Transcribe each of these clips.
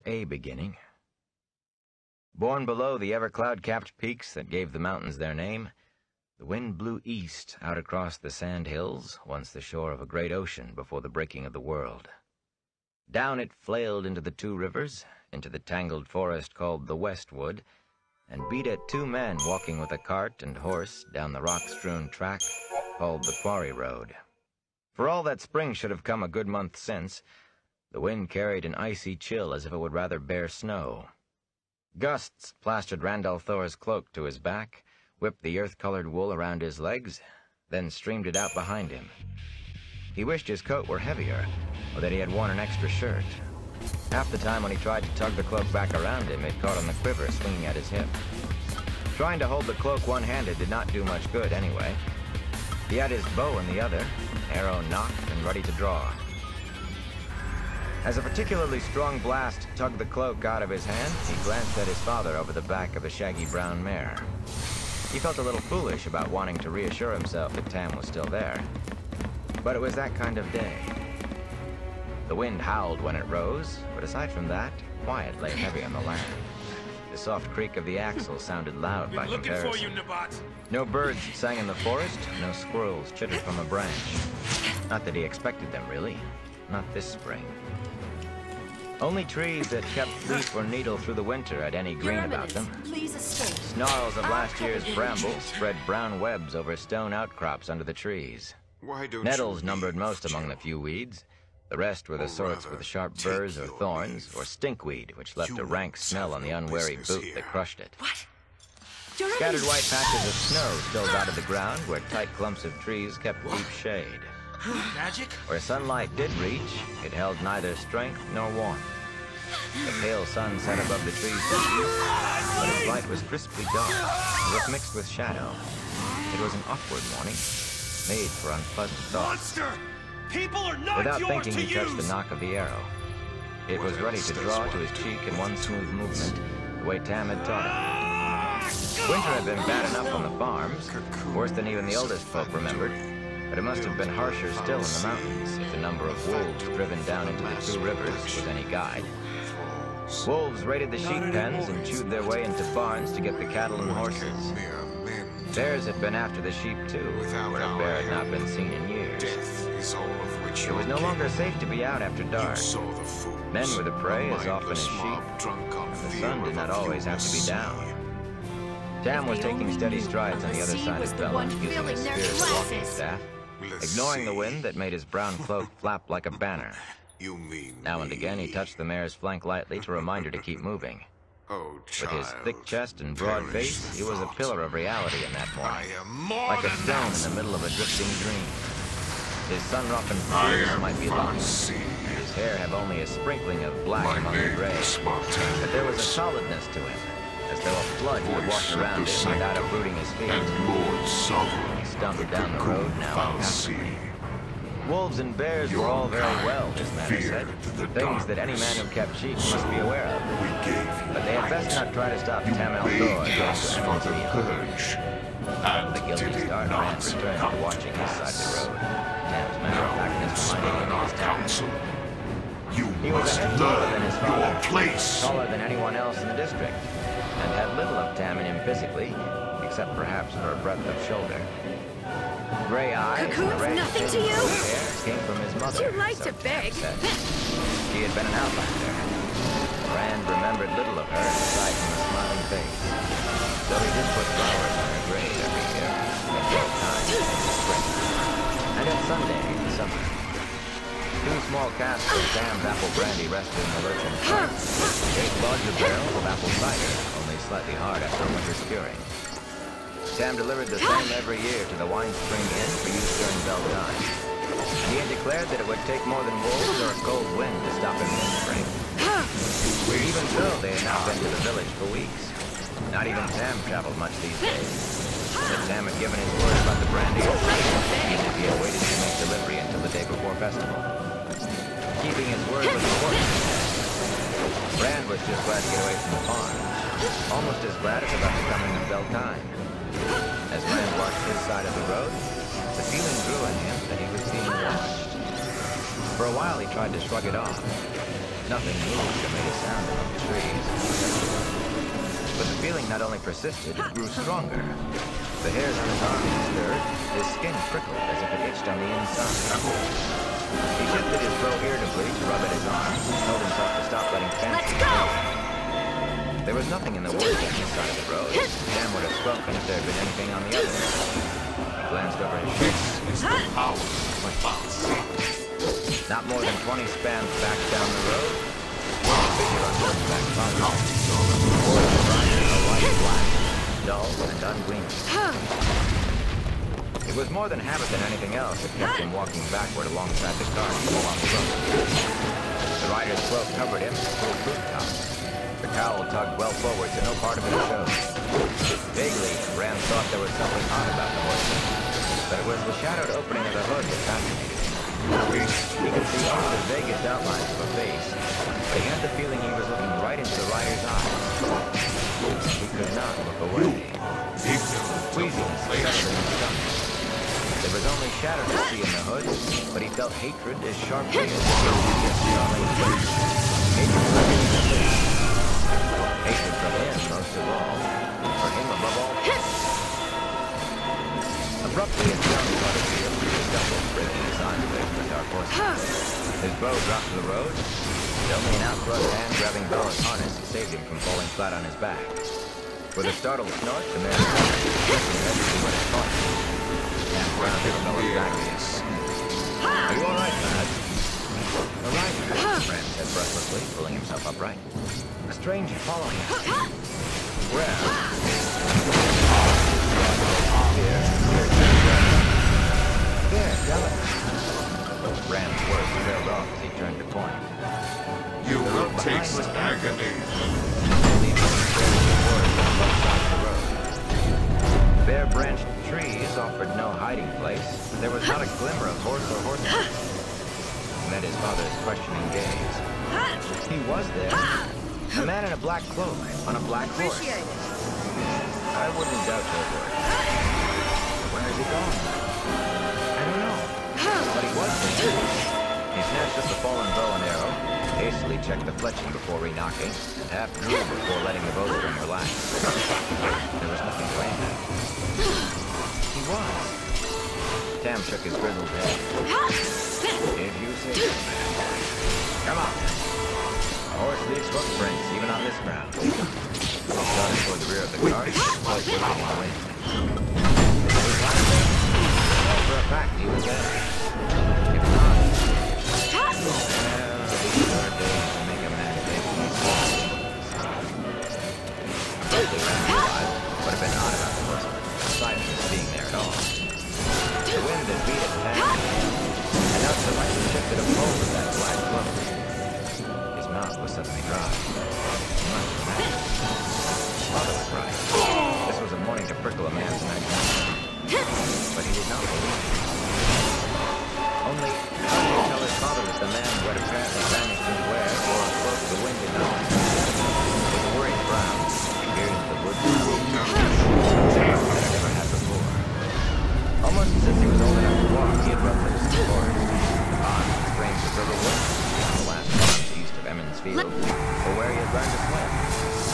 a beginning. Born below the ever-cloud-capped peaks that gave the mountains their name, the wind blew east out across the sand hills, once the shore of a great ocean before the breaking of the world. Down it flailed into the two rivers, into the tangled forest called the Westwood, and beat at two men walking with a cart and horse down the rock-strewn track called the Quarry Road. For all that spring should have come a good month since, the wind carried an icy chill as if it would rather bear snow. Gusts plastered Randall Thor's cloak to his back, whipped the earth-colored wool around his legs, then streamed it out behind him. He wished his coat were heavier, or that he had worn an extra shirt. Half the time when he tried to tug the cloak back around him, it caught on the quiver swinging at his hip. Trying to hold the cloak one-handed did not do much good anyway. He had his bow in the other, arrow nocked and ready to draw. As a particularly strong blast tugged the cloak out of his hand, he glanced at his father over the back of a shaggy brown mare. He felt a little foolish about wanting to reassure himself that Tam was still there. But it was that kind of day. The wind howled when it rose, but aside from that, quiet lay heavy on the land. The soft creak of the axle sounded loud by comparison. Looking for you, Nabat. No birds sang in the forest, no squirrels chittered from a branch. Not that he expected them, really. Not this spring. Only trees that kept leaf or needle through the winter had any green about them. Snarls of last year's brambles spread brown webs over stone outcrops under the trees. Nettles numbered most among the few weeds. The rest were the sorts with sharp burrs or thorns, or stinkweed, which left a rank smell on the unwary boot that crushed it. Scattered white patches of snow still dotted the ground where tight clumps of trees kept deep shade. Magic? Where sunlight did reach, it held neither strength nor warmth. The pale sun set above the trees to the east, but its light was crisply dark, as if mixed with shadow. It was an awkward morning, made for unpleasant thoughts. Monster! People are not Without yours thinking, to he touched the use! knock of the arrow. It was ready to draw to his cheek in one smooth movement, the way Tam had taught him. Winter had been bad enough on the farms, worse than even the oldest folk remembered, but it must have been harsher still in the mountains if the number of wolves driven down into the two rivers was any guide. Wolves raided the sheep pens and chewed their way into barns to get the cattle and horses. Bears had been after the sheep too, where a bear had not been seen in years. It was no longer safe to be out after dark. Men were the prey as often as sheep, and the sun did not always have to be down. Tam was taking steady strides on the other side of Bella, using his spear as a walking staff, ignoring the wind that made his brown cloak flap like a banner. Now and again he touched the mare's flank lightly to remind her to keep moving. With his thick chest and broad face, he was a pillar of reality in that morning, like a stone in the middle of a drifting dream. His sun-roughened beard might be long, and his hair have only a sprinkling of black among the gray, but there was a solidness to him, as though a flood would wash around him without uprooting his feet. He stumbled down the road now impassively. Wolves and bears were all very well, this man had said, things that any man who kept sheep must be aware of. But they had best not try to stop Tam Aldor going to the guilty start man returned to watching his side of the road. Tam's matter-of-factness reminded him of his talent. He was a head taller than his father, taller than anyone else in the district, and had little of Tam in him physically, except perhaps for a breadth of shoulder. Gray eyes and red nothing to you? hair came from his mother. You like so to beg. Tam said. She had been an outlander. Rand remembered little of her aside from a smiling face, though he did put flowers on her grave every year, at that time in the spring, and at Sunday in the summer. Two small casks of Tam's apple brandy rested in the lurching front. Eight larger barrels of apple cider, only slightly hard after a winter's curing. Tam delivered the same every year to the Wine Spring Inn for use during bell time. He had declared that it would take more than wolves or a cold wind to stop him in spring. Even so, they had not been to the village for weeks. Not even Tam traveled much these days. But Tam had given his word about the brandy, even if he had waited to make delivery until the day before festival. Keeping his word was important. Rand was just glad to get away from the farm, almost as glad as about the coming of bell time. As Rand watched his side of the road, the feeling grew in him that he was being watched. For a while he tried to shrug it off. Nothing moved or made a sound in the not only persisted, it grew stronger. The hairs on his arms stirred, his skin prickled as if it itched on the inside. He shifted his bow irritably to rub at his arms and told himself to stop letting fancy. Let's go! There was nothing in the woods on this side of the road. Sam would have spoken if there had been anything on the other. He glanced over his shoulder. This is the power of my boss. Not more than 20 spans back down the road, a figure on horseback followed. A white black, dull and ungreen. It was more than habit than anything else that kept him walking backward alongside the car along the road. The rider's cloak covered him to full boot top. The cowl tugged well forward so no part of it showed. Vaguely, Rand thought there was something odd about the horseman, but it was the shadowed opening of the hood that fascinated him. He could see only the vaguest outlines of a face, but he had the feeling he was looking right into the rider's eyes. He could not look away. Queasiness settled in his stomach. There was only shadow to see in the hood, but he felt hatred as sharply as he could see a snarling face. Hatred for him, hatred from him most of all, for him above all. Abruptly, his gun started to stumble, breaking his arms away from the dark horse. His bow dropped to the road, and only an outthrust hand grabbing Bella's harness saved him from falling flat on his back. With a startled snort, the man stopped, looking ready to see what had caught him. Sam ran over Bella's back. Are you all right, lad? All right, Rand said breathlessly, pulling himself upright. A stranger following us. Where? There, Della. Rand's words trailed off as he turned to point. You will taste agony. Bare branched trees offered no hiding place. There was not a glimmer of horse or horseman. He met his father's questioning gaze. He was there. A man in a black cloak on a black horse. I wouldn't doubt your word. Where is he going? I don't know. But he was there. He snatched up the fallen bow and arrow, hastily checked the fletching before re-knocking, and half drew before letting the bowstring relax. There was nothing to aim at. He was. Tam shook his grizzled head. If you say so, man. Come on. A horse leaves footprints, even on this ground. He started toward the rear of the car, close to the way. Was he lying there? Well, for a fact, he was there. If not, these are days to make a man take these abruptly ran alive. Would have been odd about the horseman, aside from his being there at all. The wind had beat at Tam, and now selection shifted a fold of that black cloak. His mouth was suddenly dry. Much mad. His father was right. This was a morning to prickle a man's imagination. But he did not believe it. Only, how did he tell his father was the man who had apparently vanished into air or a cloak the wind did not? With a worried frown, he peered into the woods and that had never had before. Almost since he was old enough to walk, he had run loose in the forest. On the springs of Riverwood, on the last farms east of Emmons Field, or where he had learned to swim.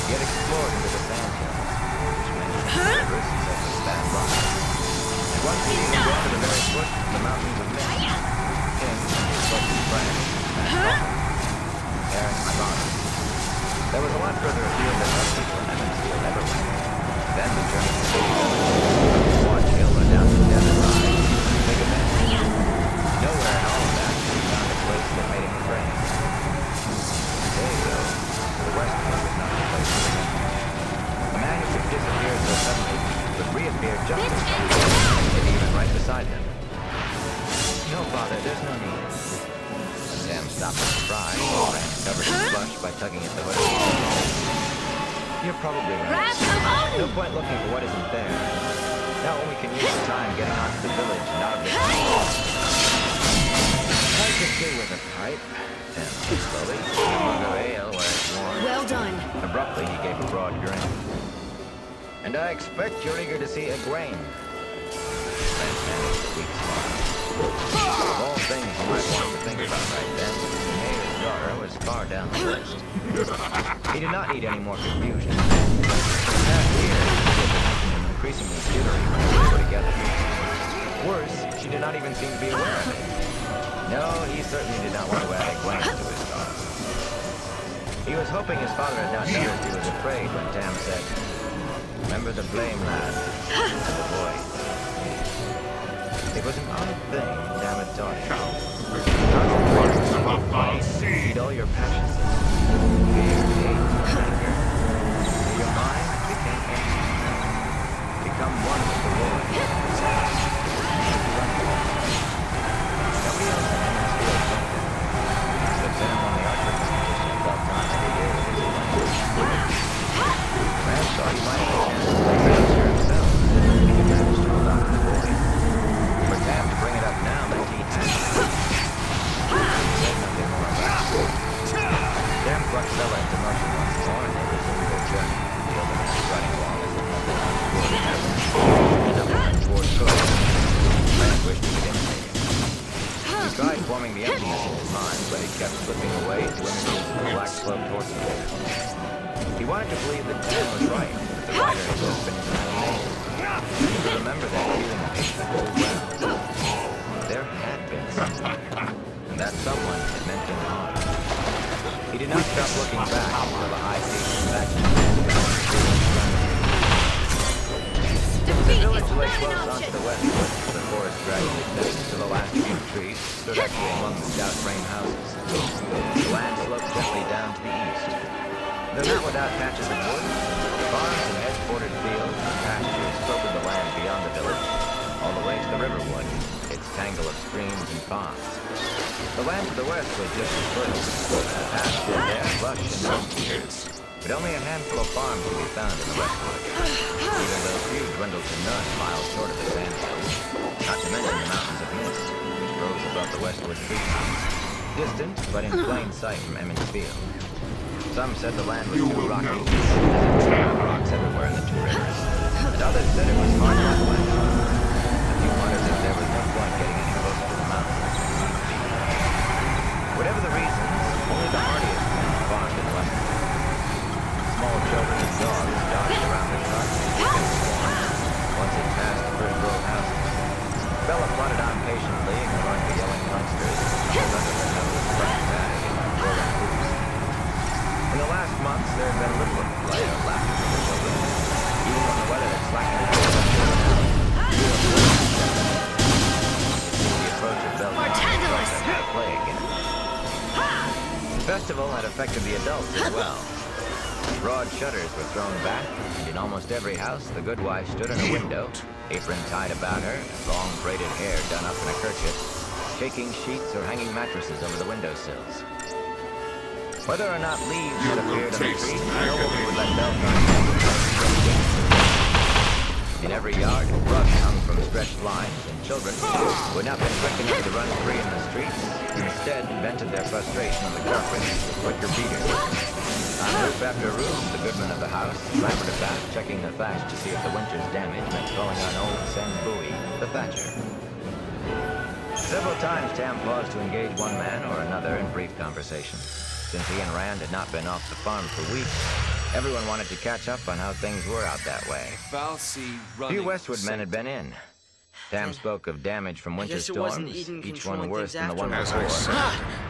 He had explored into the sand hills, which many rivers such as Span Rock. And once he had gone to the very foot of the mountains of Mist, him and his closest friend, Aaron Ivana. There was a lot further afield than most people in Emmons Field ever went. Then the journey to Watch Hill or down to the other side, big adventure. Nowhere in all of that he found a place that made him afraid. Today, though, the West Wind was not the place to be. A man who could disappear so suddenly would reappear just as suddenly, maybe even right beside him. No, Father, there's no need. Sam stopped in surprise, Rand covered his blush by tugging at the hood. You're probably right. No point looking for what isn't there. Now when we can use the time getting on to the village and out of this place. I could do with a pipe. Sam said slowly. A mug of ale where it's warm. Well done. Abruptly, he gave a broad grin. And I expect you're eager to see Egwene. Rand managed a weak smile. Of all things you might want to think about right then, the mayor's daughter was far down the list. He did not need any more confusion. past year, she had been increasingly jittery when they were together. Worse, she did not even seem to be aware of it. No, he certainly did not want to add a glance to his thoughts. He was hoping his father had not noticed he was afraid when Tam said, "Remember the blame, lad," to the boy. It was an odd thing Tam had taught him. Feed all your passions. Fear, hate, anger. Your mind became empty. Become one with the Lord. Nobody else in Emmons Field loved him. Except Sam on the art representation of Beltran every day with his wife. Ram thought he might have a chance to play answer himself if he could manage to hold on to the boy. For Tam to bring it up now meant he had to. He said nothing more about it. Tam plucked Bella into motion once more and they resumed their journey. The other man running along as if nothing untoward had happened. And up and toward Cook. Ram wished he could imitate him. He tried forming the emptiness in his mind, but he kept slipping away to images of the black slope towards him. He wanted to believe that Tam was right, that the rider had just been amazing. He could remember that feeling of hatred full well. There had been someone, and that someone had meant him harm. He did not stop looking back until the high-peaked thatched the village lay close onto the westward. The forest gradually thinned to the last few trees stood actually among the stout frame houses. The land sloped gently down to the east. Though not without patches of wood, farms and hedge-bordered fields and pastures filtered the land beyond the village, all the way to the riverwood, its tangle of streams and ponds. The land to the west was just as fertile. The pasture there lush and moist, but only a handful of farms could be found in the westwood, even though few dwindled to none miles short of the sandhills, not to mention the mountains of mist, which rose above the westwood treetops, distant but in plain sight from Emmons Field. Some said the land was too rocky, as if there were rocks everywhere in the two rivers, and others said it was hard that way. A few wondered if there was no point getting any closer to the mountains. Whatever the reasons, only the hardiest men farmed in Westwood. Small children and dogs dodged around the trucks and once it passed the first row of houses. Bella plodded on patiently, ignoring the yelling youngsters, under her nose, front bag, and rolling hoops. In the last months, there had been little of play or laughter from the children, even when the weather had slackened down to the approach of Beltran started to play again. The festival had affected the adults as well. Broad shutters were thrown back, and in almost every house, the good wife stood in a window, apron tied about her, and long braided hair done up in a kerchief, shaking sheets or hanging mattresses over the windowsills. Whether or not leaves had appeared on the trees, nobody would let Beltran. In every yard, rugs hung from stretched lines, and children, who had not been quick enough to run free in the streets, instead vented their frustration on the carpet with quicker beaters. On roof after roof, the goodman of the house clambered about, checking the thatch to see if the winter's damage meant calling on old Sen Bowie, the thatcher. Several times Tam paused to engage one man or another in brief conversation. Since he and Rand had not been off the farm for weeks, everyone wanted to catch up on how things were out that way. Few Westwood men had been in. Tam spoke of damage from winter storms, each one worse than the one before,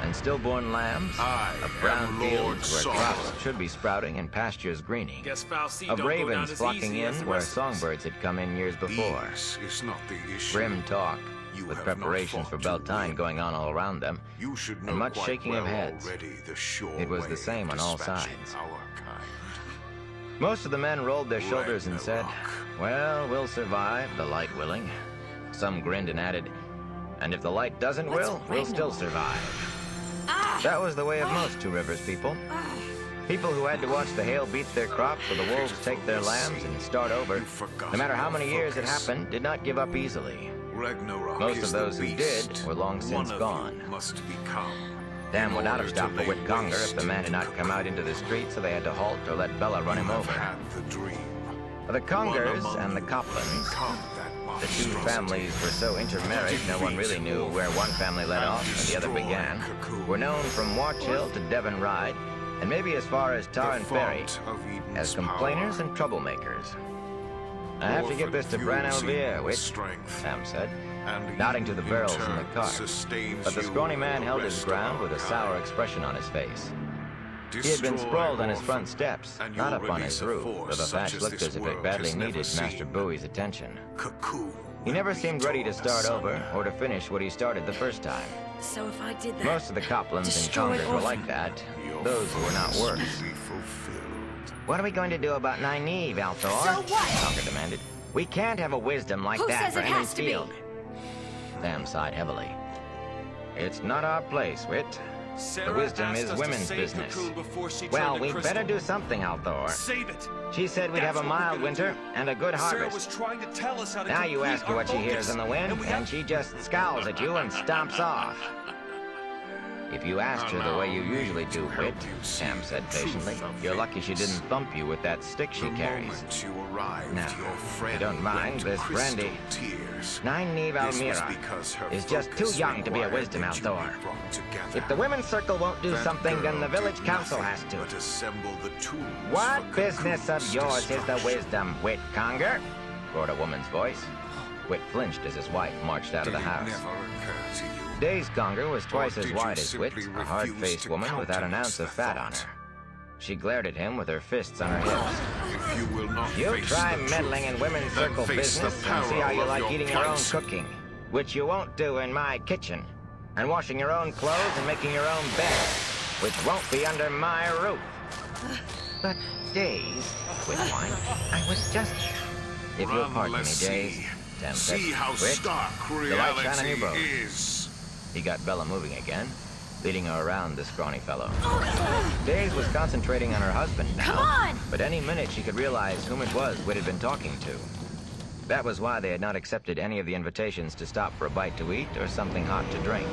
and stillborn lambs, of brown fields where crops should be sprouting and pastures greening, of ravens flocking in where songbirds had come in years before. Grim talk, with preparations for Beltane going on all around them, and much shaking of heads. It was the same on all sides. Most of the men rolled their shoulders and said, "Well, we'll survive, the light willing." Some grinned and added, "And if the light doesn't will, we'll still survive." That was the way of most Two Rivers people. People who had to watch the hail beat their crops or the wolves take their lambs and start over, no matter how many years it happened, did not give up easily. Most of those who did were long since gone. Tam would not have stopped for Whitconger if the man had not come out into the street, so they had to halt or let Bella run him over. The Congers and the Coplans, the two families were so intermarried no one really knew where one family led off and the other began, were known from Watch Hill to Devon Ride and maybe as far as Tarn Ferry, font of Eden's as complainers power. and troublemakers. I have to get this to Branelvier, Witch, Sam said, nodding to the barrels in the cart. But the scrawny man held his ground with a sour expression on his face. He had been sprawled on his front steps, not up on his roof, though the thatch looked as if it badly needed Master Bowie's attention. He never seemed ready to start over, or to finish what he started the first time. So if I did that, Most of the Coplans and destroy Congers were Orphan. like that, those who were not worse. What are we going to do about Nynaeve, Althor? So what? Conger demanded. We can't have a wisdom like Who that says for it has to be? Field. Sam sighed heavily. It's not our place, Wit. The wisdom is women's business. Well, we better do something, Althor. Save it. She said we'd have a mild winter and a good Sarah was harvest. trying to tell us how to Now you complete ask her our what she focus, hears in the wind, we and have- she just scowls at you and stomps off. If you asked her the way you usually do, Wit, Sam said patiently, you're lucky she didn't thump you with that stick she carries. Now, if you don't mind, this brandy. Nynaeve Almira is just too young to be a wisdom Althor. If the women's circle won't do something, then the village council has to. What business of yours is the wisdom, Wit Conger? Roared a woman's voice. Wit flinched as his wife marched out of the house. Days Conger was twice as wide as Wit, a hard-faced woman without an ounce of fat on her. She glared at him with her fists on her hips. You try meddling in women's circle business and see how you like eating your own cooking, which you won't do in my kitchen, and washing your own clothes and making your own bed, which won't be under my roof. But Days, Wit whined, I was just... If you'll pardon me, Days, Sam said. See how Wit, stark the light shine on reality your boat. is. He got Bella moving again, leading her around the scrawny fellow. Days was concentrating on her husband now. Come on! But any minute she could realize whom it was Wit had been talking to. That was why they had not accepted any of the invitations to stop for a bite to eat or something hot to drink.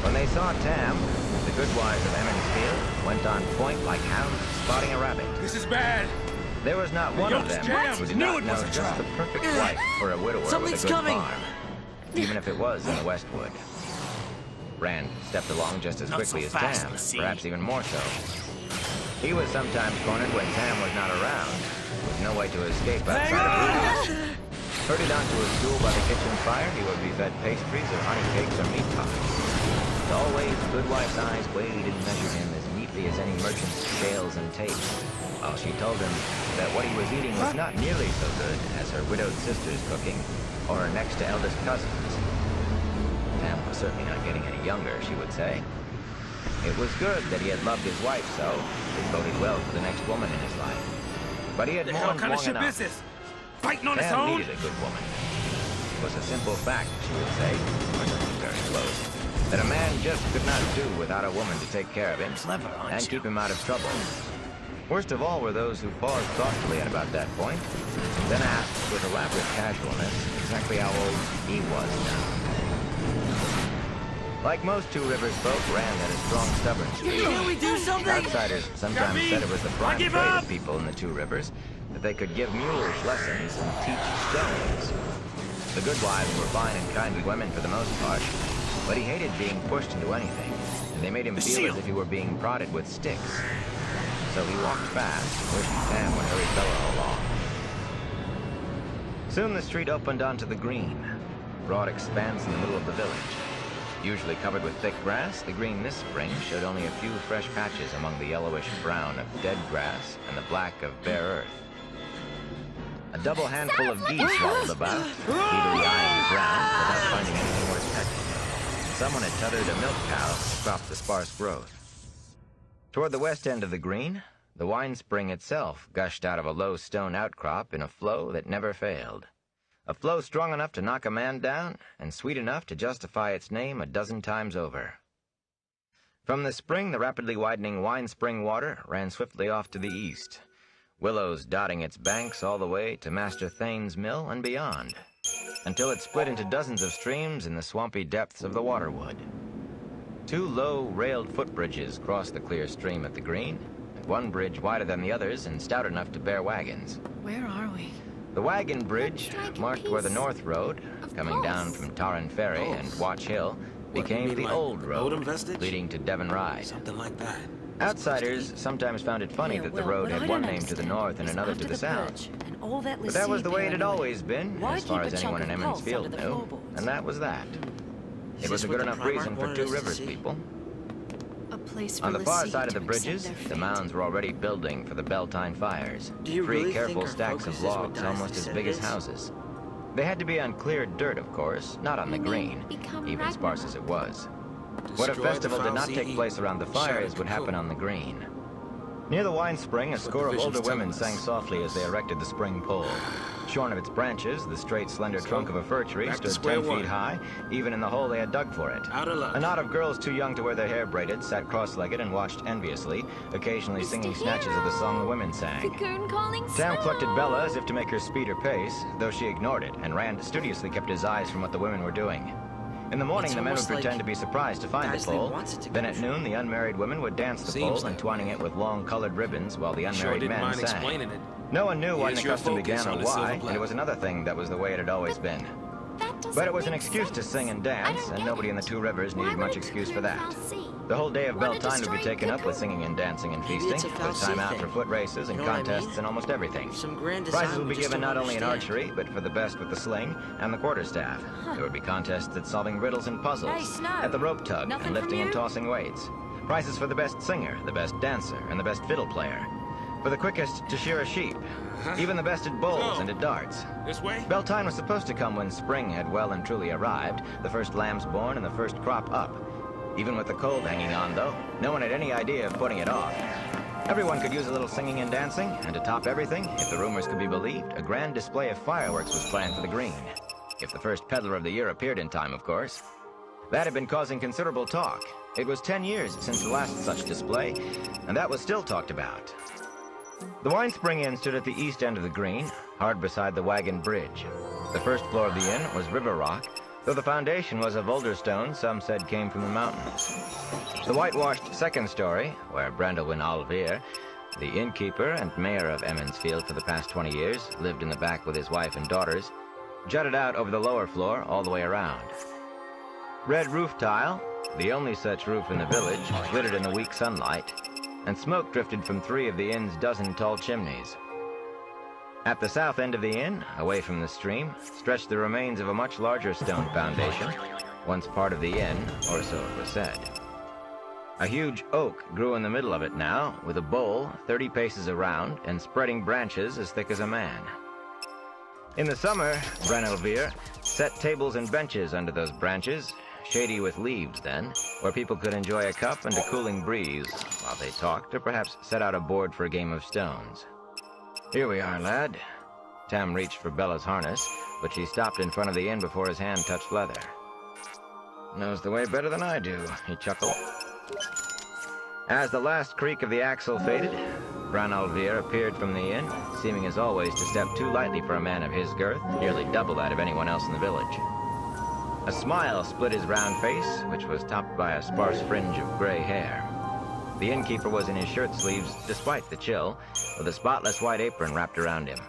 When they saw Tam, the good wives of Emmonsfield went on point like hounds spotting a rabbit. This is bad. There was not one of yolk's them jammed. who did Knew not it know was a just trap. the perfect wife for a widower Something's with a good coming. farm, even if it was in the Westwood. Rand stepped along just as Not quickly so as fast, Tam, Lassie. perhaps even more so. He was sometimes cornered when Tam was not around, with no way to escape outside of Rudy's. Herded onto a stool by the kitchen fire, he would be fed pastries or honey cakes or meat pies. As always, the good wife's eyes weighed and measured him as neatly as any merchant's scales and tapes, while she told him that what he was eating was not nearly so good as her widowed sister's cooking or her next to eldest cousin's. Tam was certainly not getting any younger, she would say. It was good that he had loved his wife so. It boded well for the next woman in his life. But he had The hell mourned kind of long shit enough. business? Fighting on his Tam own? needed a good woman. It was a simple fact, she would say, very close, that a man just could not do without a woman to take care of him and keep him out of trouble. Worst of all were those who paused thoughtfully at about that point, then asked with elaborate casualness exactly how old he was now. Like most Two Rivers folk, Rand had a strong, stubborn streak. Can we do something? Outsiders sometimes Gabby, said it was the I prime give trait up! of people in the Two Rivers that they could give mules lessons and teach stones. The good wives were fine and kindly women for the most part, but he hated being pushed into anything, and they made him feel as if he were being prodded with sticks. So he walked fast and wished Tam would hurry Bella along. Soon the street opened onto the green, a broad expanse in the middle of the village. Usually covered with thick grass, the green this spring showed only a few fresh patches among the yellowish brown of dead grass and the black of bare earth. A double handful of geese waddled about, eagerly eyeing the ground without finding anything worth touching. Someone had tethered a milk cow to crop the sparse growth. Toward the west end of the green, the wine spring itself gushed out of a low stone outcrop in a flow that never failed. A flow strong enough to knock a man down, and sweet enough to justify its name a dozen times over. From the spring, the rapidly widening wine spring water ran swiftly off to the east, willows dotting its banks all the way to Master Thane's mill and beyond, until it split into dozens of streams in the swampy depths of the waterwood. Two low, railed footbridges crossed the clear stream at the green, and one bridge wider than the others and stout enough to bear wagons. Where are we? The wagon bridge, Looks like a marked where the piece North Road, of coming down Oath. from Tarn Ferry and Watch Hill, you became mean the like Old Road, Odom vestige? leading to Devon Ride. Something like that. Outsiders sometimes found it funny that the road had one name to the north and another to the south. But that was the way it had always been, as far as anyone in Emmons Field knew, and that was that. It was a good enough reason for Two Rivers people. A place for On the far Lassie side of to the accept bridges, their the fate. mounds were already building for the Beltane fires. Do you Three really careful think our stacks focus of is what logs, Dyson almost as said big it as is? houses. They had to be on cleared dirt, of course, not on the You mean green, become even sparse Ragnarok? as it was. What a Destroy the festival did not Fauzi, take place around the fires would happen on the green. Near the wine spring, a score of older women sang softly as they erected the spring pole. Shorn of its branches, the straight, slender trunk of a fir tree back to stood square 10 feet one. high, even in the hole they had dug for it. Out of luck. A knot of girls too young to wear their hair braided sat cross-legged and watched enviously, occasionally singing snatches of the song the women sang. Cocoon calling Tam snow. clucked at Bella as if to make her speed her pace, though she ignored it, and Rand studiously kept his eyes from what the women were doing. In the morning, It's the men would almost like pretend to be surprised to find the Dysley pole. wants it to Then go at through. noon, the unmarried women would dance the Seems pole, that entwining it with long colored ribbons while the Sure unmarried didn't men mind sang. explaining it. No one knew when Here's the your custom focus began on or the silver why, and platter. it was another thing that was the way it had always been. That doesn't But it was an make excuse to sense. sing and I dance, don't and get nobody in the it. Two Rivers Why needed would much a excuse for cocoon that. Fal'Cie? The whole day of Wanna Beltane would be destroy taken up with cocoon? singing and dancing and Maybe feasting. it's a There was Fal'Cie time out thing. for foot races and You know what I contests mean? and almost everything. Some grand Prizes design would be we just given don't not only in understand. archery, but for the best with the sling and the quarterstaff. There would be contests at solving riddles and puzzles, Hey, Snow. at the rope tug, Nothing and lifting from and you? tossing weights. Prizes for the best singer, the best dancer, and the best fiddle player. For the quickest to shear a sheep. Even the best at bowls So, and at darts. This way? Beltane was supposed to come when spring had well and truly arrived, the first lambs born and the first crop up. Even with the cold hanging on, though, no one had any idea of putting it off. Everyone could use a little singing and dancing, and to top everything, if the rumors could be believed, a grand display of fireworks was planned for the green. If the first peddler of the year appeared in time, of course. That had been causing considerable talk. It was 10 years since the last such display, and that was still talked about. The Wine Spring Inn stood at the east end of the green, hard beside the wagon bridge. The first floor of the inn was river rock, though the foundation was of older stone some said came from the mountains. The whitewashed second story, where Brandywin Alvier, the innkeeper and mayor of Emmons Field for the past 20 years, lived in the back with his wife and daughters, jutted out over the lower floor all the way around. Red roof tile, the only such roof in the village, glittered in the weak sunlight, and smoke drifted from 3 of the inn's dozen tall chimneys. At the south end of the inn, away from the stream, stretched the remains of a much larger stone foundation, once part of the inn, or so it was said. A huge oak grew in the middle of it now, with a bole 30 paces around and spreading branches as thick as a man. In the summer, Branelvir set tables and benches under those branches, shady with leaves then, where people could enjoy a cup and a cooling breeze while they talked, or perhaps set out a board for a game of stones. Here we are, lad. Tam reached for Bella's harness, but she stopped in front of the inn before his hand touched leather. Knows the way better than I do, he chuckled. As the last creak of the axle faded, Branalvir appeared from the inn, seeming as always to step too lightly for a man of his girth, nearly double that of anyone else in the village. A smile split his round face, which was topped by a sparse fringe of gray hair. The innkeeper was in his shirt sleeves, despite the chill, with a spotless white apron wrapped around him.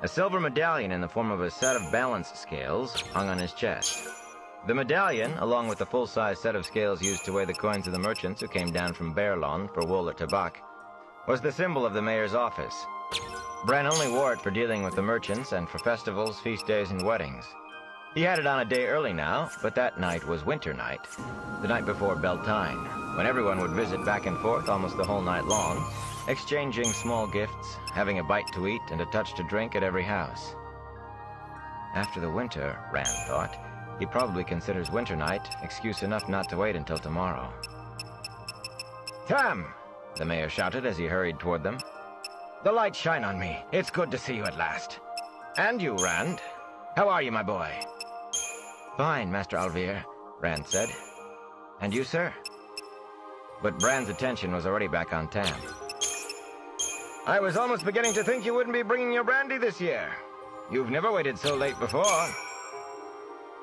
A silver medallion in the form of a set of balance scales hung on his chest. The medallion, along with the full-size set of scales used to weigh the coins of the merchants who came down from Berlon for wool or tabac, was the symbol of the mayor's office. Bran only wore it for dealing with the merchants and for festivals, feast days, and weddings. He had it on a day early now, but that night was winter night, the night before Beltane, when everyone would visit back and forth almost the whole night long, exchanging small gifts, having a bite to eat and a touch to drink at every house. After the winter, Rand thought, he probably considers winter night excuse enough not to wait until tomorrow. Tam! The mayor shouted as he hurried toward them. The lights shine on me. It's good to see you at last. And you, Rand. How are you, my boy? Fine, Master Alvier, Rand said. And you, sir? But Bran's attention was already back on Tam. I was almost beginning to think you wouldn't be bringing your brandy this year. You've never waited so late before.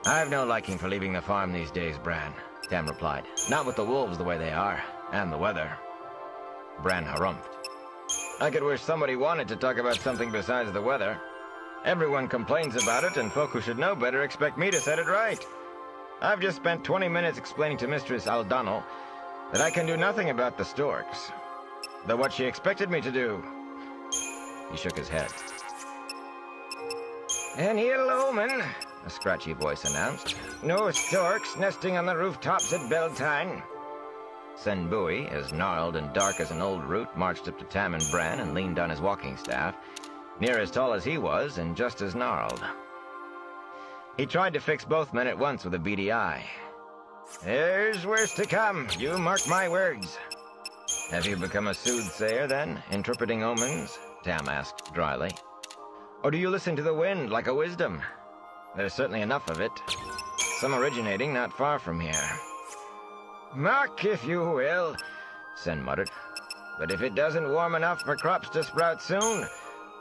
I've no liking for leaving the farm these days, Bran, Tam replied. Not with the wolves the way they are, and the weather. Bran harumphed. I could wish somebody wanted to talk about something besides the weather. Everyone complains about it, and folk who should know better expect me to set it right. I've just spent 20 minutes explaining to Mistress Aldano that I can do nothing about the storks. Though what she expected me to do... He shook his head. "Any ill omen," a scratchy voice announced. "No storks nesting on the rooftops at Beltane." Sen Bui, as gnarled and dark as an old root, marched up to Tam and Bran and leaned on his walking staff, near as tall as he was and just as gnarled. He tried to fix both men at once with a beady eye. "There's worse to come, you mark my words." "Have you become a soothsayer, then, interpreting omens?" Tam asked dryly. "Or do you listen to the wind like a wisdom? There's certainly enough of it. Some originating not far from here." "Mock, if you will," Sen muttered. "But if it doesn't warm enough for crops to sprout soon,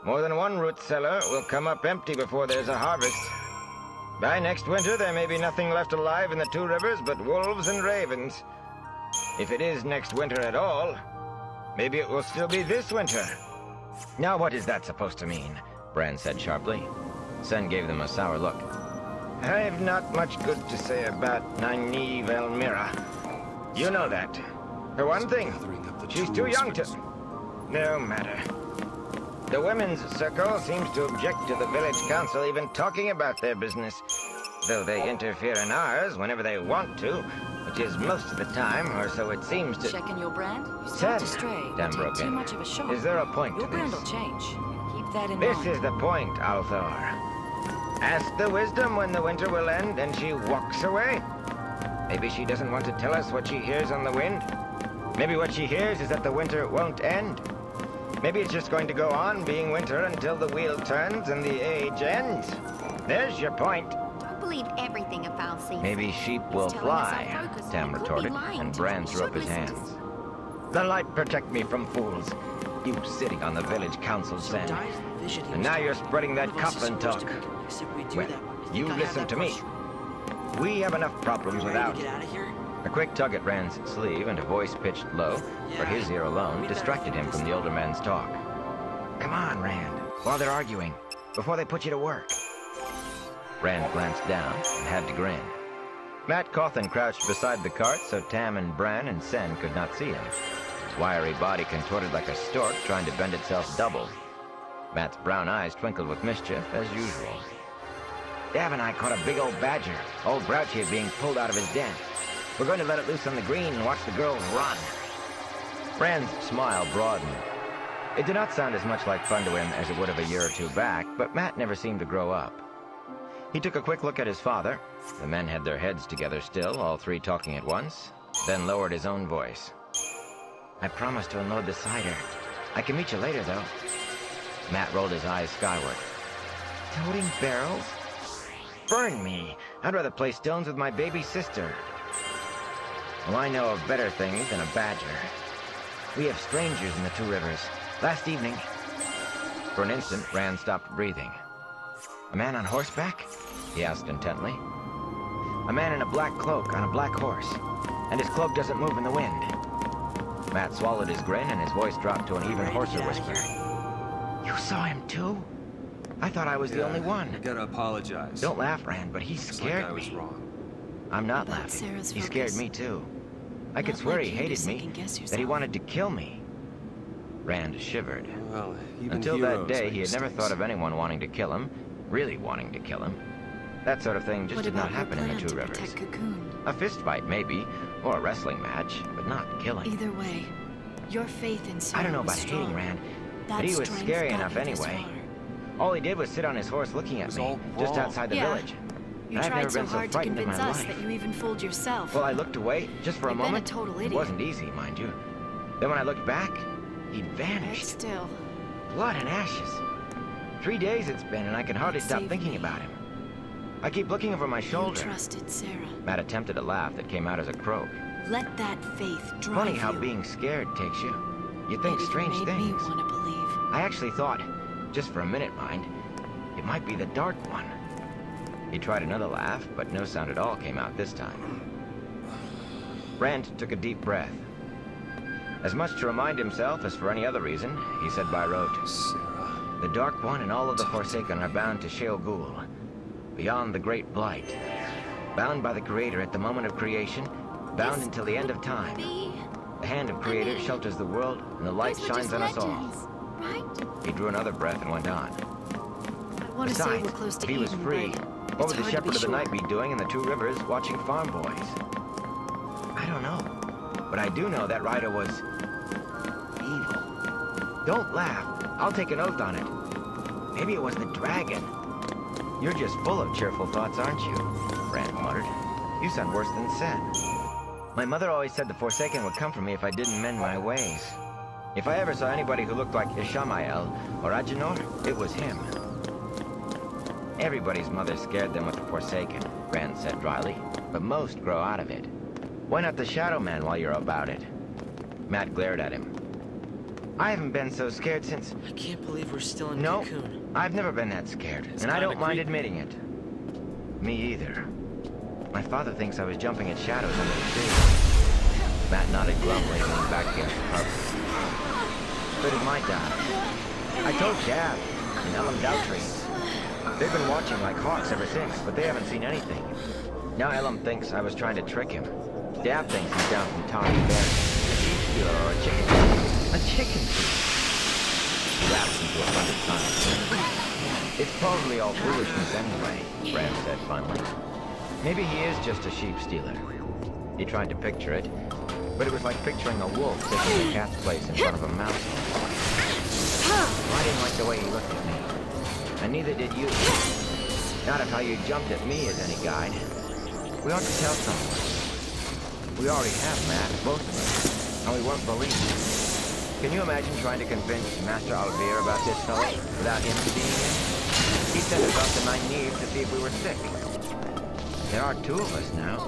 more than one root cellar will come up empty before there's a harvest. By next winter, there may be nothing left alive in the Two Rivers but wolves and ravens. If it is next winter at all, maybe it will still be this winter." "Now what is that supposed to mean?" Bran said sharply. Sen gave them a sour look. "I've not much good to say about Nynaeve Elmira. You know that. For one thing, she's too young to... No matter. The women's circle seems to object to the village council even talking about their business, though they interfere in ours whenever they want to, which is most of the time, or so it seems to... Checking your brand? You start to stray. Tam broke in. Too much of a shock. Is there a point to Your brand will this? change. Keep that in This mind. is the point, Althor. Ask the wisdom when the winter will end and she walks away. Maybe she doesn't want to tell us what she hears on the wind. Maybe what she hears is that the winter won't end. Maybe it's just going to go on being winter until the wheel turns and the age ends. There's your point. Don't believe everything a foul says. Maybe sheep will He's telling us our fly, focus. Tam We could be retorted, lying and to Bran us. threw up Should his listen to hands. "The light protect me from fools. You sitting on the village council send. And now you're spreading that Coughlin talk. Well, you listen to me. We have enough problems without..." A quick tug at Rand's sleeve and a voice pitched low, for his ear alone, distracted him from the older man's talk. "Come on, Rand, while they're arguing, before they put you to work." Rand glanced down and had to grin. Matt Cawthon crouched beside the cart so Tam and Bran and Sen could not see him. His wiry body contorted like a stork trying to bend itself double. Matt's brown eyes twinkled with mischief, as usual. "Dav and I caught a big old badger, old Grouchy being pulled out of his den. We're going to let it loose on the green and watch the girls run." Rand's smile broadened. It did not sound as much like fun to him as it would have a year or two back, but Matt never seemed to grow up. He took a quick look at his father. The men had their heads together still, all three talking at once, then lowered his own voice. "I promised to unload the cider. I can meet you later, though." Matt rolled his eyes skyward. "Toting barrels? Burn me. I'd rather play stones with my baby sister." "Well, I know of better things than a badger. We have strangers in the Two Rivers. Last evening..." For an instant, Rand stopped breathing. "A man on horseback?" he asked intently. "A man in a black cloak on a black horse, and his cloak doesn't move in the wind." Matt swallowed his grin and his voice dropped to an even hoarser whisper. "You saw him too? I thought I was the only one." I gotta apologize. Don't laugh, Rand, but he scared I was me. wrong. I'm not About laughing. Sarah's He scared focus. me too. I could Not swear like he you to hated me, second-guess that he yourself. wanted to kill me. Rand shivered. Well, even Until that heroes day, make he had never mistakes. thought of anyone wanting to kill him, really wanting to kill him. That sort of thing just What did not about your happen in the plan Two to Rivers. protect Cocoon? A fist fight, maybe, or a wrestling match, but not killing. Either way, your faith in Sarah I don't know was about strong. hating Rand, That but he was strength scary got enough you this anyway. far. All he did was sit on his horse looking at was me, all just wrong. outside the Yeah. village. You I've tried never so been so hard to frightened in convince my us life. that you even fooled yourself. Well, I looked away, just for a You've been a moment. total It idiot. wasn't easy, mind you. Then when I looked back, he'd But vanished. still, Blood and ashes. 3 days it's been, and I can hardly It stop saved thinking me. about him. I keep looking over my you shoulder. trusted Sarah. Matt attempted a laugh that came out as a croak. Let that faith drive Funny how you. being scared takes you. You think It strange made things. me want to believe. I actually thought, just for a minute, mind, it might be the Dark One. He tried another laugh, but no sound at all came out this time. Rand took a deep breath. As much to remind himself as for any other reason, he said by rote, Sarah. "The Dark One and all of the Forsaken are bound to Shale Ghul, beyond the Great Blight. Bound by the Creator at the moment of creation, bound until the end of time. Be The hand of Creator shelters the world, and the light Those were shines just on us all. legends, right? He drew another breath and went on. I want to say Besides, we're close to if he was Eden, free, but what it's would the hard to Shepherd be of the sure. Night be doing in the Two Rivers watching farm boys? I don't know. But I do know that rider was... evil. Don't laugh. I'll take an oath on it. Maybe it was the dragon. You're just full of cheerful thoughts, aren't you? Rand muttered. You sound worse than Sen. My mother always said the Forsaken would come for me if I didn't mend my ways. If I ever saw anybody who looked like Ishamael or Agenor, it was him. Everybody's mother scared them with the Forsaken, Rand said dryly, but most grow out of it. Why not the Shadow Man while you're about it? Matt glared at him. I haven't been so scared since... I can't believe we're still in No, Cocoon. I've never been that scared, It's and I don't kinda mind creepy. admitting it. Me either. My father thinks I was jumping at shadows under the tree. Matt nodded glumly and leaned back against the carpet. So did my dad. I told Dad and Elam Doubtrees. They've been watching like hawks ever since, but they haven't seen anything. Now Elam thinks I was trying to trick him. Dad thinks he's down from Tommy Bear, a sheep stealer or a chicken thief. A chicken thief. He lapsed into a blended silence. It's probably all foolishness anyway, Rand said finally. Maybe he is just a sheep stealer. He tried to picture it, but it was like picturing a wolf taking a cat's place in front of a mouse. I didn't like the way he looked at me. And neither did you. Not if how you jumped at me is any guide. We ought to tell someone. We already have, Matt, both of us, and we won't believe it. Can you imagine trying to convince Master Alvear about this fellow without him seeing him? He sent us off to Nynaeve to see if we were sick. There are two of us now.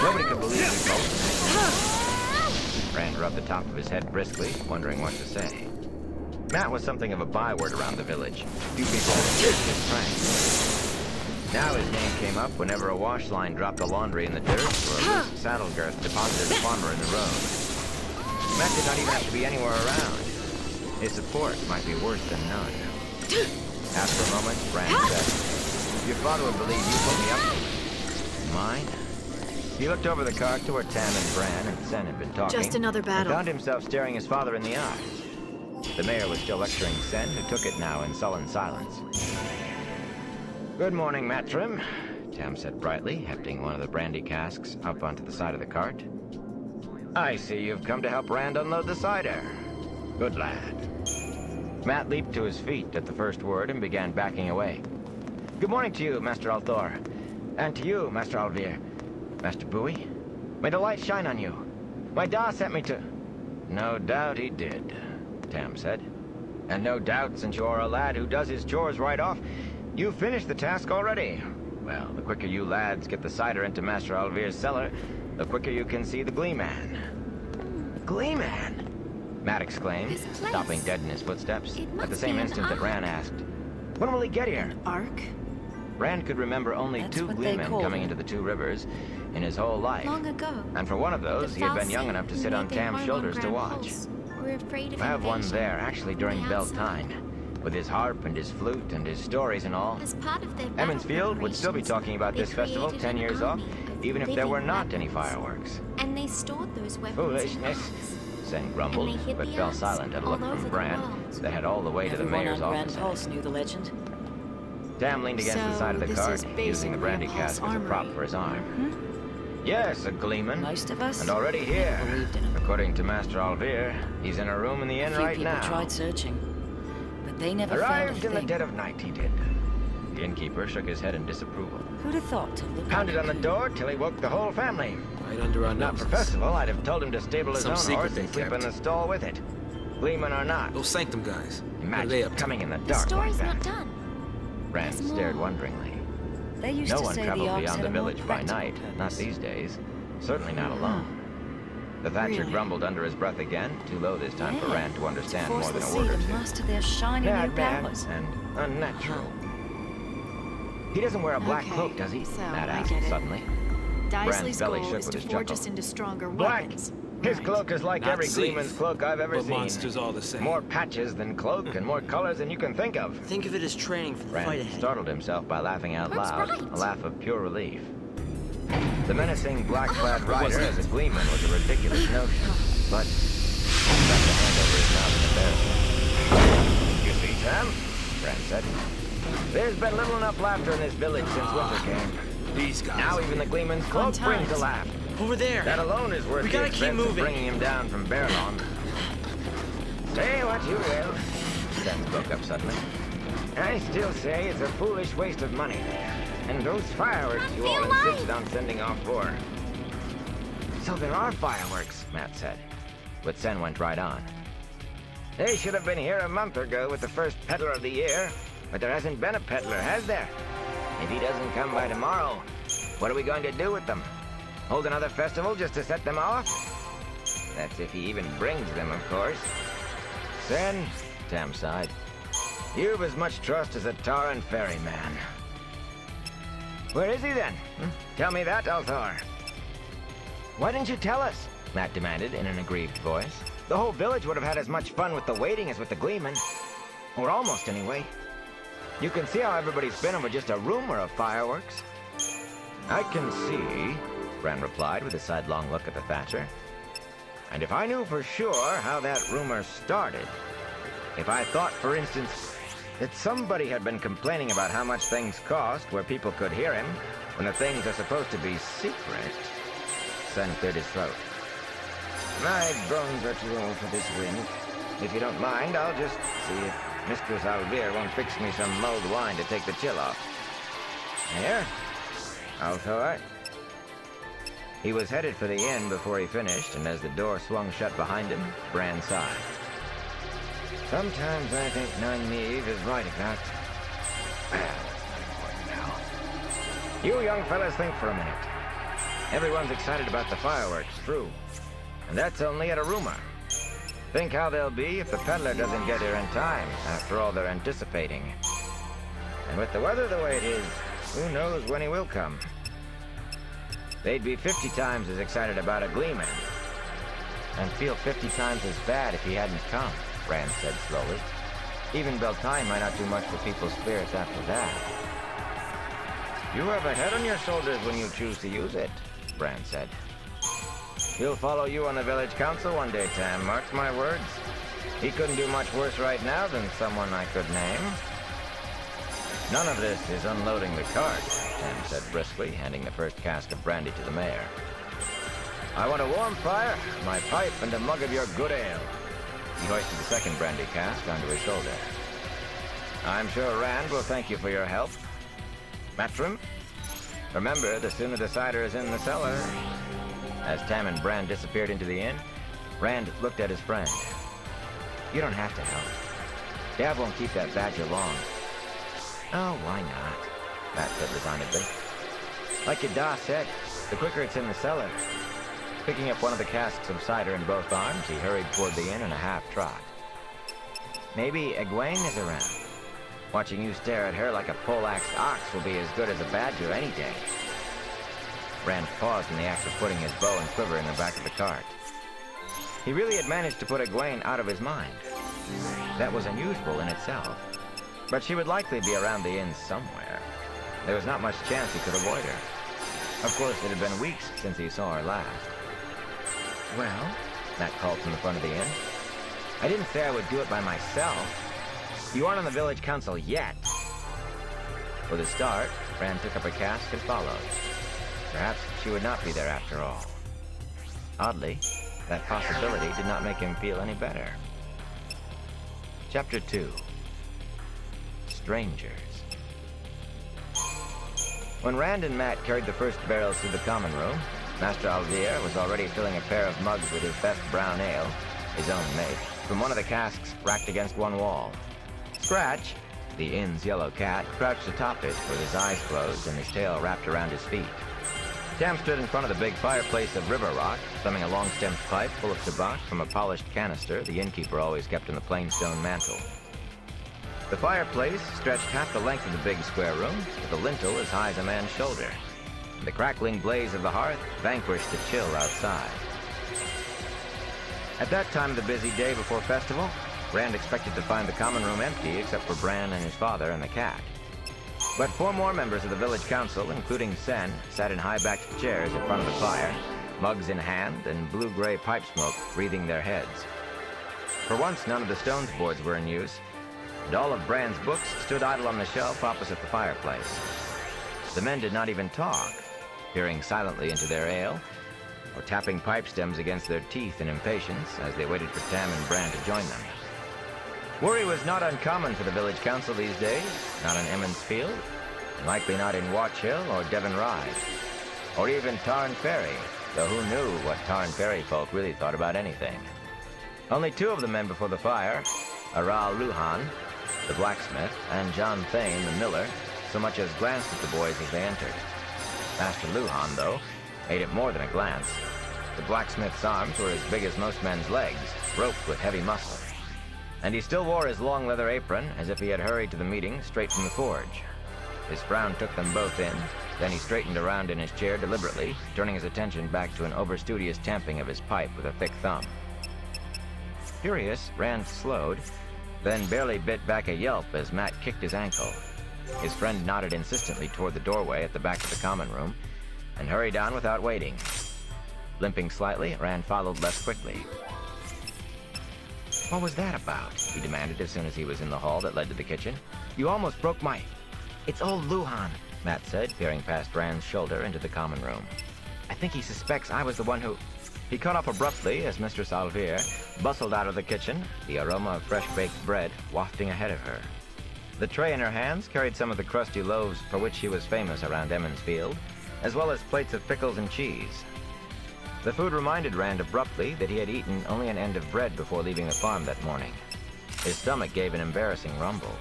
Nobody could believe we both. Rand rubbed the top of his head briskly, wondering what to say. Matt was something of a byword around the village. Few people understood his pranks. Now his name came up whenever a wash line dropped the laundry in the dirt or a loose saddle girth deposited a farmer in the road. Matt did not even have to be anywhere around. His support might be worse than none. After a moment, Rand said, your father would believe you put me up. Mine? He looked over the cart to where Tam and Bran and Sen had been talking. Just another battle. And found himself staring his father in the eyes. The mayor was still lecturing Sen, who took it now in sullen silence. Good morning, Matrim, Tam said brightly, hefting one of the brandy casks up onto the side of the cart. I see you've come to help Rand unload the cider. Good lad. Matt leaped to his feet at the first word and began backing away. Good morning to you, Master Althor. And to you, Master Alvear. Master Bowie, may the light shine on you. My Da sent me to... No doubt he did, Tam said. And no doubt, since you're a lad who does his chores right off, you've finished the task already. Well, the quicker you lads get the cider into Master Alvear's cellar, the quicker you can see the Gleeman. Gleeman? Matt exclaimed, This place. stopping dead in his footsteps, It at must the same be an instant that ark. Rand asked, when will he get here? Ark? Rand could remember only That's two what they Gleemen called coming him. into the Two Rivers in his whole life. Long ago. And for one of those, he had been young Fal'Cie, enough to who sit made on their Tam's home shoulders on to Grand watch. Pulse, were afraid of I have one invasion there, actually, from during the outside. Beltane, with his harp and his flute and his stories and all. As part of their Emmons battle Field would still be preparations, talking about they this festival created 10 an years off, army of even if there were living not any weapons. fireworks. And they stored those weapons Foolish,ness, in arks. Sen grumbled, And they hid but the fell arks silent at a all look over from the Bran world. that had all the way to the Everyone mayor's on Grand office. Pulse knew the legend. Tam leaned against the So, side of the this cart, is based using the in brandy Grand Pulse cask as a prop Armory. for his arm. Yes, a Gleeman. Most of us And already here, never believed in him. according to Master Alvear, he's in a room in the A inn few right people now. tried searching, but they never Arrived found in a the thing. dead of night, he did. The innkeeper shook his head in disapproval. Who'd have thought to look Pounded like on the Cocoon? door till he woke the whole family. Right under our Not for noses. festival, I'd have told him to stable his Some own secret horse they and sleep in kept. the stall with it. Gleeman or not. Those Sanctum guys. What are Imagine they up to? coming in the The dark like story's that. not done. Rand There's stared more. wonderingly. They used No to one say traveled the Arks beyond had the a more village by practical night. Not purpose. these days. Certainly not alone. The Thatcher Really? grumbled under his breath again, too low this time for Yeah, Rand to understand force more than the a sea word or to two. master their shiny new Madman powers. and unnatural. He doesn't wear a black Okay, cloak, does he? so Matt I asked get it. suddenly. Daisley's belly goal shook is with to his forge chuckle. us into stronger Black. weapons. His Right. cloak is like Not every safe, Gleeman's cloak I've ever but seen. monsters all the same. More patches than cloak and more colors than you can think of. Think of it as training for the fight Rand ahead. startled himself by laughing out Bert's loud, right. a laugh of pure relief. The menacing black-clad What was rider that? as a Gleeman was a ridiculous notion. but stuck a hand over his mouth and embarrassment. You see, Tam? Brand said. There's been little enough laughter in this village since winter came. These guys. Now even the Gleeman's cloak Fun brings a times. laugh. Over there. That alone is worth We the gotta keep expense of moving. bringing him down from Bearlawn. Say what you will. Sen spoke up suddenly. I still say it's a foolish waste of money. And those fireworks you all insisted on sending off for. So there are fireworks, Matt said. But Sen went right on. They should have been here a month ago with the first peddler of the year. But there hasn't been a peddler, has there? If he doesn't come by tomorrow, what are we going to do with them? Hold another festival just to set them off? That's if he even brings them, of course. Sen, Tam sighed, you've as much trust as a Taran ferryman. Where is he then? Tell me that, Althor. Why didn't you tell us? Matt demanded in an aggrieved voice. The whole village would have had as much fun with the waiting as with the Gleeman. Or almost, anyway. You can see how everybody's been over just a rumor of fireworks. I can see, Bran replied with a sidelong look at the Thatcher. And if I knew for sure how that rumor started, if I thought, for instance, that somebody had been complaining about how much things cost where people could hear him, when the things are supposed to be secret, Sen cleared his throat. My bones are too old for this wind. If you don't mind, I'll just see if Mistress Alvear won't fix me some mulled wine to take the chill off. Here, Althor. He was headed for the inn before he finished, and as the door swung shut behind him, Bran sighed. Sometimes I think Nynaeve is right about... Well, that's not important now. You young fellas think for a minute. Everyone's excited about the fireworks, true. And that's only at a rumor. Think how they'll be if the peddler doesn't get here in time, after all they're anticipating. And with the weather the way it is, who knows when he will come. They'd be 50 times as excited about a Gleeman. And feel 50 times as bad if he hadn't come, Rand said slowly. Even Beltane might not do much for people's spirits after that. You have a head on your shoulders when you choose to use it, Bran said. He'll follow you on the village council one day, Tam, mark my words. He couldn't do much worse right now than someone I could name. None of this is unloading the cart, Tam said briskly, handing the first cask of brandy to the mayor. I want a warm fire, my pipe, and a mug of your good ale. He hoisted the second brandy cask onto his shoulder. I'm sure Rand will thank you for your help. Matrim, remember, the sooner the cider is in the cellar. As Tam and Bran disappeared into the inn, Rand looked at his friend. You don't have to help. Gav won't keep that badger long. Oh, why not? Matt said resignedly. Like Yada said, the quicker it's in the cellar. Picking up one of the casks of cider in both arms, he hurried toward the inn in a half-trot. Maybe Egwene is around. Watching you stare at her like a pole-axed ox will be as good as a badger any day. Rand paused in the act of putting his bow and quiver in the back of the cart. He really had managed to put Egwene out of his mind. That was unusual in itself. But she would likely be around the inn somewhere. There was not much chance he could avoid her. Of course, it had been weeks since he saw her last. Well, Matt called from the front of the inn. I didn't say I would do it by myself. You aren't on the village council yet. With a start, Rand took up a cask and followed. Perhaps she would not be there after all. Oddly, that possibility did not make him feel any better. Chapter 2. Strangers. When Rand and Matt carried the first barrels through the common room, Master Alvear was already filling a pair of mugs with his best brown ale, his own make, from one of the casks racked against one wall. Scratch, the inn's yellow cat, crouched atop it with his eyes closed and his tail wrapped around his feet. Tam stood in front of the big fireplace of river rock, thumbing a long-stemmed pipe full of tobacco from a polished canister the innkeeper always kept in the plain stone mantel. The fireplace stretched half the length of the big square room, with a lintel as high as a man's shoulder. The crackling blaze of the hearth vanquished the chill outside. At that time of the busy day before festival, Rand expected to find the common room empty except for Bran and his father and the cat. But 4 more members of the village council, including Sen, sat in high-backed chairs in front of the fire, mugs in hand and blue-gray pipe smoke wreathing their heads. For once, none of the Stones boards were in use, and all of Brand's books stood idle on the shelf opposite the fireplace. The men did not even talk, peering silently into their ale, or tapping pipe stems against their teeth in impatience as they waited for Tam and Brand to join them. Worry was not uncommon for the village council these days, not in Emmons Field, and likely not in Watch Hill or Devon Ride, or even Tarn Ferry, though who knew what Tarn Ferry folk really thought about anything. Only two of the men before the fire, Aral Luhan, the blacksmith, and John Thane, the miller, so much as glanced at the boys as they entered. Master Luhan, though, made it more than a glance. The blacksmith's arms were as big as most men's legs, roped with heavy muscle. And he still wore his long leather apron, as if he had hurried to the meeting straight from the forge. His frown took them both in, then he straightened around in his chair deliberately, turning his attention back to an overstudious tamping of his pipe with a thick thumb. Furious, Rand slowed, then barely bit back a yelp as Matt kicked his ankle. His friend nodded insistently toward the doorway at the back of the common room, and hurried on without waiting. Limping slightly, Rand followed less quickly. "What was that about?" he demanded as soon as he was in the hall that led to the kitchen. "You almost broke my—" "It's old Luhan," Matt said, peering past Rand's shoulder into the common room. "I think he suspects I was the one who—" He cut off abruptly as Mistress Alvier bustled out of the kitchen, the aroma of fresh-baked bread wafting ahead of her. The tray in her hands carried some of the crusty loaves for which he was famous around Emmons Field, as well as plates of pickles and cheese. The food reminded Rand abruptly that he had eaten only an end of bread before leaving the farm that morning. His stomach gave an embarrassing rumble.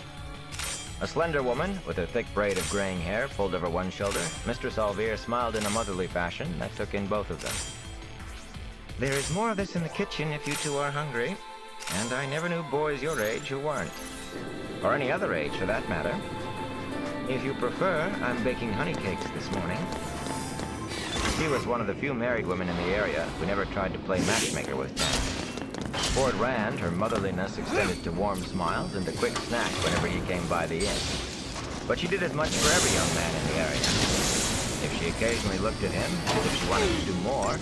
A slender woman, with her thick braid of graying hair pulled over one shoulder, Mistress Alvier smiled in a motherly fashion that took in both of them. "There is more of this in the kitchen if you two are hungry, and I never knew boys your age who weren't. Or any other age, for that matter. If you prefer, I'm baking honey cakes this morning." She was one of the few married women in the area who never tried to play matchmaker with Tam. Toward Rand, her motherliness extended to warm smiles and a quick snack whenever he came by the inn. But she did as much for every young man in the area. If she occasionally looked at him, as if she wanted to do more,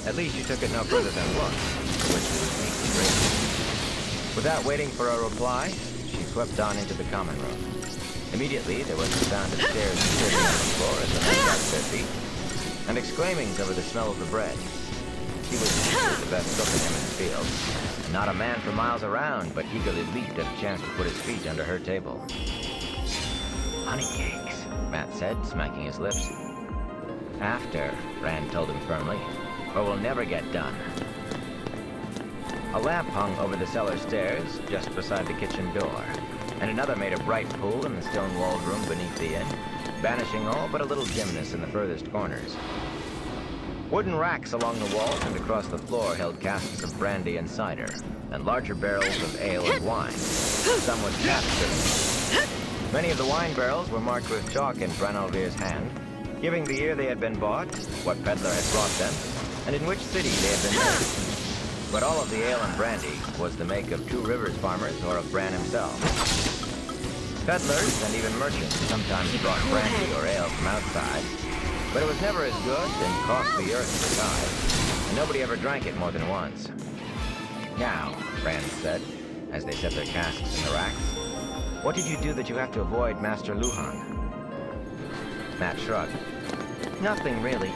at least she took it no further than looks, for which she was deeply grateful. Without waiting for a reply, she swept on into the common room. Immediately, there was the sound of stairs scraping on the floor as the men got to their feet, and exclaimings over the smell of the bread. She was easily the best cook in Emmons Field, and not a man for miles around but eagerly leaped at a chance to put his feet under her table. "Honey cakes," Matt said, smacking his lips. "After," Rand told him firmly, "or we'll never get done." A lamp hung over the cellar stairs, just beside the kitchen door, and another made a bright pool in the stone-walled room beneath the inn, banishing all but a little dimness in the furthest corners. Wooden racks along the walls and across the floor held casks of brandy and cider, and larger barrels of ale and wine, some with caps. Many of the wine barrels were marked with chalk in Branalvir's hand, giving the year they had been bought, what peddler had brought them, and in which city they had been made. But all of the ale and brandy was the make of Two Rivers farmers or of Bran himself. Peddlers and even merchants sometimes brought brandy or ale from outside, but it was never as good and cost the earth besides, and nobody ever drank it more than once. "Now," Rand said, as they set their casks in the racks, "what did you do that you have to avoid Master Luhan?" Matt shrugged. "Nothing, really.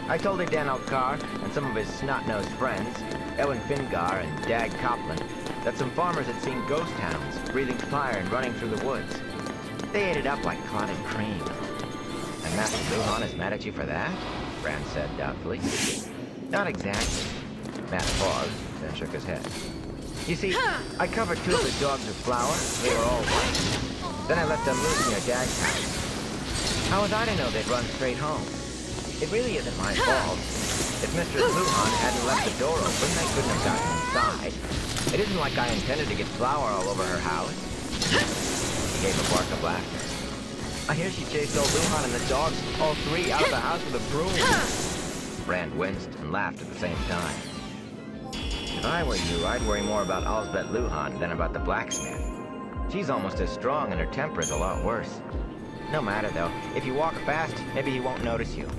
I told Dan Alcar and some of his snot-nosed friends, Ewan Fingar and Dag Copland, that some farmers had seen ghost hounds breathing fire and running through the woods. They ate it up like clotted cream." "And Master Luhan is mad at you for that?" Rand said doubtfully. "Not exactly." Matt paused, then shook his head. "You see, I covered two of the dogs with flour. They were all white. Then I let them loose near Dag's house. How was I to know they'd run straight home? It really isn't my fault. If Mistress Luhan hadn't left the door open, they couldn't have gotten inside. It isn't like I intended to get flour all over her house." He gave a bark of laughter. "I hear she chased old Luhan and the dogs, all three, out of the house with a broom." Rand winced and laughed at the same time. "If I were you, I'd worry more about Alsbeth Luhan than about the blacksmith. She's almost as strong and her temper is a lot worse. No matter, though. If you walk fast, maybe he won't notice you."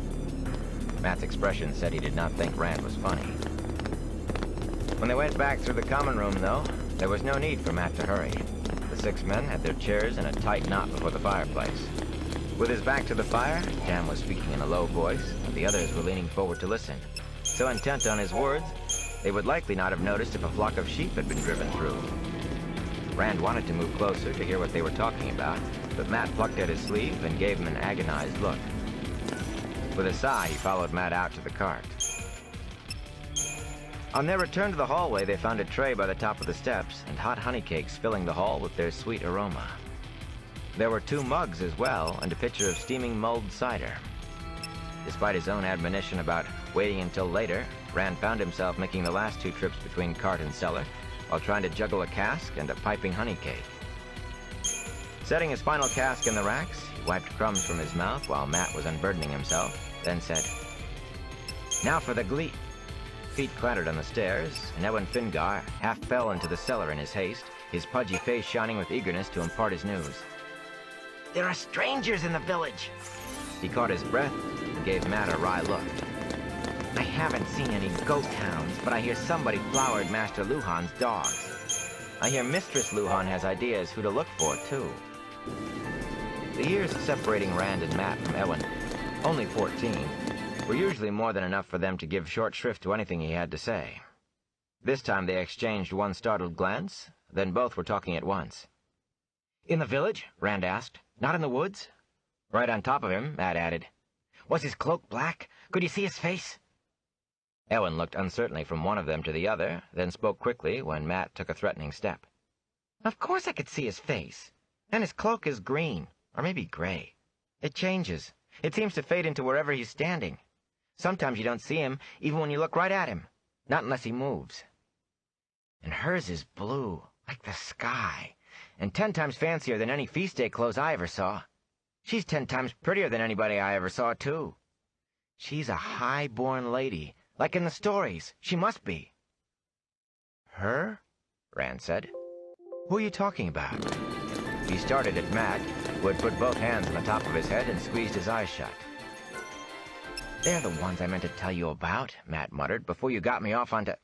Matt's expression said he did not think Rand was funny. When they went back through the common room, though, there was no need for Matt to hurry. The 6 men had their chairs in a tight knot before the fireplace. With his back to the fire, Tam was speaking in a low voice, and the others were leaning forward to listen. So intent on his words, they would likely not have noticed if a flock of sheep had been driven through. Rand wanted to move closer to hear what they were talking about, but Matt plucked at his sleeve and gave him an agonized look. With a sigh, he followed Matt out to the cart. On their return to the hallway, they found a tray by the top of the steps and hot honey cakes filling the hall with their sweet aroma. There were 2 mugs as well and a pitcher of steaming mulled cider. Despite his own admonition about waiting until later, Rand found himself making the last 2 trips between cart and cellar while trying to juggle a cask and a piping honey cake. Setting his final cask in the racks, he wiped crumbs from his mouth while Matt was unburdening himself, then said, "Now for the glee." Feet clattered on the stairs, and Ewan Fingar half fell into the cellar in his haste, his pudgy face shining with eagerness to impart his news. "There are strangers in the village." He caught his breath and gave Matt a wry look. "I haven't seen any goat hounds, but I hear somebody flowered Master Luhan's dogs. I hear Mistress Luhan has ideas who to look for, too." The years separating Rand and Matt from Ewan, only 14, were usually more than enough for them to give short shrift to anything he had to say. This time they exchanged one startled glance, then both were talking at once. "In the village?" Rand asked. "Not in the woods?" Right on top of him, Matt added, "Was his cloak black? Could you see his face?" Ewan looked uncertainly from one of them to the other, then spoke quickly when Matt took a threatening step. "Of course I could see his face. And his cloak is green, or maybe gray. It changes. It seems to fade into wherever he's standing. Sometimes you don't see him, even when you look right at him. Not unless he moves. And hers is blue, like the sky, and 10 times fancier than any feast day clothes I ever saw. She's 10 times prettier than anybody I ever saw, too. She's a high-born lady, like in the stories. She must be." "Her?" Rand said. "Who are you talking about?" He started at Matt, who had put both hands on the top of his head and squeezed his eyes shut. "They're the ones I meant to tell you about," Matt muttered, "before you got me off onto—"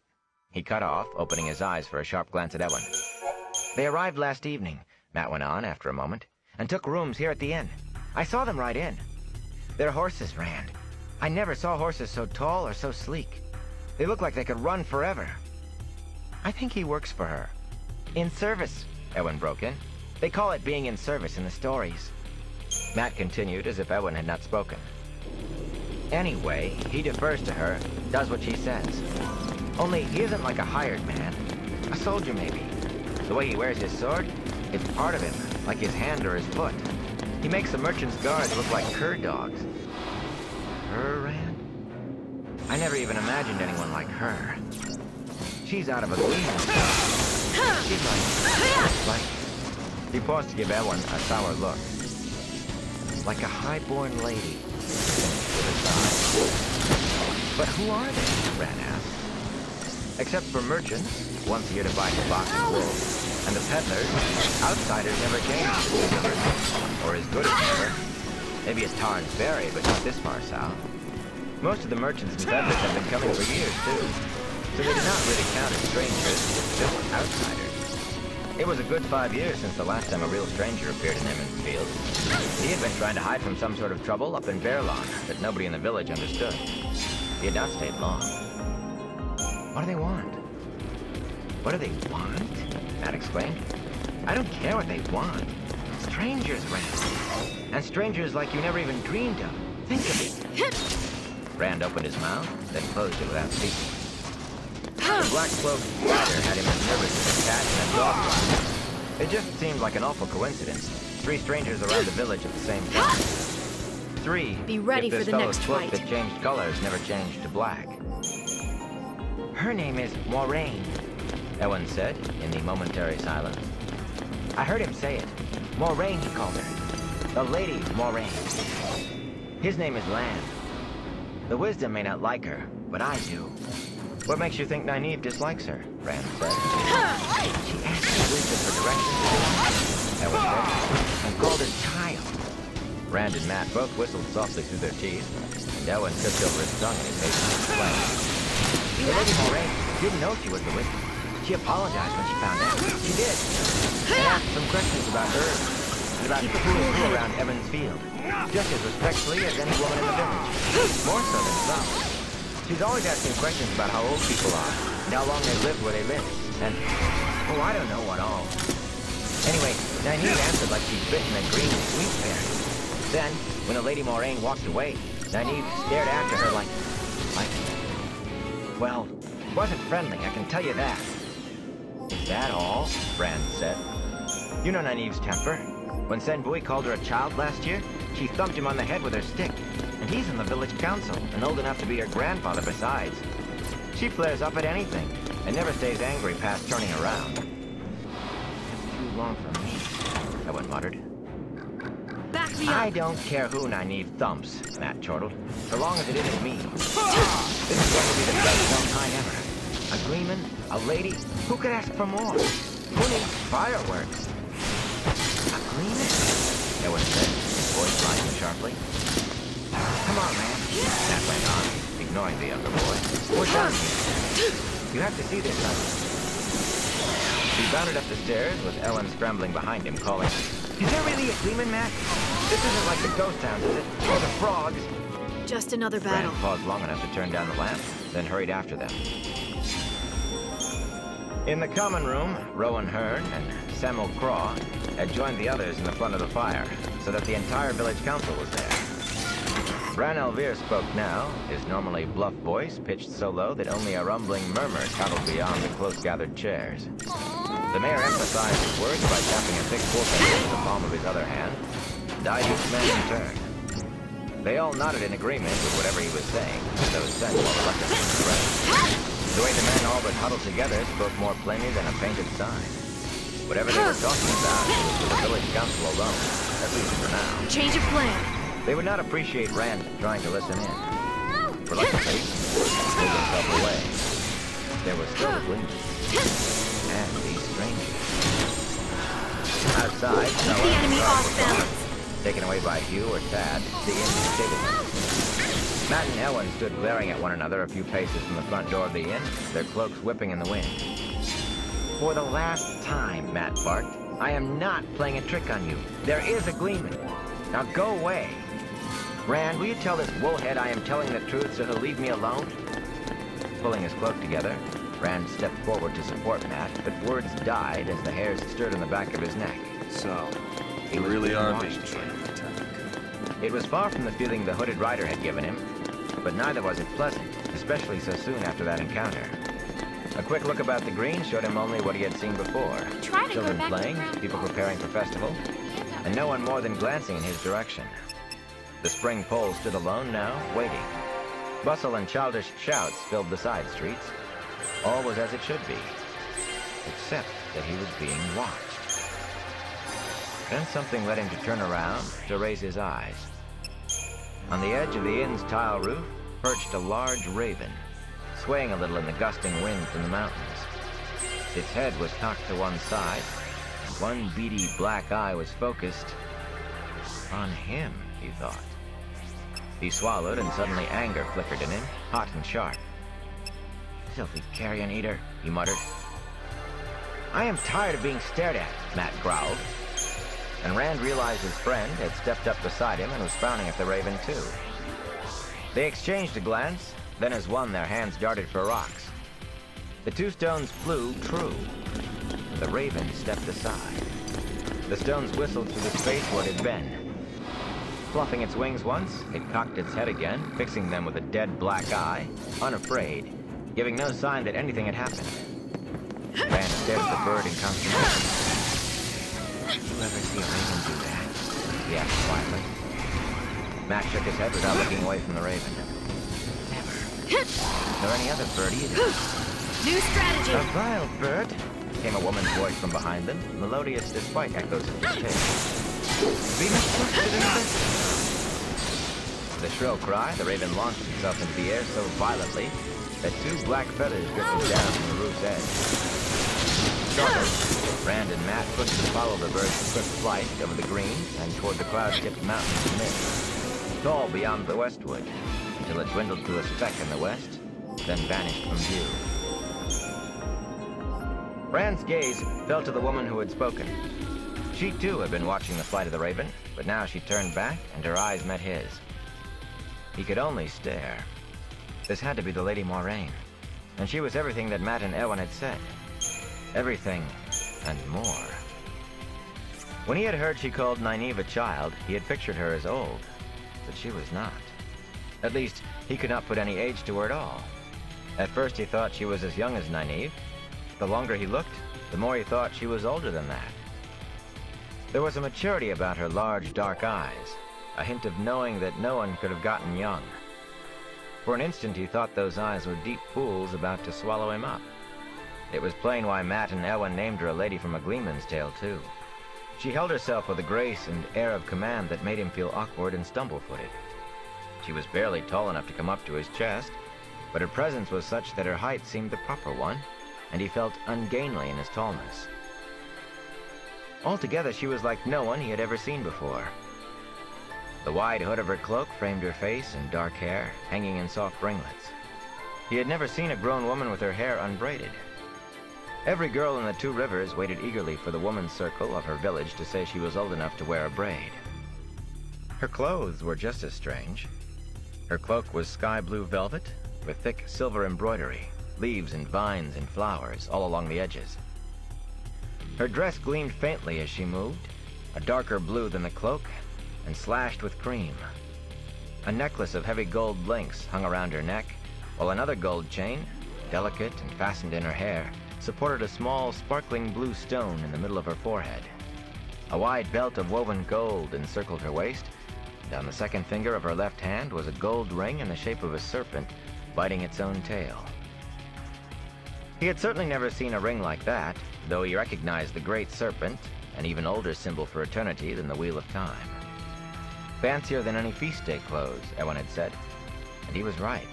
He cut off, opening his eyes for a sharp glance at Ewan. "They arrived last evening," Matt went on after a moment, "and took rooms here at the inn. I saw them right in. They're horses, Rand. I never saw horses so tall or so sleek. They look like they could run forever. I think he works for her." "In service," Ewan broke in. "They call it being in service in the stories." Matt continued as if Ewan had not spoken. "Anyway, he defers to her, does what she says. Only he isn't like a hired man. A soldier, maybe. The way he wears his sword, it's part of him, like his hand or his foot. He makes the merchant's guards look like cur dogs." "Her, Rand? I never even imagined anyone like her. She's out of a league. She's like... He paused to give Ewan a sour look. "Like a high-born lady." With a sigh. "But who are they?" Rand asked. "Except for merchants, once a year to buy his box of wool, and the peddlers, outsiders never came to school the merchants, or as good as never. Maybe at Tarn's Ferry, but not this far south. Most of the merchants and peddlers have been coming for years, too, so they did not really count as strangers, just outsiders. It was a good 5 years since the last time a real stranger appeared in Emmons Field. He had been trying to hide from some sort of trouble up in Bearlawn that nobody in the village understood. He had not stayed long. What do they want?" "What do they want?" Matt exclaimed. "I don't care what they want. Strangers, Rand. And strangers like you never even dreamed of. Think of it." Rand opened his mouth, then closed it without speaking. The black-cloaked rider had him as nervous as a cat and a dog run. It just seemed like an awful coincidence. 3 strangers around the village at the same time. 3, Be ready if for this the fellow's next cloak fight. that changed colors never changed to black. "Her name is Moraine," Ewan said in the momentary silence. "I heard him say it. Moraine, he called her. The Lady Moraine. His name is Lan. The Wisdom may not like her, but I do." "What makes you think Nynaeve dislikes her?" Rand said. "She asked the Wisdom for directions," Ewan said, "and called her child. Rand and Matt both whistled softly through their teeth, and Elwyn tripped over his tongue in his haste to explain. The Lady Moraine didn't know she was the witch. She apologized when she found out. She did. And asked some questions about her and about the who around Emmons Field, just as respectfully as any woman in the village. More so than some. She's always asking questions about how old people are, and how long they've lived where they live, and, oh, I don't know what all. Anyway, Nynaeve answered like she'd bitten a green sweet berry. Then, when the Lady Moraine walked away, Nynaeve stared after her like, well, it wasn't friendly, I can tell you that. Is that all? Rand said. You know Nynaeve's temper. When Senbui called her a child last year, she thumped him on the head with her stick. And he's in the village council, and old enough to be her grandfather besides. She flares up at anything, and never stays angry past turning around. That's too long for me, Elwyn muttered. Back me up. I don't care who Nynaeve thumps, Matt chortled, so long as it isn't me. This is going to be the best Valentine ever. A gleeman, a lady, who could ask for more? Who needs fireworks? A gleeman? Elwyn said, his voice rising sharply. Come on, man, Matt went on, ignoring the younger boy. We're done here. You have to see this, son. He bounded up the stairs with Ellen scrambling behind him, calling, Is there really a gleeman, Matt? This isn't like the ghost towns, is it? Or the frogs? Just another battle. Rand paused long enough to turn down the lamp, then hurried after them. In the common room, Rowan Hearn and Samuel Craw had joined the others in the front of the fire, so that the entire village council was there. Bran Elvir spoke now, his normally bluff voice pitched so low that only a rumbling murmur traveled beyond the close-gathered chairs. The mayor emphasized his words by tapping a thick forefinger with the palm of his other hand, and eyed each man in turn. They all nodded in agreement with whatever he was saying, though said more reluctantly than the rest. The way the men all but huddled together spoke more plainly than a painted sign. Whatever they were talking about, it was for the village council alone, at least for now. Change of plan. They would not appreciate Rand trying to listen in. Reluctantly, he pulled himself away. There was still a gleam. And these strangers. Outside, Keep the enemy off balance. taken away by Hugh or Tad, the inn stableman. Matt and Elwyn stood glaring at one another a few paces from the front door of the inn, their cloaks whipping in the wind. For the last time, Matt barked, I am not playing a trick on you. There is a gleeman. Now go away. Rand, will you tell this woolhead I am telling the truth so he'll leave me alone? Pulling his cloak together, Rand stepped forward to support Matt, but words died as the hairs stirred on the back of his neck. So, He you was really being are watched. being trained to attack. It was far from the feeling the hooded rider had given him, but neither was it pleasant, especially so soon after that encounter. A quick look about the green showed him only what he had seen before. Try to go Children back to playing, ground people floor. preparing for festival, and no one more than glancing in his direction. The spring pole stood alone now, waiting. Bustle and childish shouts filled the side streets. All was as it should be, except that he was being watched. Then something led him to turn around, to raise his eyes. On the edge of the inn's tile roof perched a large raven, swaying a little in the gusting wind from the mountains. Its head was cocked to one side, and one beady black eye was focused on him, he thought. He swallowed, and suddenly anger flickered in him, hot and sharp. Filthy carrion eater, he muttered. I am tired of being stared at, Matt growled. And Rand realized his friend had stepped up beside him and was frowning at the raven too. They exchanged a glance, then as one their hands darted for rocks. The two stones flew true, and the raven stepped aside. The stones whistled through the space where it had been. Fluffing its wings once, it cocked its head again, fixing them with a dead black eye, unafraid, giving no sign that anything had happened. Rand stared at the bird in consternation. Did you ever see a raven do that? He asked quietly. Matt shook his head without looking away from the raven. Never. Nor any other bird either. New strategy. A vile bird, came a woman's voice from behind them, melodious despite echoes of distaste. Be much trusted in this. With a shrill cry, the raven launched itself into the air so violently that two black feathers drifted down from the roof's edge. startled, Rand and Matt pushed to follow the bird's swift flight over the green and toward the cloud-tipped mountains amid, tall beyond the westwood, until it dwindled to a speck in the west, then vanished from view. Rand's gaze fell to the woman who had spoken. She too had been watching the flight of the raven, but now she turned back and her eyes met his. He could only stare. This had to be the Lady Moraine, and she was everything that Matt and Ewan had said. Everything and more. When he had heard she called Nynaeve a child, he had pictured her as old, but she was not. At least, he could not put any age to her at all. At first he thought she was as young as Nynaeve. The longer he looked, the more he thought she was older than that. There was a maturity about her large, dark eyes, a hint of knowing that no one could have gotten young. For an instant he thought those eyes were deep pools about to swallow him up. It was plain why Matt and Ewan named her a lady from a Gleeman's Tale, too. She held herself with a grace and air of command that made him feel awkward and stumble-footed. She was barely tall enough to come up to his chest, but her presence was such that her height seemed the proper one, and he felt ungainly in his tallness. Altogether, she was like no one he had ever seen before. The wide hood of her cloak framed her face and dark hair, hanging in soft ringlets. He had never seen a grown woman with her hair unbraided. Every girl in the Two Rivers waited eagerly for the woman's circle of her village to say she was old enough to wear a braid. Her clothes were just as strange. Her cloak was sky blue velvet with thick silver embroidery, leaves and vines and flowers all along the edges. Her dress gleamed faintly as she moved, a darker blue than the cloak, and slashed with cream. A necklace of heavy gold links hung around her neck, while another gold chain, delicate and fastened in her hair, supported a small, sparkling blue stone in the middle of her forehead. A wide belt of woven gold encircled her waist, and on the second finger of her left hand was a gold ring in the shape of a serpent, biting its own tail. He had certainly never seen a ring like that, though he recognized the Great Serpent, an even older symbol for eternity than the Wheel of Time. Fancier than any feast day clothes, Ewan had said, and he was right.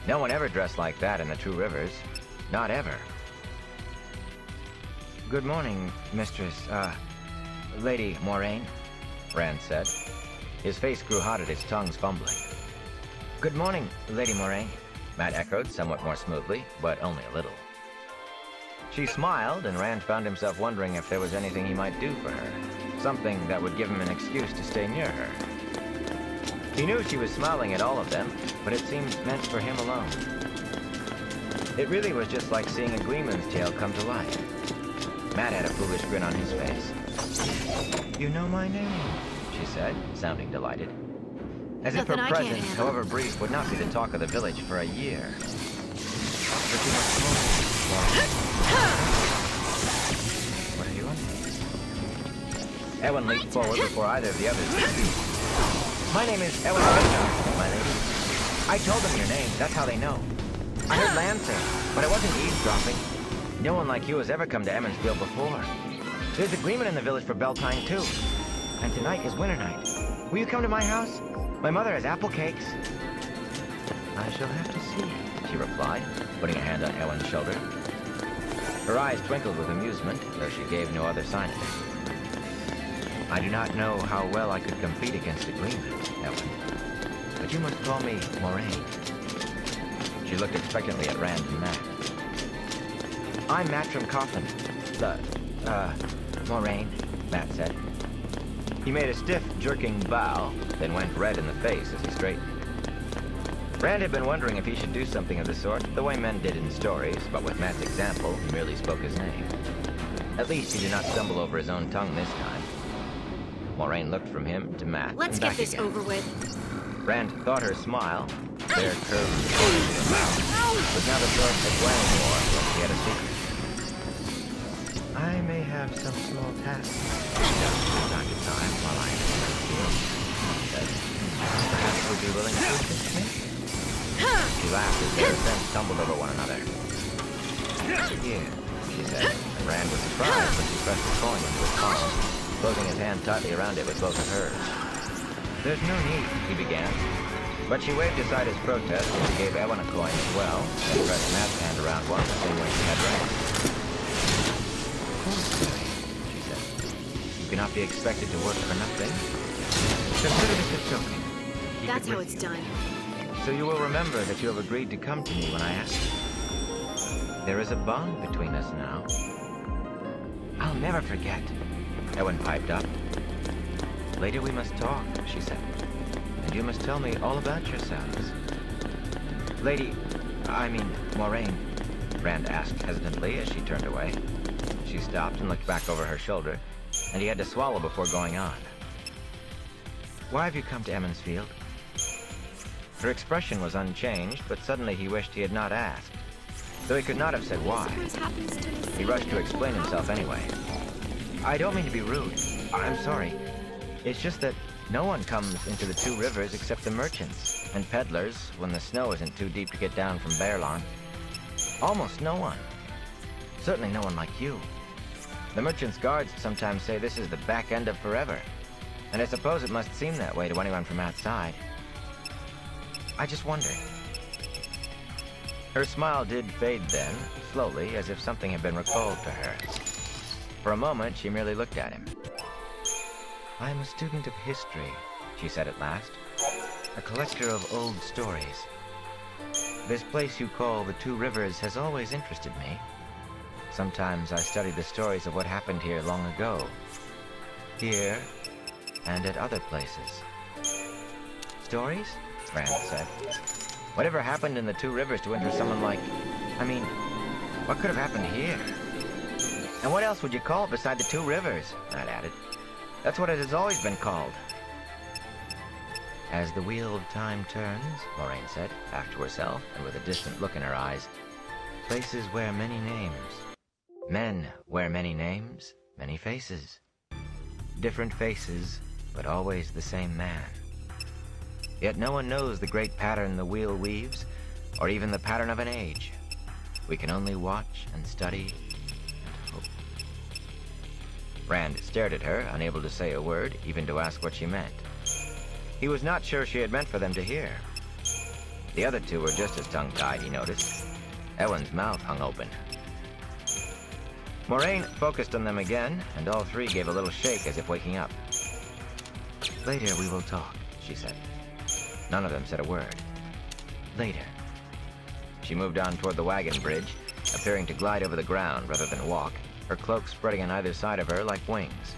No one ever dressed like that in the Two Rivers. Not ever. "Good morning, Lady Moraine," Rand said. His face grew hot at his tongue's fumbling. "Good morning, Lady Moraine," Matt echoed somewhat more smoothly, but only a little. She smiled, and Rand found himself wondering if there was anything he might do for her, something that would give him an excuse to stay near her. He knew she was smiling at all of them, but it seemed meant for him alone. It really was just like seeing a Gleeman's Tale come to life. Matt had a foolish grin on his face. "You know my name," she said, sounding delighted. As if her Nothing I can't presence, handle. however brief, would not be the talk of the village for a year. But you must know me. What are you on? Ewan leaped forward before either of the others could speak. "My name is Ewan Winter, my lady. I told them your name, that's how they know. I heard Lan say, but I wasn't eavesdropping. No one like you has ever come to Emmonsfield before. There's a Gleeman in the village for Beltane, too. And tonight is winter night. Will you come to my house? My mother has apple cakes." "I shall have to see," she replied, putting a hand on Ewan's shoulder. Her eyes twinkled with amusement, though she gave no other sign of it. "I do not know how well I could compete against a Gleeman, Ewan. But you must call me Moraine." She looked expectantly at Rand and Matt. "I'm Matrim Coffin. Moraine," Matt said. He made a stiff, jerking bow, then went red in the face as he straightened. Rand had been wondering if he should do something of the sort, the way men did in stories, but with Matt's example, he merely spoke his name. At least he did not stumble over his own tongue this time. Moraine looked from him to Matt Let's and get back this again. over with. Rand thought her smile, their curved corners of her mouth, was now the sort that Gwen wore when she had a secret. "I may have some small tasks to do from time to time while I am in the field," she said. "Perhaps you would be willing to assist me?" She laughed as their scents tumbled over one another. "Here," she said, and Rand was surprised when she pressed the coin into his palm, closing his hand tightly around it with both of hers. "There's no need," he began, but she waved aside his protest and she gave Ewan a coin as well, and pressed Matt's hand around one the same way she had Rand. cannot be expected to work for nothing. Consider this a token. Keep That's it how with it's you. done. So you will remember that you have agreed to come to me when I ask you. There is a bond between us now. I'll never forget, Eowyn piped up. Later we must talk, she said. And you must tell me all about yourselves. Moraine, Rand asked hesitantly as she turned away. She stopped and looked back over her shoulder, and he had to swallow before going on. Why have you come to Emond's Field? Her expression was unchanged, but suddenly he wished he had not asked. Though he could not have said why. He rushed to explain himself anyway. I don't mean to be rude. I'm sorry. It's just that no one comes into the Two Rivers except the merchants and peddlers when the snow isn't too deep to get down from Baerlon. Almost no one. Certainly no one like you. The merchants' guards sometimes say this is the back end of forever, and I suppose it must seem that way to anyone from outside. I just wondered. Her smile did fade then, slowly, as if something had been recalled to her. For a moment, she merely looked at him. I am a student of history, she said at last. A collector of old stories. This place you call the Two Rivers has always interested me. Sometimes I study the stories of what happened here long ago. Here, and at other places. Stories? Rand said. Whatever happened in the Two Rivers to interest someone like... what could have happened here? And what else would you call it beside the Two Rivers? Rand added. That's what it has always been called. As the wheel of time turns, Moraine said, half to herself and with a distant look in her eyes, places wear many names. Men wear many names, many faces. Different faces, but always the same man. Yet no one knows the great pattern the wheel weaves, or even the pattern of an age. We can only watch and study and hope. Rand stared at her, unable to say a word, even to ask what she meant. He was not sure she had meant for them to hear. The other two were just as tongue-tied, he noticed. Eowyn's mouth hung open. Moraine focused on them again, and all three gave a little shake as if waking up. Later we will talk, she said. None of them said a word. Later. She moved on toward the wagon bridge, appearing to glide over the ground rather than walk, her cloak spreading on either side of her like wings.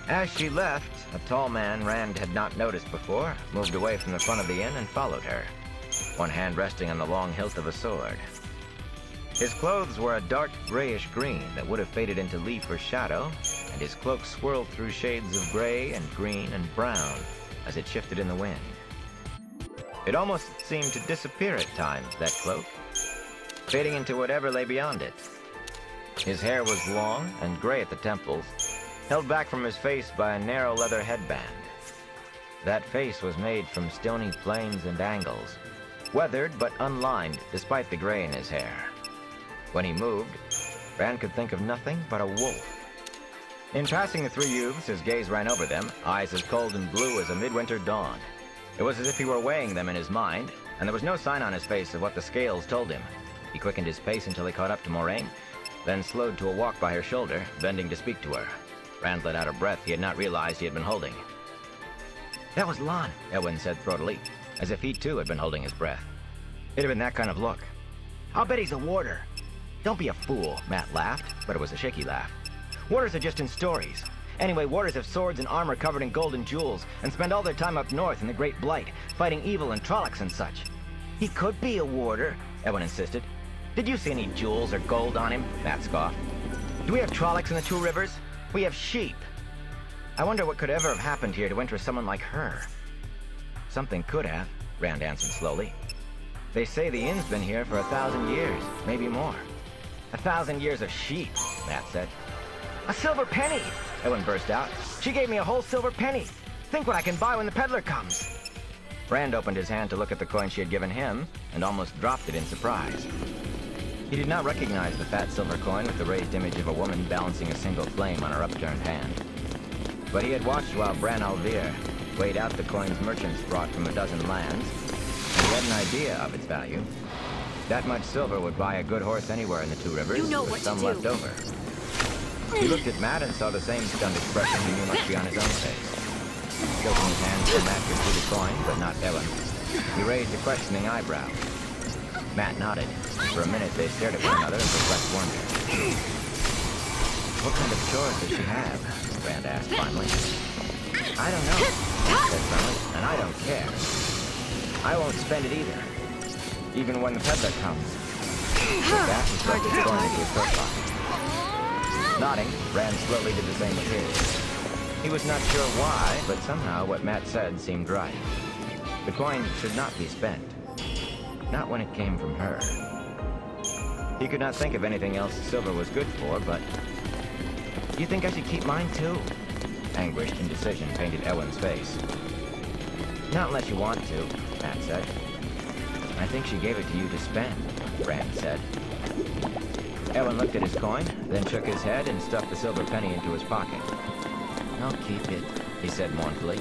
As she left, a tall man Rand had not noticed before moved away from the front of the inn and followed her, one hand resting on the long hilt of a sword. His clothes were a dark grayish green that would have faded into leaf or shadow, and his cloak swirled through shades of gray and green and brown as it shifted in the wind. It almost seemed to disappear at times, that cloak, fading into whatever lay beyond it. His hair was long and gray at the temples, held back from his face by a narrow leather headband. That face was made from stony planes and angles, weathered but unlined despite the gray in his hair. When he moved, Rand could think of nothing but a wolf. In passing the three youths, his gaze ran over them, eyes as cold and blue as a midwinter dawn. It was as if he were weighing them in his mind, and there was no sign on his face of what the scales told him. He quickened his pace until he caught up to Moraine, then slowed to a walk by her shoulder, bending to speak to her. Rand let out a breath he had not realized he had been holding. That was Lon, Eowyn said throatily, as if he too had been holding his breath. It had been that kind of look. I'll bet he's a warder. Don't be a fool, Matt laughed, but it was a shaky laugh. Warders are just in stories. Anyway, warders have swords and armor covered in gold and jewels, and spend all their time up north in the Great Blight, fighting evil and Trollocs and such. He could be a warder, Eowyn insisted. Did you see any jewels or gold on him? Matt scoffed. Do we have Trollocs in the Two Rivers? We have sheep. I wonder what could ever have happened here to interest someone like her. Something could have, Rand answered slowly. They say the inn's been here for 1,000 years, maybe more. 1,000 years of sheep, Matt said. A silver penny! Eowyn burst out. She gave me a whole silver penny. Think what I can buy when the peddler comes. Rand opened his hand to look at the coin she had given him, and almost dropped it in surprise. He did not recognize the fat silver coin with the raised image of a woman balancing a single flame on her upturned hand. But he had watched while Bran al'Vir weighed out the coins merchants brought from a dozen lands, and he had an idea of its value. That much silver would buy a good horse anywhere in the Two Rivers, You know with what to some do. left over. He looked at Matt and saw the same stunned expression he knew must be on his own face. Tilting his hands so Matt could see the coin, but not Ewan, he raised a questioning eyebrow. Matt nodded. For a minute, they stared at one another in perplexed wonder. What kind of chores does she have? Rand asked finally. I don't know, Matt said firmly, and I don't care. I won't spend it either, even when the peddler comes. With that, he thrust his coin into his coat pocket. Nodding, Rand slowly did the same with his. He was not sure why, but somehow what Matt said seemed right. The coin should not be spent. Not when it came from her. He could not think of anything else silver was good for, but... You think I should keep mine too? Anguished indecision painted Ewan's face. Not unless you want to, Matt said. I think she gave it to you to spend, Rand said. Ewan looked at his coin, then shook his head and stuffed the silver penny into his pocket. I'll keep it, he said mournfully.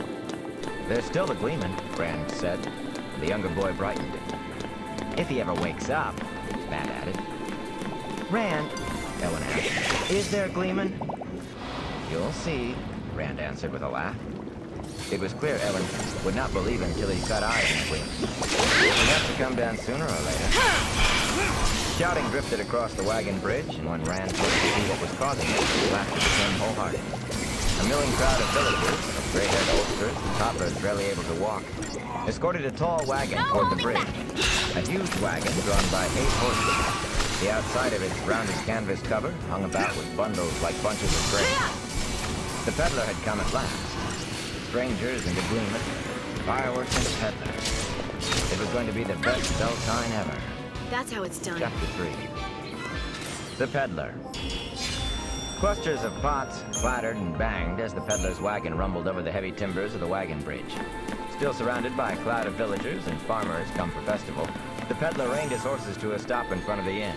There's still the Gleeman, Rand said. The younger boy brightened. If he ever wakes up, Matt added. Rand, Ewan asked, is there a Gleeman? You'll see, Rand answered with a laugh. It was clear Ewan would not believe until he set eyes on the Gleeman. He'd have to come down sooner or later. Shouting drifted across the wagon bridge, and when Rand looked to see what was causing it, laughter became wholehearted. A milling crowd of villagers, gray-haired oldsters, and toddlers barely able to walk, escorted a tall wagon toward the bridge. A huge wagon drawn by 8 horses. The outside of its rounded canvas cover hung about with bundles like bunches of grain. The peddler had come at last. Strangers and a Gleeman, fireworks and a peddler. It was going to be the best Beltane ever. That's how it's done. Chapter 3. The Peddler. Clusters of pots clattered and banged as the peddler's wagon rumbled over the heavy timbers of the wagon bridge. Still surrounded by a cloud of villagers and farmers come for festival, the peddler reined his horses to a stop in front of the inn.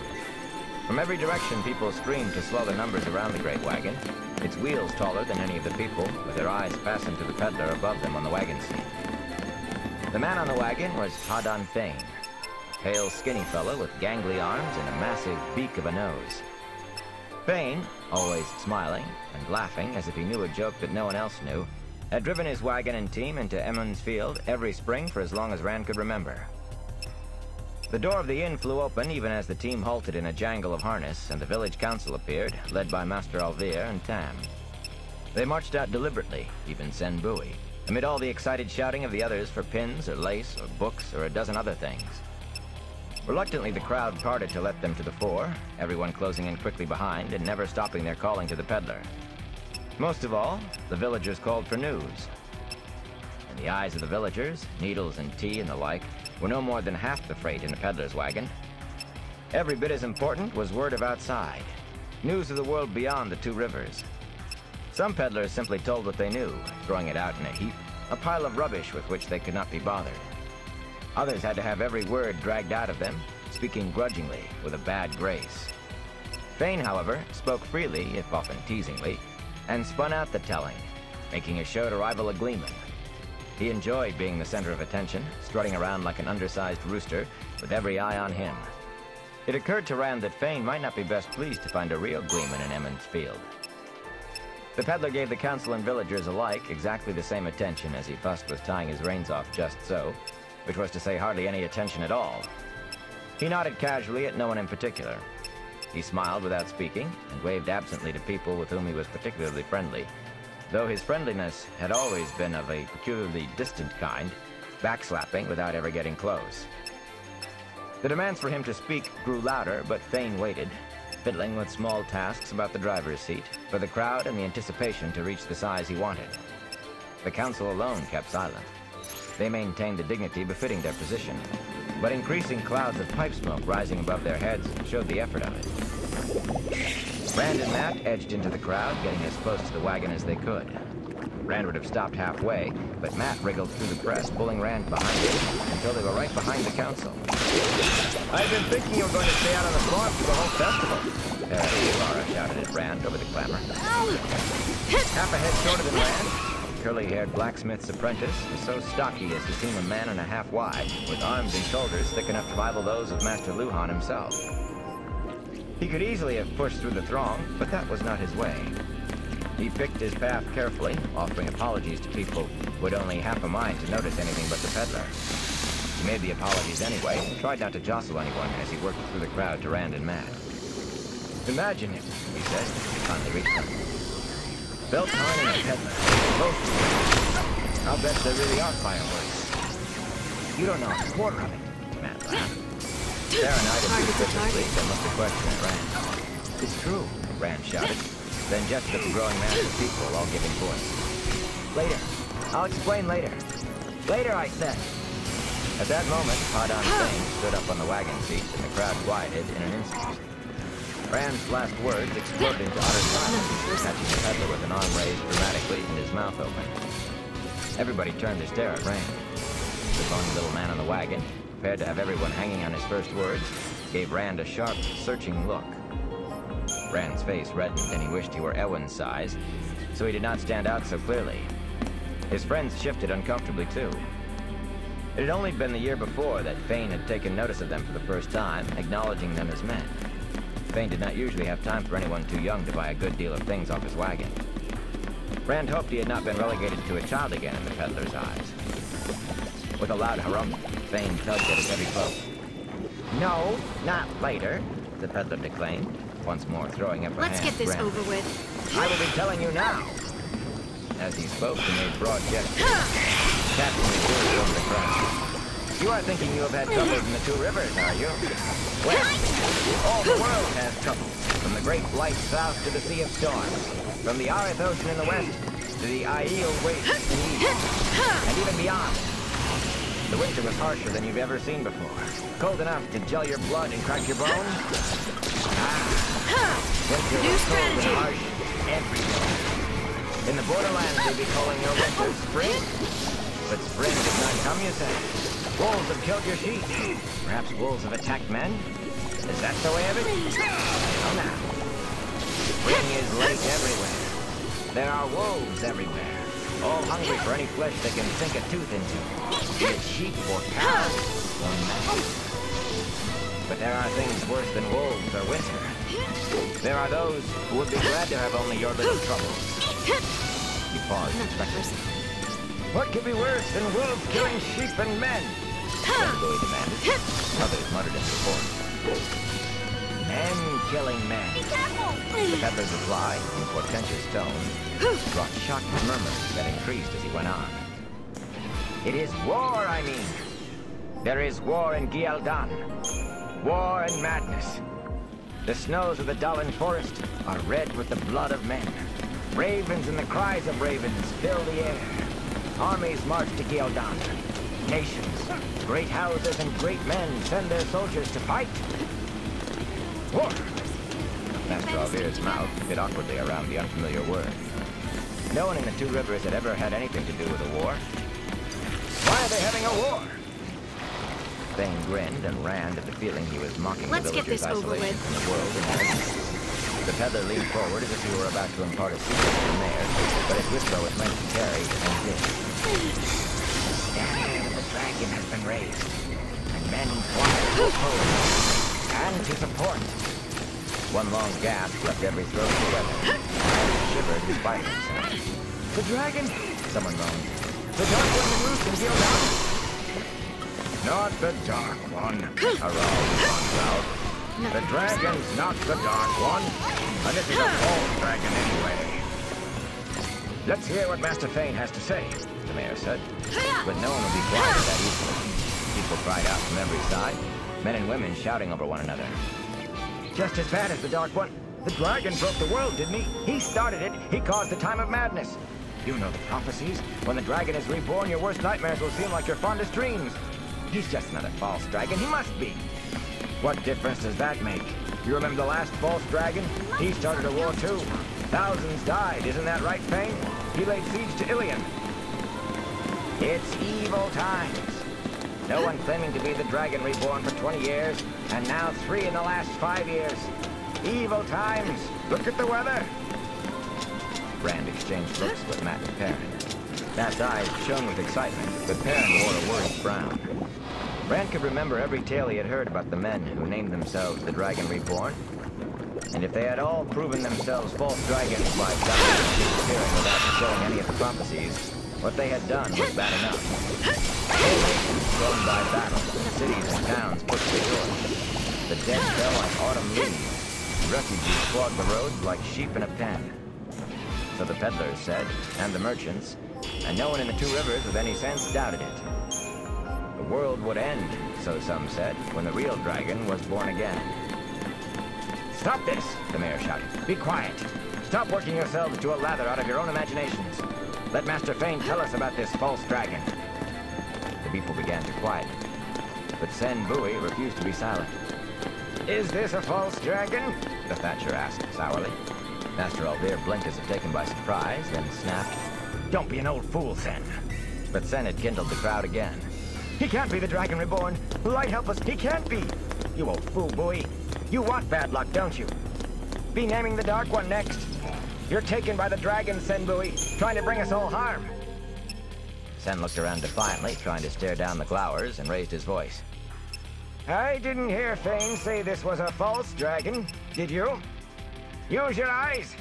From every direction, people screamed to swell the numbers around the great wagon, its wheels taller than any of the people, with their eyes fastened to the peddler above them on the wagon seat. The man on the wagon was Hadan Fain, a pale, skinny fellow with gangly arms and a massive beak of a nose. Fain, always smiling and laughing as if he knew a joke that no one else knew, had driven his wagon and team into Emmons Field every spring for as long as Rand could remember. The door of the inn flew open even as the team halted in a jangle of harness, and the village council appeared, led by Master Alvear and Tam. They marched out deliberately, even Sen Bui, amid all the excited shouting of the others for pins or lace or books or a dozen other things. Reluctantly, the crowd parted to let them to the fore, everyone closing in quickly behind and never stopping their calling to the peddler. Most of all, the villagers called for news. In the eyes of the villagers, needles and tea and the like were no more than half the freight in the peddler's wagon. Every bit as important was word of outside, news of the world beyond the 2 rivers. Some peddlers simply told what they knew, throwing it out in a heap, a pile of rubbish with which they could not be bothered. Others had to have every word dragged out of them, speaking grudgingly, with a bad grace. Fain, however, spoke freely, if often teasingly, and spun out the telling, making a show to rival a Gleeman. He enjoyed being the center of attention, strutting around like an undersized rooster, with every eye on him. It occurred to Rand that Fain might not be best pleased to find a real Gleeman in Emmons Field. The peddler gave the council and villagers alike exactly the same attention as he fussed with tying his reins off just so, which was to say hardly any attention at all. He nodded casually at no one in particular. He smiled without speaking, and waved absently to people with whom he was particularly friendly, though his friendliness had always been of a peculiarly distant kind, backslapping without ever getting close. The demands for him to speak grew louder, but Fain waited, fiddling with small tasks about the driver's seat, for the crowd and the anticipation to reach the size he wanted. The council alone kept silent. They maintained the dignity befitting their position, but increasing clouds of pipe smoke rising above their heads showed the effort of it. Rand and Matt edged into the crowd, getting as close to the wagon as they could. Rand would have stopped halfway, but Matt wriggled through the press, pulling Rand behind him until they were right behind the council. I've been thinking you were going to stay out on the farm for the whole festival, Laura shouted at Rand over the clamor. Half a head shorter than Rand, curly-haired blacksmith's apprentice was so stocky as to seem a man and a half wide, with arms and shoulders thick enough to rival those of Master Luhan himself. He could easily have pushed through the throng, but that was not his way. He picked his path carefully, offering apologies to people who had only half a mind to notice anything but the peddler. He made the apologies anyway, and tried not to jostle anyone as he worked through the crowd to Rand and Matt. Imagine it, he said, as he finally reached them. Beltane and a peddler, both of them. I'll bet there really are fireworks. You don't know a quarter of it, Matt laughed. Sarah eyed him suspiciously, then looked a question at Rand. It's true, Rand shouted, then gestured at the growing mass of people, all giving voice. Later. I'll explain later. Later, I said. At that moment, Padan Thane stood up on the wagon seat, and the crowd quieted in an instant. Rand's last words exploded into utter silence, catching the peddler with an arm raised dramatically and his mouth open. Everybody turned to stare at Rand. The bony little man on the wagon, prepared to have everyone hanging on his first words, gave Rand a sharp, searching look. Rand's face reddened, and he wished he were Eowyn's size, so he did not stand out so clearly. His friends shifted uncomfortably, too. It had only been the year before that Thane had taken notice of them for the first time, acknowledging them as men. Thane did not usually have time for anyone too young to buy a good deal of things off his wagon. Rand hoped he had not been relegated to a child again in the peddler's eyes. With a loud harumph, Thane tugged at his heavy cloak. No, not later, the peddler declaimed, once more throwing up a hand. Let's get this Rand. over with. I will be telling you now. As he spoke, he made broad gestures, casting his gaze over the crowd. You are thinking you have had troubles in the Two Rivers, are you? Well, all the world has troubles, from the Great Light south to the Sea of Storms, from the Arith Ocean in the west to the Aiel Waste in the east, and even beyond. The winter was harsher than you've ever seen before. Cold enough to gel your blood and crack your bones. Winter New was cold strategy. and harsh everywhere. In the borderlands, they'd be calling your winter spring. But spring did not come, you say. Wolves have killed your sheep. Perhaps wolves have attacked men? Is that the way of it? Oh, now. Spring is late everywhere. There are wolves everywhere, all hungry for any flesh they can sink a tooth into, be it sheep or cow or man. But there are things worse than wolves or winter. There are those who would be glad to have only your little troubles. He paused, expectantly. What could be worse than wolves killing sheep and men? Louis demanded. Others muttered in support. Men killing men. The peddler's reply, in portentous tone, brought shocked murmurs that increased as he went on. It is war, I mean. There is war in Gieldan. War and madness. The snows of the Dallin Forest are red with the blood of men. Ravens and the cries of ravens fill the air. Armies march to Gieldan. Nations, great houses and great men send their soldiers to fight. War. Master Alvir's mouth bit awkwardly around the unfamiliar word. No one in the Two Rivers had ever had anything to do with a war. Why are they having a war? Thane grinned and Rand at the feeling he was mocking Let's the get villagers' this over isolation with. from the world and everything. The peddler leaned forward as if he were about to impart a secret to the mayor, but his whisper was meant to carry and did. The standard of the dragon has been raised, and men choir to oppose and to support. One long gasp left every throat together. Rand shivered despite himself. The dragon! Someone moaned. The dark one loosed in Gieldan? Not the Dark One, Harald found out. The dragon's not the Dark One, and this is a false dragon anyway. Let's hear what Master Thane has to say, the mayor said. But no one would be quiet that easily. People cried out from every side, men and women shouting over one another. Just as bad as the Dark One. The dragon broke the world, didn't he? He started it. He caused the time of madness. You know the prophecies. When the dragon is reborn, your worst nightmares will seem like your fondest dreams. He's just another false dragon. He must be. What difference does that make? You remember the last false dragon? He started a war too. Thousands died. Isn't that right, Thane? He laid siege to Ilion. It's evil times. No one claiming to be the dragon reborn for 20 years, and now 3 in the last 5 years. Evil times. Look at the weather. Rand exchanged looks with Matt and Perrin. Matt's eyes shone with excitement, but Perrin wore a worried frown. Rand could remember every tale he had heard about the men who named themselves the Dragon Reborn. And if they had all proven themselves false dragons by dying and disappearing without fulfilling any of the prophecies, what they had done was bad enough. Whole nations thrown by battle, cities and towns pushed to the earth. The dead fell like autumn leaves. Refugees clogged the roads like sheep in a pen. So the peddlers said, and the merchants, and no one in the Two Rivers with any sense doubted it. The world would end, so some said, when the real dragon was born again. Stop this, the mayor shouted. Be quiet. Stop working yourselves to a lather out of your own imaginations. Let Master Fane tell us about this false dragon. The people began to quieten, but Sen Bui refused to be silent. Is this a false dragon? The Thatcher asked sourly. Master Aldir blinked as if taken by surprise, then snapped, Don't be an old fool, Sen. But Sen had kindled the crowd again. He can't be the Dragon Reborn. Light help us, he can't be. You old fool, Bui. You want bad luck, don't you? Be naming the Dark One next. You're taken by the dragon, Sen Bui, trying to bring us all harm. Sen looked around defiantly, trying to stare down the glowers, and raised his voice. I didn't hear Fane say this was a false dragon, did you? Use your eyes.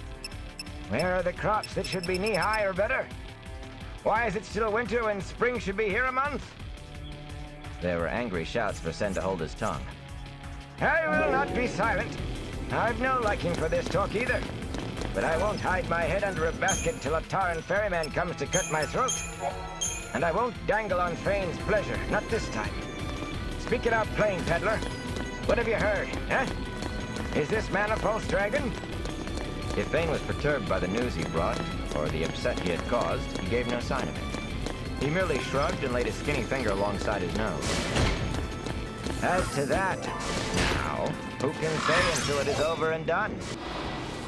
Where are the crops that should be knee-high or better? Why is it still winter when spring should be here a month? There were angry shouts for Sen to hold his tongue. I will not be silent. I've no liking for this talk either. But I won't hide my head under a basket till a Taran ferryman comes to cut my throat. And I won't dangle on Fane's pleasure, not this time. Speak it out plain, peddler. What have you heard, huh? Is this man a false dragon? If Fane was perturbed by the news he brought, or the upset he had caused, he gave no sign of it. He merely shrugged and laid his skinny finger alongside his nose. As to that, now, who can say until it is over and done?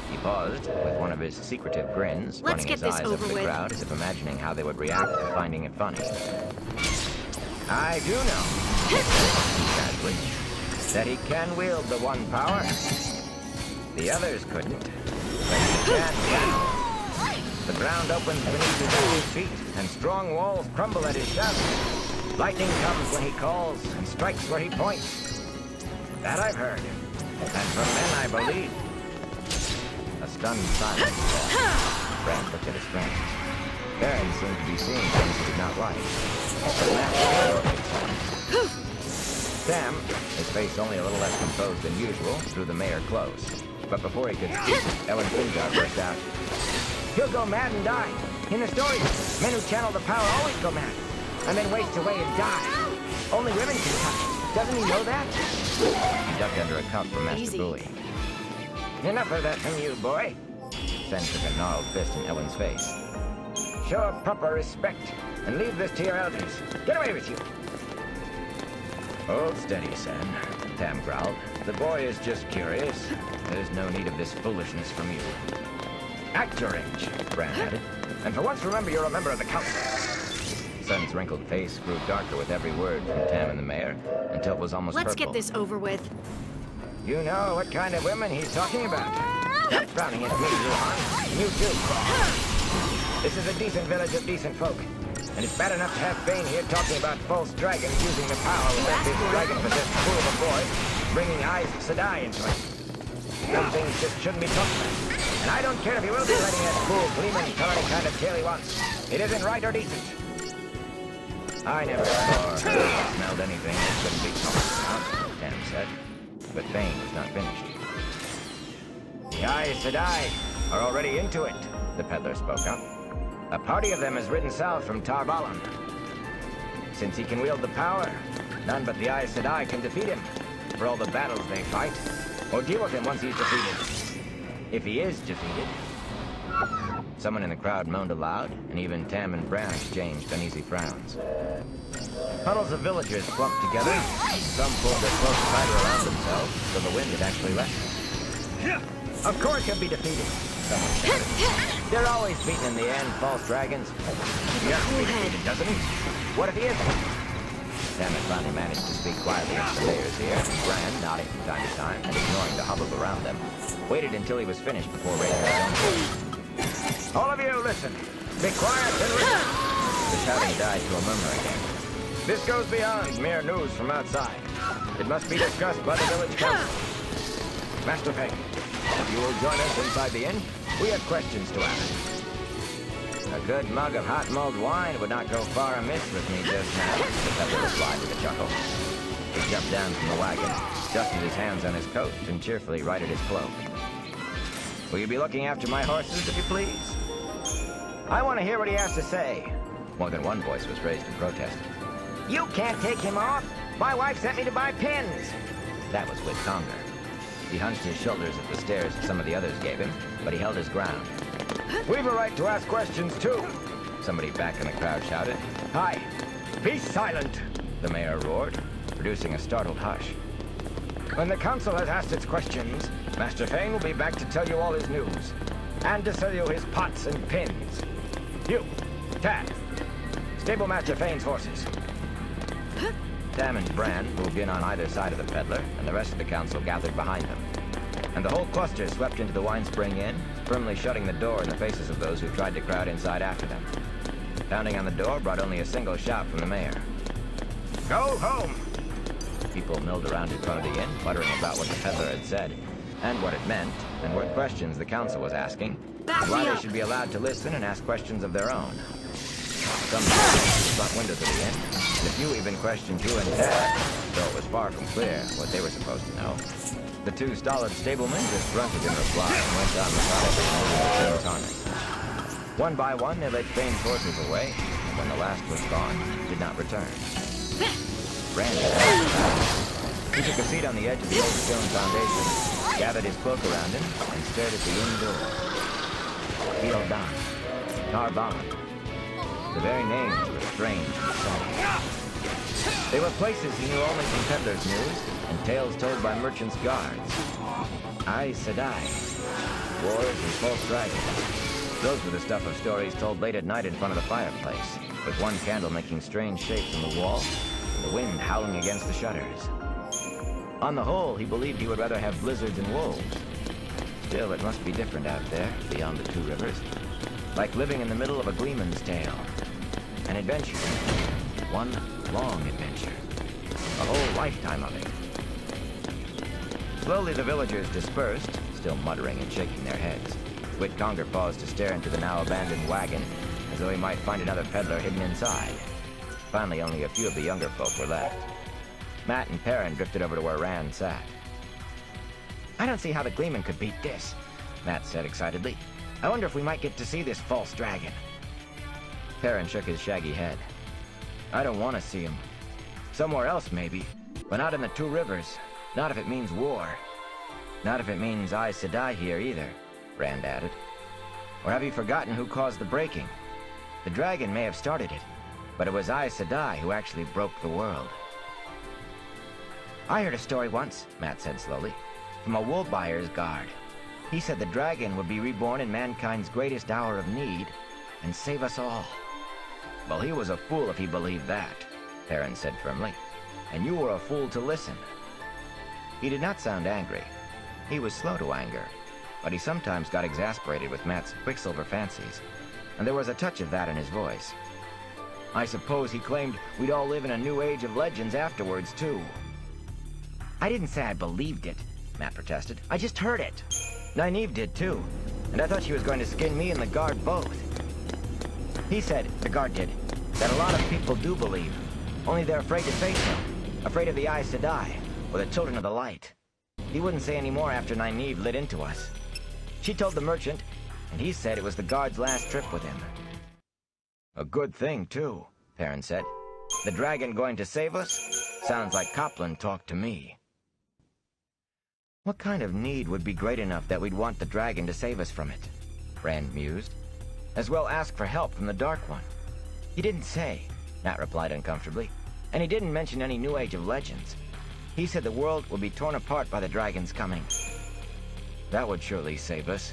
He paused, with one of his secretive grins, Let's running get his this eyes over over the with. crowd as if imagining how they would react to finding it funny. I do know, casually, that he can wield the one power. The others couldn't, but he can now. The ground opens beneath his own feet, and strong walls crumble at his shout. Lightning comes when he calls, and strikes where he points. That I've heard, and from men I believe. A stunned silence fell. Brand looked at his friends. Baron seemed to be seeing things he did not like. But Master Sam, his face only a little less composed than usual, drew the mayor close. But before he could speak, Ellen Finjar burst out. He'll go mad and die. In the stories, men who channel the power always go mad, and then waste away and die. Only women can touch it. Doesn't he know that? He ducked under a cup from Master Easy. Bowie. Enough of that from you, boy. Sen took a gnarled fist in Ellen's face. Show a proper respect, and leave this to your elders. Get away with you. Hold steady, Sen, Tam growled. The boy is just curious. There's no need of this foolishness from you. Act your age, Bran added. And for once remember you're a member of the council. Sen's wrinkled face grew darker with every word from Tam and the mayor, until it was almost Let's purple. get this over with. You know what kind of women he's talking about. Stop frowning at me, Luhan. You too, Claw. This is a decent village of decent folk. And it's bad enough to have Fane here talking about false dragons using the power without this dragon-possessed fool of a boy bringing Aes Sedai into it. Some things just shouldn't be talked about. And I don't care if he will be letting that fool Gleeman tell any kind of tale he wants. It isn't right or decent. I never saw or smelled anything that shouldn't be talked about, Tam said. But Fane was not finished. The Aes Sedai are already into it, the peddler spoke up. A party of them has ridden south from Tar Valon. Since he can wield the power, none but the Aes Sedai can defeat him, for all the battles they fight, or deal with him once he's defeated. If he is defeated. Someone in the crowd moaned aloud, and even Tam and Bran exchanged uneasy frowns. Huddles of villagers clumped together. Some pulled their cloaks tighter around themselves, so the wind had actually lessened. Of course he'll be defeated, someone shouted. They're always beaten in the end, false dragons. He has to be defeated, doesn't he? What if he isn't? Sam had finally managed to speak quietly into the layers here, and Bran, nodding from time to time and ignoring the hubbub around them, waited until he was finished before raising his own voice. All of you, listen. Be quiet and listen. The shouting died to a murmur again. This goes beyond mere news from outside. It must be discussed by the village council. Master Fane, you will join us inside the inn. We have questions to ask. A good mug of hot mulled wine would not go far amiss with me just now, the peddler replied with a chuckle. He jumped down from the wagon, dusted his hands on his coat, and cheerfully righted his cloak. Will you be looking after my horses, if you please? I want to hear what he has to say. More than one voice was raised in protest. You can't take him off! My wife sent me to buy pins! That was Whit Conger. He hunched his shoulders at the stares some of the others gave him, but he held his ground. We've a right to ask questions, too! Somebody back in the crowd shouted. Hi! Be silent! The mayor roared, producing a startled hush. When the council has asked its questions, Master Fane will be back to tell you all his news, and to sell you his pots and pins. You, Tad, stable Master Fane's horses. Tam and Bran moved in on either side of the peddler, and the rest of the council gathered behind them. And the whole cluster swept into the Wine Spring Inn, firmly shutting the door in the faces of those who tried to crowd inside after them. Pounding on the door brought only a single shout from the mayor. Go home! People milled around in front of the inn, muttering about what the peddler had said, and what it meant, and what questions the council was asking, and why they should be allowed to listen and ask questions of their own. Some went to the front windows of the inn, and a few even questioned Drew and Tad, though it was far from clear what they were supposed to know. The two stolid stablemen just grunted in reply and went on methodically moving the Fane's harness. One by one, they led Fane's horses away, and when the last was gone, did not return. Randy he took a seat on the edge of the old stone foundation, gathered his cloak around him, and stared at the inn door. Gildan, Narbonne. The very names were strange and exciting. They were places he knew only from peddlers' news and tales told by merchants' guards. Aes Sedai, wars and false dragons. Those were the stuff of stories told late at night in front of the fireplace, with one candle making strange shapes in the wall, and the wind howling against the shutters. On the whole, he believed he would rather have blizzards and wolves. Still, it must be different out there, beyond the two rivers. Like living in the middle of a gleeman's tale. An adventure. One long adventure. A whole lifetime of it. Slowly the villagers dispersed, still muttering and shaking their heads. Whit Conger paused to stare into the now abandoned wagon, as though he might find another peddler hidden inside. Finally, only a few of the younger folk were left. Matt and Perrin drifted over to where Rand sat. I don't see how the Gleeman could beat this, Matt said excitedly. I wonder if we might get to see this false dragon. Perrin shook his shaggy head. I don't want to see him. Somewhere else, maybe, but not in the Two Rivers. Not if it means war. Not if it means Aes Sedai here either, Rand added. Or have you forgotten who caused the breaking? The dragon may have started it, but it was Aes Sedai who actually broke the world. I heard a story once, Matt said slowly, from a wool buyer's guard. He said the dragon would be reborn in mankind's greatest hour of need and save us all. Well, he was a fool if he believed that, Perrin said firmly, and you were a fool to listen. He did not sound angry. He was slow to anger, but he sometimes got exasperated with Matt's Quicksilver fancies, and there was a touch of that in his voice. I suppose he claimed we'd all live in a new age of legends afterwards, too. I didn't say I believed it, Matt protested. I just heard it. Nynaeve did, too, and I thought she was going to skin me and the guard both. He said, the guard did, that a lot of people do believe, only they're afraid to say so, afraid of the Aes Sedai, or the Children of the Light. He wouldn't say any more after Nynaeve lit into us. She told the merchant, and he said it was the guard's last trip with him. A good thing, too, Perrin said. The dragon going to save us? Sounds like Copland talk to me. What kind of need would be great enough that we'd want the dragon to save us from it? Rand mused. As well ask for help from the Dark One. He didn't say, Matt replied uncomfortably, and he didn't mention any new age of legends. He said the world would be torn apart by the dragon's coming. That would surely save us,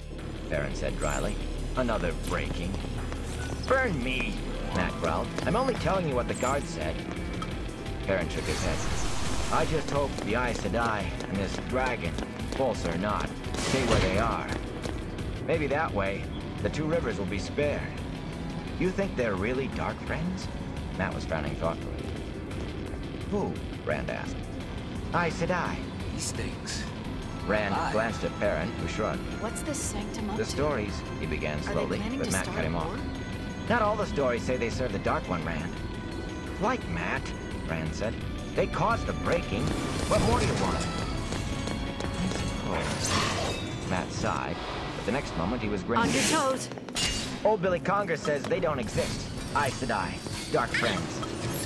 Perrin said dryly. Another breaking. Burn me, Matt growled. I'm only telling you what the guard said. Perrin shook his head. I just hope the Aes Sedai and this dragon, false or not, stay where they are. Maybe that way, the Two Rivers will be spared. You think they're really dark friends? Matt was frowning thoughtfully. Who? Rand asked. Aes Sedai. He stinks. Rand glanced at Perrin, who shrugged. What's this sanctum up The to? stories, he began Are they slowly, planning but to Matt start cut him a off. war? Not all the stories say they serve the Dark One, Rand. Like Matt, Rand said. They caused the breaking. What more do you want? I suppose. Matt sighed, but the next moment he was grinning. On your toes. Old Billy Conger says they don't exist. Aes Sedai, Dark Friends.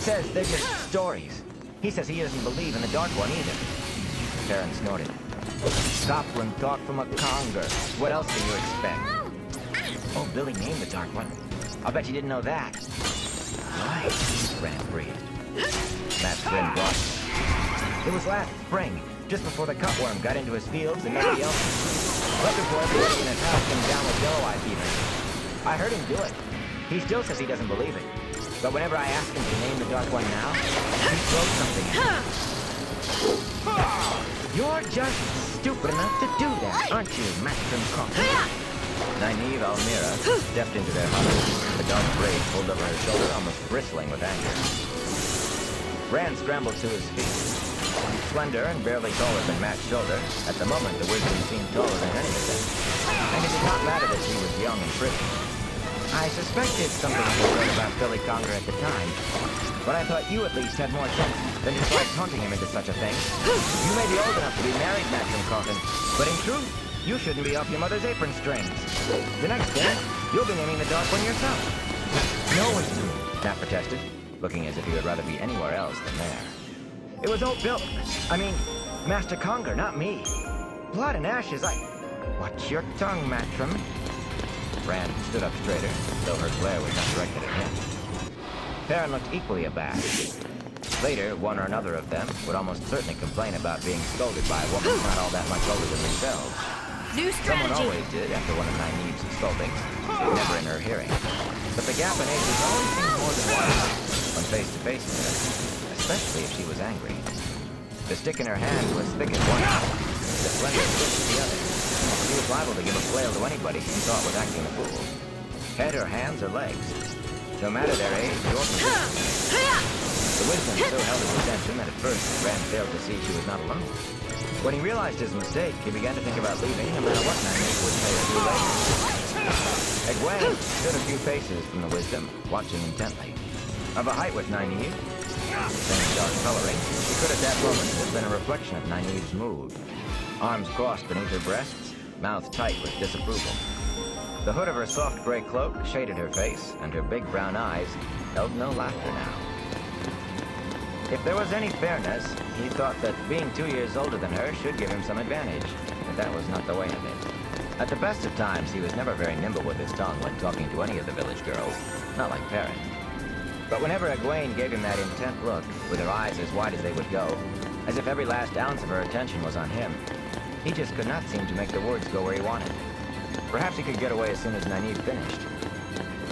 Says they're just stories. He says he doesn't believe in the Dark One either. Perrin snorted. Scotland talk from a Conger. What else can you expect? Oh, Billy named the Dark One. I'll bet you didn't know that. Right, Rand breathed. Matt's grin broadened. It was last spring, just before the cutworm got into his fields and nobody else. But before everybody in his house came down with yellow eye fever. I heard him do it. He still says he doesn't believe it. But whenever I ask him to name the Dark One now, he throws something at me. You're just stupid enough to do that, aren't you, Maxim Coffin? Nynaeve Almira stepped into their hut, the dark braid pulled over her shoulder, almost bristling with anger. Rand scrambled to his feet. Slender and barely taller than Matt's shoulder, at the moment the wisdom seemed taller than any of them. And it did not matter that she was young and pretty. I suspected something you wrote about Billy Conger at the time, but I thought you at least had more sense than to try taunting him into such a thing. You may be old enough to be married, Maxim Coffin, but in truth, you shouldn't be off your mother's apron strings. The next day, you'll be naming the Dark One yourself. No, wisdom, Matt protested, looking as if he would rather be anywhere else than there. It was old Bill. I mean, Master Conger, not me. Blood and ashes, Watch your tongue, Matrim. Rand stood up straighter, though her glare was not directed at him. Perrin looked equally abashed. Later, one or another of them would almost certainly complain about being scolded by a woman not all that much older than themselves. New Someone strategy. always did after one of Nynaeve's scoldings, never in her hearing. But the gap in ages always seemed more than wide when face to face with her, especially if she was angry. The stick in her hand was thick at one end, the slender stick at the other. She was liable to give a flail to anybody who thought was acting a fool. Head or hands or legs. No matter their age or position. The wisdom so held his attention that at first Rand failed to see she was not alone. When he realized his mistake, he began to think about leaving no matter what Nynaeve would say or do later. Egwene stood a few paces from the wisdom, watching intently. Of a height with Nynaeve, same dark coloring, she could at that moment have been a reflection of Nynaeve's mood. Arms crossed beneath her breasts, mouth tight with disapproval. The hood of her soft gray cloak shaded her face, and her big brown eyes held no laughter now. If there was any fairness, he thought that being 2 years older than her should give him some advantage, but that was not the way of it. At the best of times, he was never very nimble with his tongue when talking to any of the village girls, not like Perrin. But whenever Egwene gave him that intent look, with her eyes as wide as they would go, as if every last ounce of her attention was on him, he just could not seem to make the words go where he wanted. Perhaps he could get away as soon as Nynaeve finished.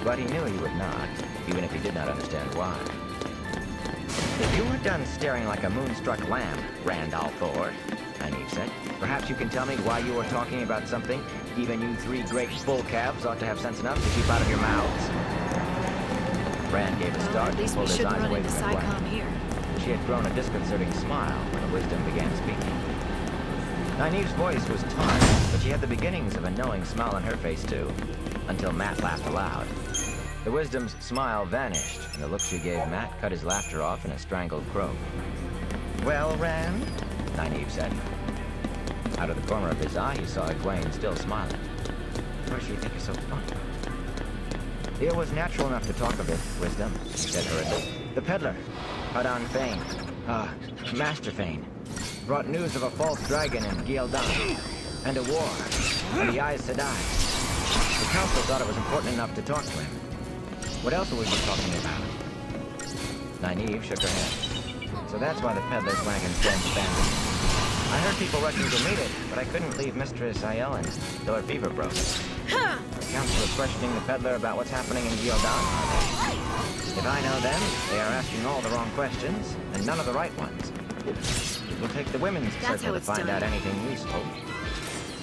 But he knew he would not, even if he did not understand why. If you were done staring like a moonstruck lamb, Rand al'Thor, Nynaeve said, perhaps you can tell me why you were talking about something even you three great bull calves ought to have sense enough to keep out of your mouths. Rand gave a start At least we and pulled his shouldn't eyes run away into from Egwene. SciComm here. She had grown a disconcerting smile when the wisdom began speaking. Nynaeve's voice was tart, but she had the beginnings of a knowing smile on her face too, until Matt laughed aloud. The wisdom's smile vanished, and the look she gave Matt cut his laughter off in a strangled croak. Well, Rand? Nynaeve said. Out of the corner of his eye, he saw Egwene still smiling. Why should you think it's so funny? It was natural enough to talk of it, Wisdom, he said hurriedly. The peddler, Hadan Fane, Master Fane, brought news of a false dragon in Ghealdan, and a war, and the Aes Sedai. The council thought it was important enough to talk to him. What else would we be talking about? Nynaeve shook her head. So that's why the peddler's wagon stands abandoned. I heard people rushing to meet it, but I couldn't leave Mistress Aielin till her fever broke. The council is questioning the peddler about what's happening in Ghealdan, are they? If I know them, they are asking all the wrong questions, and none of the right ones. It will take the women's That's circle how to it's find done. out anything useful.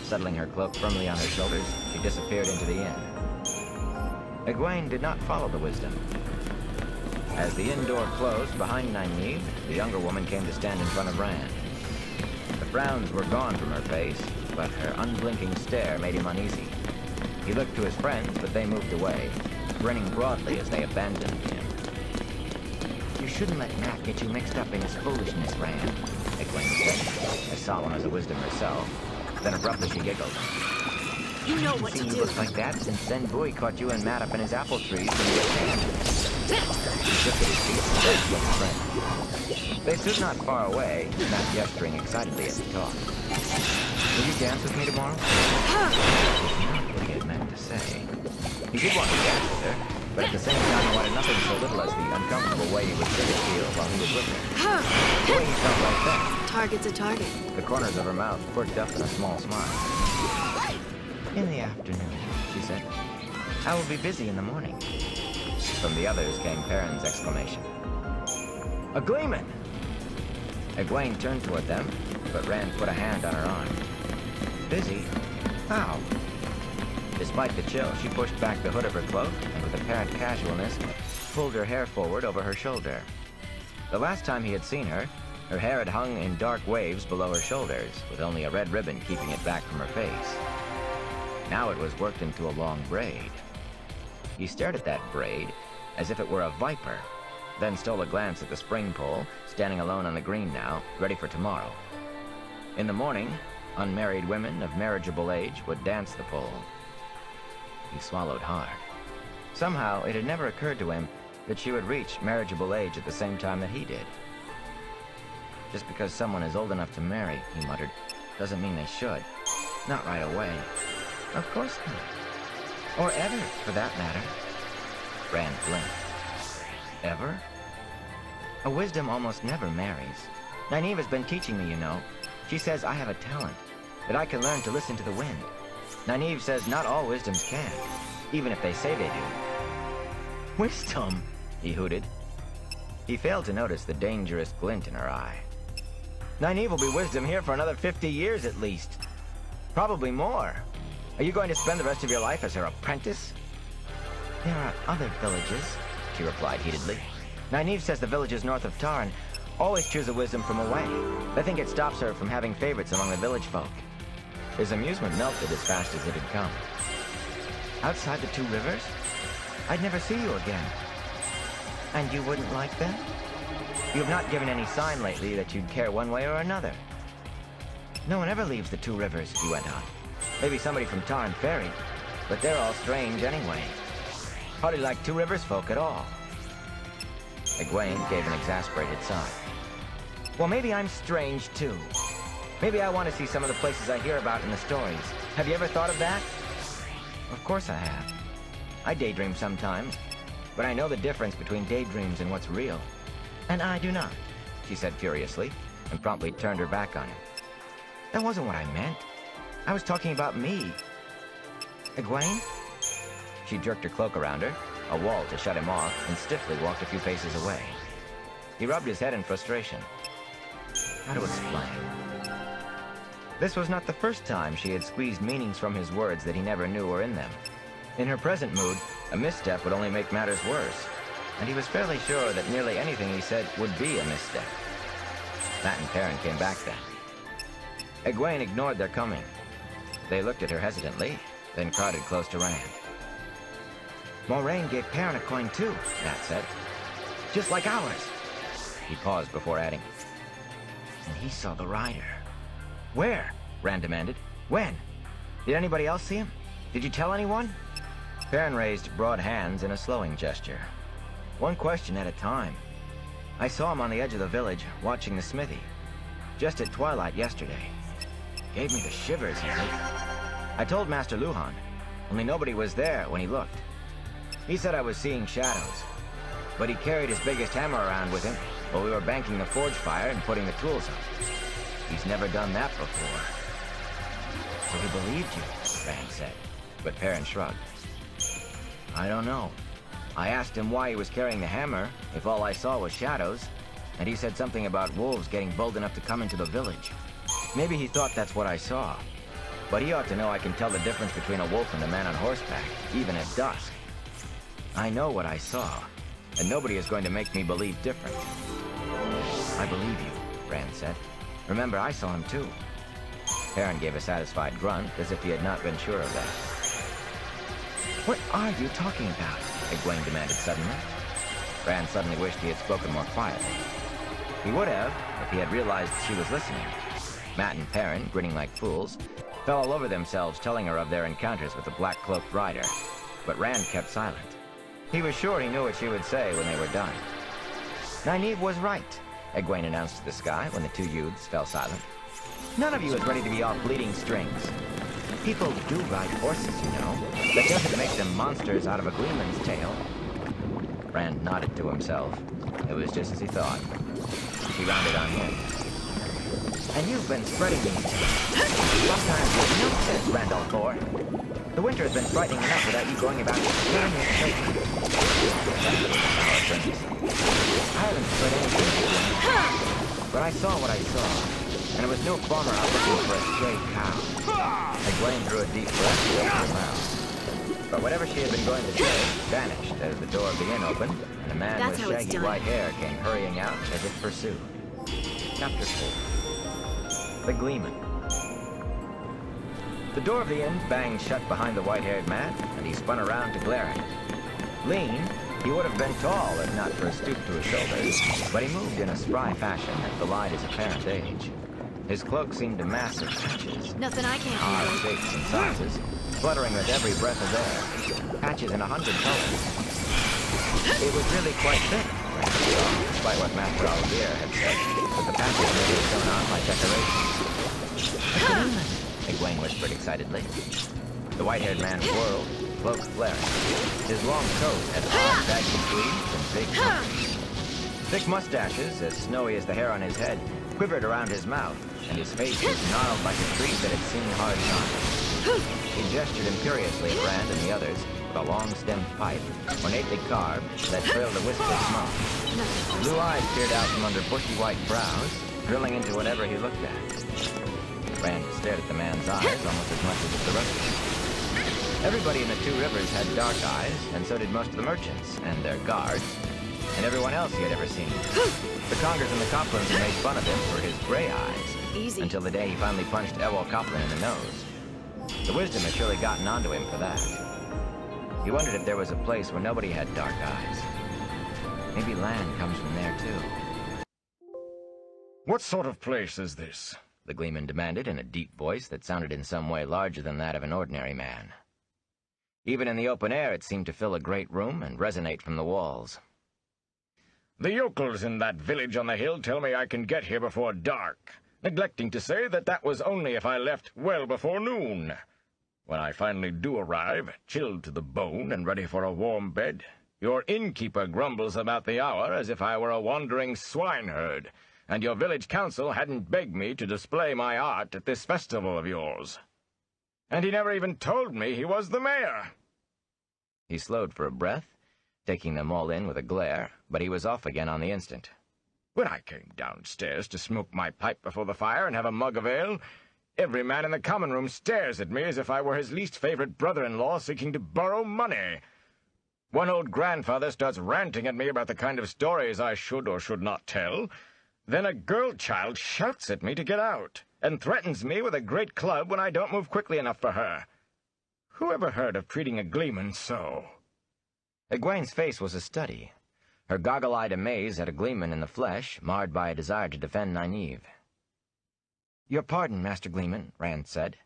Settling her cloak firmly on her shoulders, she disappeared into the inn. Egwene did not follow the wisdom. As the inn door closed behind Nynaeve, the younger woman came to stand in front of Rand. The frowns were gone from her face, but her unblinking stare made him uneasy. He looked to his friends, but they moved away, grinning broadly as they abandoned him. You shouldn't let Matt get you mixed up in his foolishness, Rand, Egwene said, as solemn as a wisdom herself. Then abruptly she giggled. You know what to You do. look like that since Zenbui caught you and Matt up in his apple trees when you were He shifted his feet and danced with his friend. They stood not far away, Matt gesturing excitedly as he talked. Will you dance with me tomorrow? Not what he had meant to say. He did want to dance with her, but at the same time he wanted nothing so little as the uncomfortable way he would feel while he was with her. The way he felt right then. Target's a target. The corners of her mouth quirked up in a small smile. In the afternoon, she said. I will be busy in the morning. From the others came Perrin's exclamation. A gleeman! Egwene turned toward them, but Rand put a hand on her arm. Busy? How? Despite the chill, she pushed back the hood of her cloak and with apparent casualness, pulled her hair forward over her shoulder. The last time he had seen her, her hair had hung in dark waves below her shoulders, with only a red ribbon keeping it back from her face. Now it was worked into a long braid. He stared at that braid as if it were a viper, then stole a glance at the spring pole, standing alone on the green now, ready for tomorrow. In the morning, unmarried women of marriageable age would dance the pole. He swallowed hard. Somehow, it had never occurred to him that she would reach marriageable age at the same time that he did. Just because someone is old enough to marry, he muttered, doesn't mean they should. Not right away. Of course not. Or ever, for that matter. Rand blinked. Ever? A wisdom almost never marries. Nynaeve has been teaching me, you know. She says I have a talent, that I can learn to listen to the wind. Nynaeve says not all wisdoms can, even if they say they do. Wisdom, he hooted. He failed to notice the dangerous glint in her eye. Nynaeve will be wisdom here for another 50 years at least. Probably more. Are you going to spend the rest of your life as her apprentice? There are other villages, she replied heatedly. Nynaeve says the villages north of Tarn always choose a wisdom from away. They think it stops her from having favorites among the village folk. His amusement melted as fast as it had come. Outside the two rivers? I'd never see you again. And you wouldn't like that? You have not given any sign lately that you'd care one way or another. No one ever leaves the two rivers, he went on. Maybe somebody from Tarn Ferry, but they're all strange anyway. Hardly like Two Rivers folk at all. Egwene gave an exasperated sigh. Well, maybe I'm strange too. Maybe I want to see some of the places I hear about in the stories. Have you ever thought of that? Of course I have. I daydream sometimes, but I know the difference between daydreams and what's real. And I do not, she said furiously, and promptly turned her back on him. That wasn't what I meant. I was talking about me. Egwene? She jerked her cloak around her, a wall to shut him off, and stiffly walked a few paces away. He rubbed his head in frustration. How to explain? This was not the first time she had squeezed meanings from his words that he never knew were in them. In her present mood, a misstep would only make matters worse, and he was fairly sure that nearly anything he said would be a misstep. Matt and Perrin came back then. Egwene ignored their coming. They looked at her hesitantly, then crowded close to Rand. Moraine gave Perrin a coin too, Matt said. Just like ours. He paused before adding. And he saw the rider. Where? Rand demanded. When? Did anybody else see him? Did you tell anyone? Perrin raised broad hands in a slowing gesture. One question at a time. I saw him on the edge of the village, watching the smithy. Just at twilight yesterday. Gave me the shivers, he did. I told Master Luhan, only nobody was there when he looked. He said I was seeing shadows, but he carried his biggest hammer around with him while we were banking the forge fire and putting the tools up. He's never done that before. So he believed you, Rand said, but Perrin shrugged. I don't know. I asked him why he was carrying the hammer, if all I saw was shadows, and he said something about wolves getting bold enough to come into the village. Maybe he thought that's what I saw. But he ought to know I can tell the difference between a wolf and a man on horseback, even at dusk. I know what I saw, and nobody is going to make me believe different. I believe you, Rand said. Remember, I saw him too. Perrin gave a satisfied grunt, as if he had not been sure of that. "What are you talking about?" Egwene demanded suddenly. Rand suddenly wished he had spoken more quietly. He would have, if he had realized she was listening. Mat and Perrin, grinning like fools, fell all over themselves telling her of their encounters with the black-cloaked rider. But Rand kept silent. He was sure he knew what she would say when they were done. "Nynaeve was right," Egwene announced to the sky when the two youths fell silent. "None of you is ready to be off bleeding strings. People do ride horses, you know. That doesn't make them monsters out of a gleeman's tail." Rand nodded to himself. It was just as he thought. She rounded on him. "And you've been spreading these tales. Sometimes with no sense, Randolph Bohr. The winter has been frightening enough without you going about spreading your children." "I haven't spread anything, but I saw what I saw, and it was no farmer out looking for a stray cow." Egwene drew a deep breath and opened her mouth. But whatever she had been going to say vanished as the door of the inn opened, and a man That's with how it's shaggy done. white hair came hurrying out as if pursued. Chapter 4. The Gleeman. The door of the inn banged shut behind the white-haired man, and he spun around to glare at it. Lean, he would have been tall if not for a stoop to his shoulders, but he moved in a spry fashion that belied his apparent age. His cloak seemed a mass of patches, Nothing I can't odd handle. shapes and sizes, fluttering with every breath of air, patches in 100 colors. It was really quite thick, despite what Master Olivier had said, but the patches made it shown on like decorations. "A gleeman," Egwene whispered excitedly. The white-haired man whirled, cloak flaring. His long coat had odd baggy sleeves and big buttons. Thick mustaches, as snowy as the hair on his head, quivered around his mouth, and his face was gnarled like a tree that had seen hard times. He gestured imperiously at Rand and the others with a long-stemmed pipe, ornately carved, that trailed a wisp of smoke. Blue eyes peered out from under bushy white brows, drilling into whatever he looked at. Rand stared at the man's eyes almost as much as at the rest of them. Everybody in the Two Rivers had dark eyes, and so did most of the merchants, and their guards, and everyone else he had ever seen. The Congers and the Coplans made fun of him for his gray eyes, Easy. until the day he finally punched Ewell Coplin in the nose. The wisdom had surely gotten onto him for that. He wondered if there was a place where nobody had dark eyes. Maybe land comes from there, too. "What sort of place is this?" The Gleeman demanded in a deep voice that sounded in some way larger than that of an ordinary man. Even in the open air, it seemed to fill a great room and resonate from the walls. "The yokels in that village on the hill tell me I can get here before dark, neglecting to say that that was only if I left well before noon. When I finally do arrive, chilled to the bone and ready for a warm bed, your innkeeper grumbles about the hour as if I were a wandering swineherd, and your village council hadn't begged me to display my art at this festival of yours. And he never even told me he was the mayor." He slowed for a breath, taking them all in with a glare, but he was off again on the instant. "When I came downstairs to smoke my pipe before the fire and have a mug of ale, every man in the common room stares at me as if I were his least favorite brother-in-law seeking to borrow money. One old grandfather starts ranting at me about the kind of stories I should or should not tell. Then a girl child shouts at me to get out, and threatens me with a great club when I don't move quickly enough for her. Who ever heard of treating a gleeman so?" Egwene's face was a study, her goggle-eyed amaze at a Gleeman in the flesh, marred by a desire to defend Nynaeve. "Your pardon, Master Gleeman," Rand said.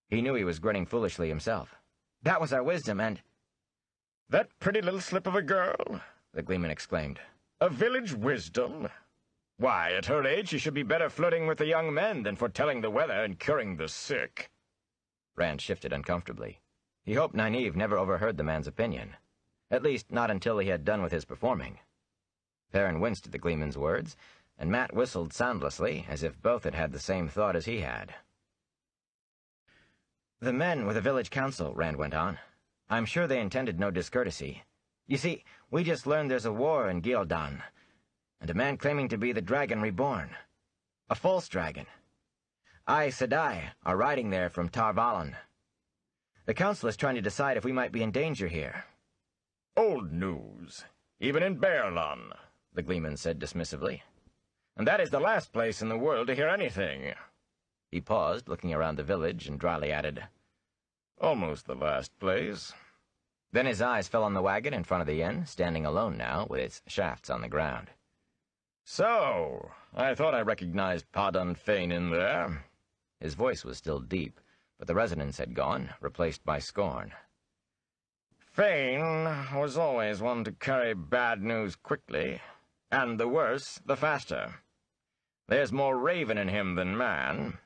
He knew he was grinning foolishly himself. "That was our wisdom, and—" "That pretty little slip of a girl?" the Gleeman exclaimed. "A village wisdom? Why, at her age she should be better flirting with the young men than foretelling the weather and curing the sick." Rand shifted uncomfortably. He hoped Nynaeve never overheard the man's opinion. At least, not until he had done with his performing. Perrin winced at the Gleeman's words, and Mat whistled soundlessly, as if both had had the same thought as he had. "The men were the village council," Rand went on. "I'm sure they intended no discourtesy. You see, we just learned there's a war in Gildan, and a man claiming to be the dragon reborn. A false dragon. Aes Sedai are riding there from Tar Valon. The council is trying to decide if we might be in danger here." "Old news. Even in Baerlon," the Gleeman said dismissively. "And that is the last place in the world to hear anything. He paused, looking around the village, and dryly added, Almost the last place. Then his eyes fell on the wagon in front of the inn, standing alone now, with its shafts on the ground. So, I thought I recognized Pardon Fane in there. His voice was still deep, but the resonance had gone, replaced by scorn. Fane was always one to carry bad news quickly, and the worse, the faster. There's more raven in him than man.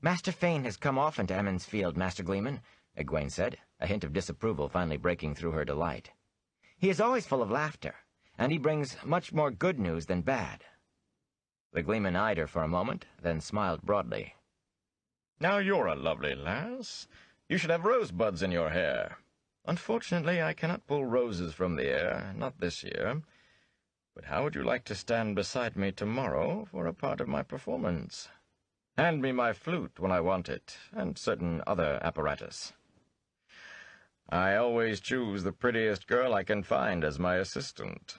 Master Fane has come often to Emond's Field, Master Gleeman, Egwene said, a hint of disapproval finally breaking through her delight. He is always full of laughter, and he brings much more good news than bad. The Gleeman eyed her for a moment, then smiled broadly. Now you're a lovely lass. You should have rosebuds in your hair. Unfortunately, I cannot pull roses from the air, not this year. But how would you like to stand beside me tomorrow for a part of my performance? Hand me my flute when I want it, and certain other apparatus. I always choose the prettiest girl I can find as my assistant.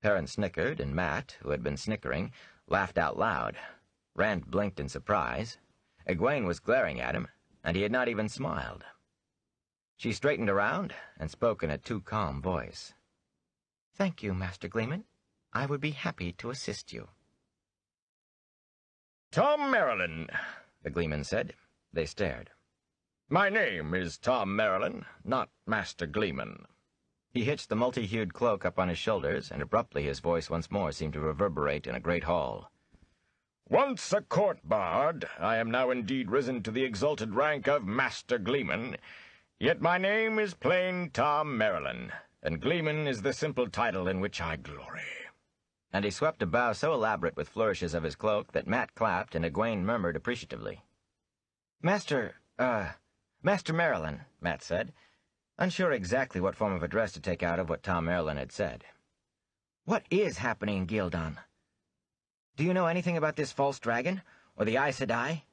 Perrin snickered, and Matt, who had been snickering, laughed out loud. Rand blinked in surprise. Egwene was glaring at him, and he had not even smiled. She straightened around and spoke in a too calm voice. "Thank you, Master Gleeman. I would be happy to assist you." Tom Merrilin, the Gleeman said. They stared. My name is Tom Merrilin, not Master Gleeman. He hitched the multi-hued cloak up on his shoulders, and abruptly his voice once more seemed to reverberate in a great hall. Once a court bard, I am now indeed risen to the exalted rank of Master Gleeman, yet my name is plain Tom Merrilin, and Gleeman is the simple title in which I glory. And he swept a bow so elaborate with flourishes of his cloak that Matt clapped and Egwene murmured appreciatively. Master Merrilin, Matt said, unsure exactly what form of address to take out of what Tom Merrilin had said. What is happening in Gildan? Do you know anything about this false dragon, or the Aes Sedai?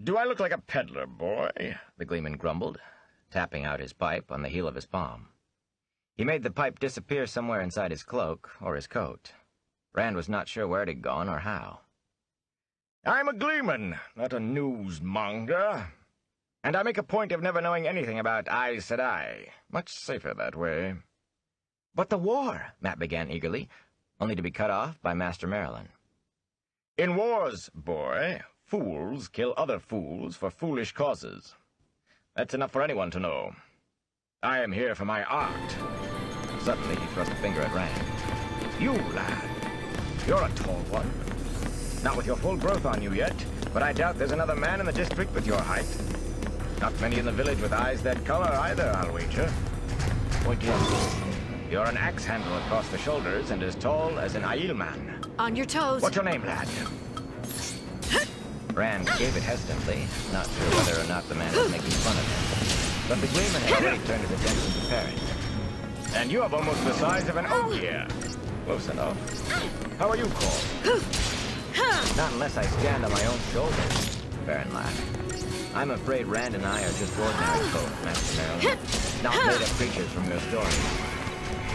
Do I look like a peddler, boy? The Gleeman grumbled, tapping out his pipe on the heel of his palm. He made the pipe disappear somewhere inside his cloak, or his coat. Rand was not sure where it had gone or how. I'm a Gleeman, not a newsmonger. And I make a point of never knowing anything about Aes Sedai. Much safer that way. But the war, Matt began eagerly, only to be cut off by Master Merrilin. In wars, boy, fools kill other fools for foolish causes. That's enough for anyone to know. I am here for my art. Suddenly he thrust a finger at Rand. You, lad. You're a tall one. Not with your full growth on you yet, but I doubt there's another man in the district with your height. Not many in the village with eyes that color either, I'll wager. Point is, you're an axe handle across the shoulders and as tall as an Aiel man. On your toes. What's your name, lad? Rand gave it hesitantly, not sure whether or not the man was making fun of him. But the Gleeman had already turned his attention to Perrin. And you have almost the size of an ogier. Close enough. How are you called? Not unless I stand on my own shoulders, Perrin laughed. I'm afraid Rand and I are just ordinary folk, Master Merrilin. Not made-up creatures from your stories.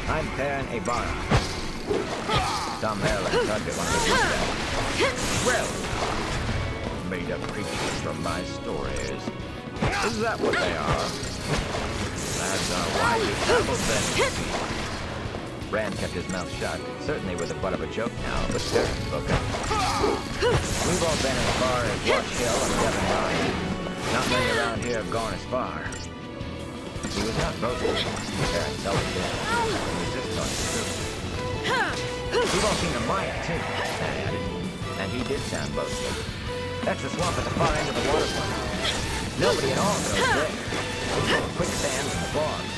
I'm Perrin Aybara. Tom Merrilin tugged at one of his mustaches. Well, made-up creatures from my stories. Is that what they are? That's why you traveled then. Rand kept his mouth shut, certainly with the butt of a joke now, but Perrin spoke up. We've all been as far as Watch Hill and Devon Line. Not many around here have gone as far. He was not boastful. Perrin seldom did. He was just telling the truth. We've all seen a Maya, too, Matt added. And he did sound boastful. That's the swamp at the far end of the waterfront. Nobody at all goes there. It's full of quicksand and the bogs.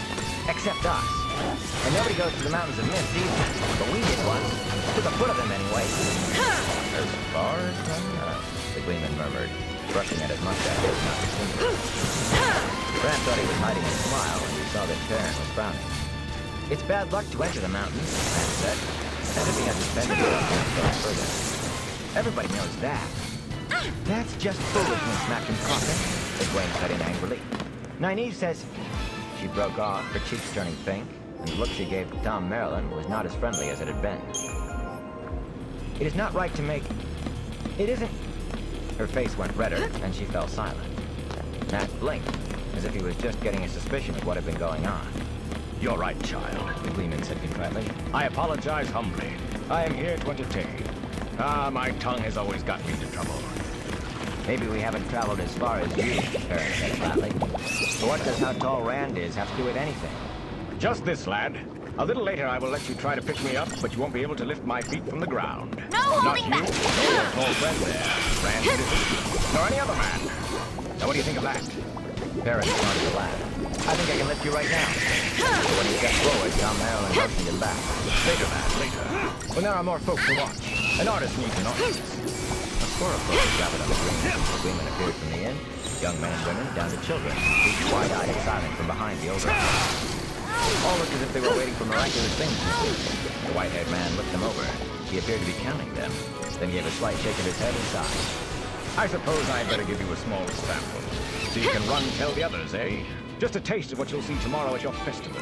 Except us. And nobody goes to the mountains of mist either. But we did once. To the foot of them, anyway. As far as I know, the Gleeman murmured, brushing at his mustache as not continue. Rand thought he was hiding a smile when he saw that Perrin was frowning. It's bad luck to enter the mountains, Rand said, as if he had defended himself no further. Everybody knows that. That's just foolishness, Mackin Coffin, Egwene cut in angrily. Nynaeve says... She broke off, her cheeks turning pink, and the look she gave to Tom Merrilin was not as friendly as it had been. It is not right to make... It isn't... Her face went redder, and she fell silent. Nat blinked, as if he was just getting a suspicion of what had been going on. You're right, child, The Gleeman said contritely. I apologize humbly. I am here to entertain. My tongue has always gotten me into trouble. Maybe we haven't traveled as far as you, Perrin said flatly. But what does how tall Rand is have to do with anything? Just this, lad. A little later I will let you try to pick me up, but you won't be able to lift my feet from the ground. No Not holding you, back. nor your tall friend there, Rand Citizen, nor any other man. Now what do you think of that? Perrin started to laugh. I think I can lift you right now. But when he stepped forward, Tom Marilyn motioned him back. Later, lad, later. When there are more folk to watch. An artist needs an artist. A score of folks gathered on the green as the Gleeman appeared from the inn. Young men and women, down to children, each wide-eyed and silent from behind the overhang. All looked as if they were waiting for miraculous things to happen. The white-haired man looked them over. He appeared to be counting them, then gave a slight shake of his head and sighed. I suppose I'd better give you a small sample, so you can run tell the others, eh? Just a taste of what you'll see tomorrow at your festival.